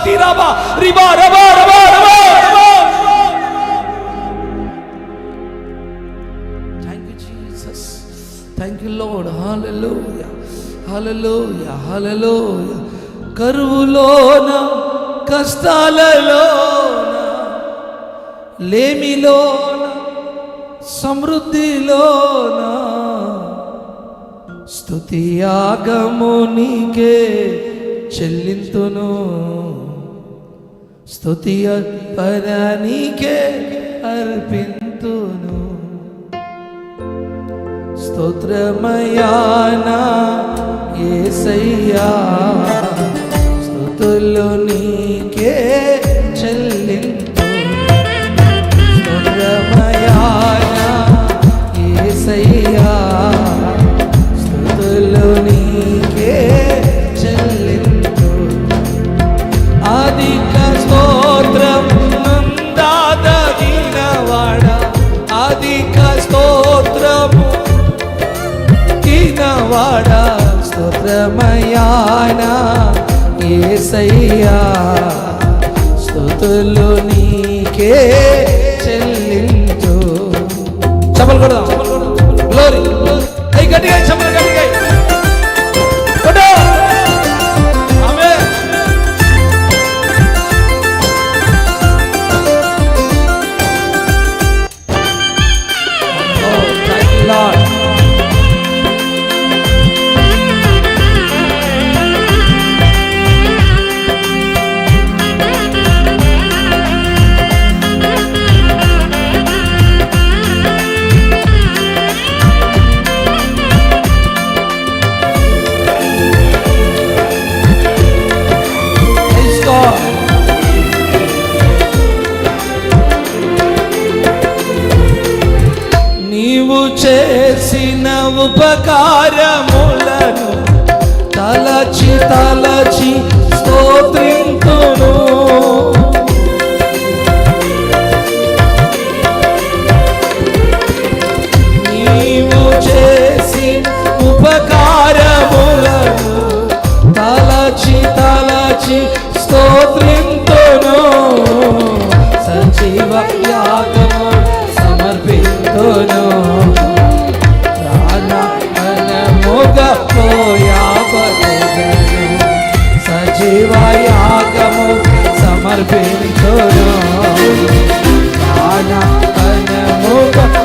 Tiraba, riba, raba, raba, raba, raba. Thank you, Jesus. Thank you, Lord. Hallelujah, hallelujah, hallelujah. కరువులోన, కష్టాలలోన, లేమిలోన, సమృద్ధిలోన, స్తుతియాగము నీకే చెల్లింతును, స్తుతి పరానికే అర్పింతును. స్తోత్రమయానా యేసయ్యా, స్తుతులు నీకే చెల్లింతును. స్తోత్రమయానా యేసయ్యా, స్తుతులు నీకే చెల్లింతును. అధిక స్తోత్రం నందాదగినవాడ, అధిక స్తోత్రము కినవాడ, స్తోత్రమయానా యేసయ్యా, స్తుతులు నీకే చెల్లించు. చప్పలు కొడదాం, గ్లోరీ. గట్టిగా చప్పలు, గట్టిగా కొట్టు. చేసిన ఉపకారములను తలచి తలచి స్తోత్రింతును. నీవు చేసి ఉపకారములను తలచి తలచి స్తోత్రింతును. సజీవ యాగము సమర్పింతును. సజీవ యాగము సమర్పింతును.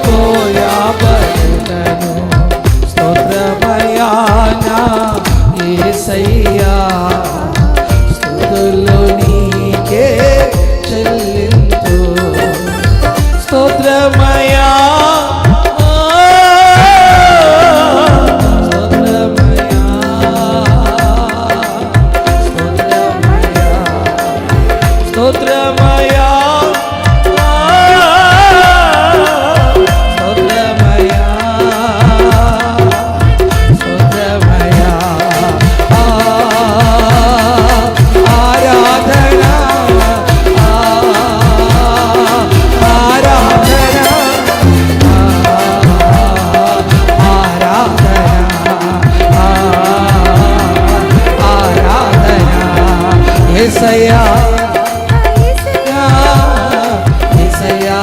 పోయాబడును. స్తోత్రమయానా యేసయ్యా, స్తుతులు నీకే చెల్లింతు. స్తోత్రమయా యేసయ్యా యేసయ్యా యేసయ్యా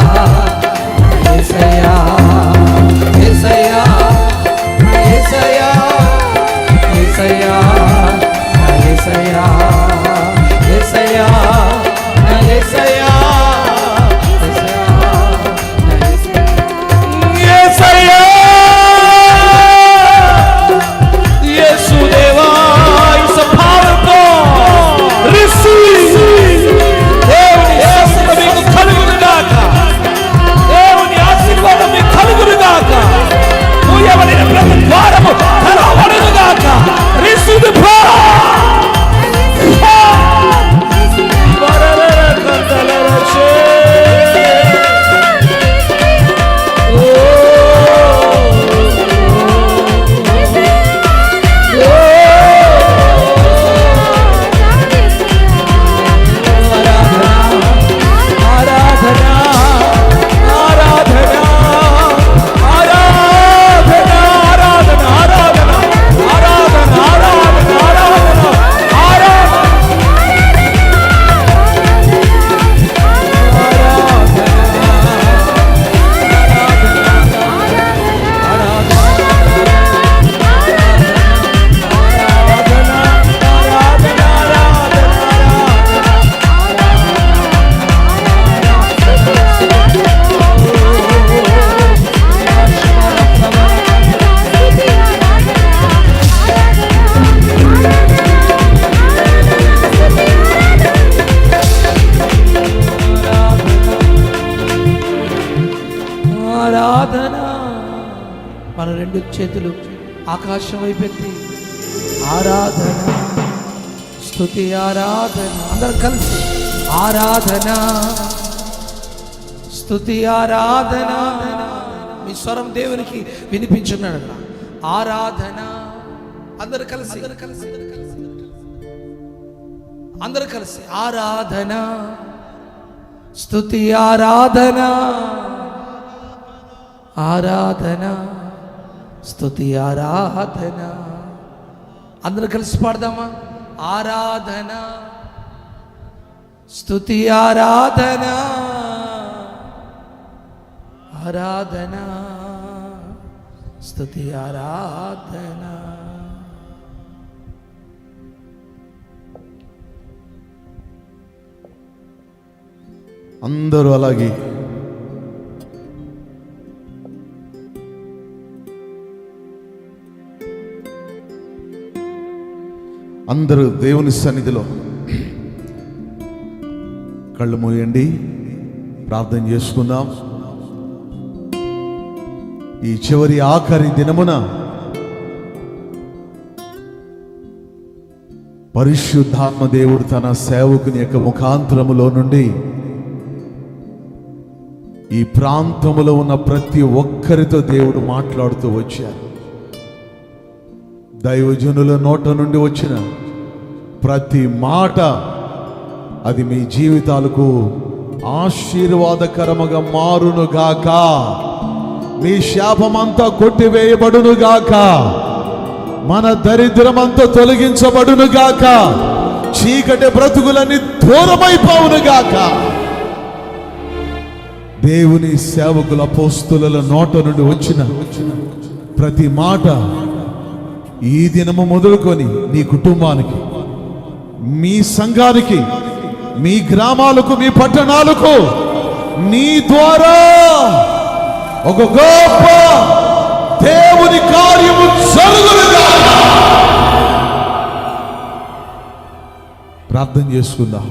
యేసయ్యా యేసయ్యా యేసయ్యా యేసయ్యా యేసయ్యా యేసయ్యా యేసయ్యా యేసుదేవా is a powerful దేవుని ఆశీర్వాదం మీకు కలుగును గాక. దేవుని ఆశీర్వాదం మీకు కలుగును గాక. మూయబడిన ప్రతి ద్వారము తెరవబడును గాక. Receive the power. మన రెండు చేతులు ఆకాశం వైపెత్తి ఆరాధన, స్తుతి ఆరాధన, అందరం కలిసి ఆరాధన, స్తుతి ఆరాధన. మీ స్వరం దేవునికి వినిపించున్నాడు. ఆరాధన అందరు కలిసి అందరు కలిసి ఆరాధన, స్తుతి ఆరాధన, ఆరాధన, స్తుతి ఆరాధన. అందరూ కలిసి పాడదామా? ఆరాధన, స్తుతి ఆరాధన, ఆరాధన, స్తుతి ఆరాధన. అందరూ అలాగే అందరూ దేవుని సన్నిధిలో కళ్ళు మూయండి, ప్రార్థన చేసుకుందాం. ఈ చివరి ఆఖరి దినమున పరిశుద్ధాత్మ దేవుడు తన సేవకుని యొక్క ముఖాంతరములో నుండి ఈ ప్రాంతములో ఉన్న ప్రతి ఒక్కరితో దేవుడు మాట్లాడుతూ వచ్చారు. దైవజనుల నోట నుండి వచ్చిన ప్రతి మాట అది మీ జీవితాలకు ఆశీర్వాదకరముగా మారునుగాక. మీ శాపమంతా కొట్టివేయబడునుగాక. మన దరిద్రమంతా తొలగించబడునుగాక. చీకటి బ్రతుకులన్నీ దూరమైపోవునుగాక. దేవుని సేవకుల అపోస్తుల నోట నుండి వచ్చిన ప్రతి మాట ఈ దినము మొదలుకొని నీ కుటుంబానికి, మీ సంఘానికి, మీ గ్రామాలకు, మీ పట్టణాలకు నీ ద్వారా ఒక గొప్ప దేవుని కార్యము జరుగునుగాక. ప్రార్థన చేసుకుందాం.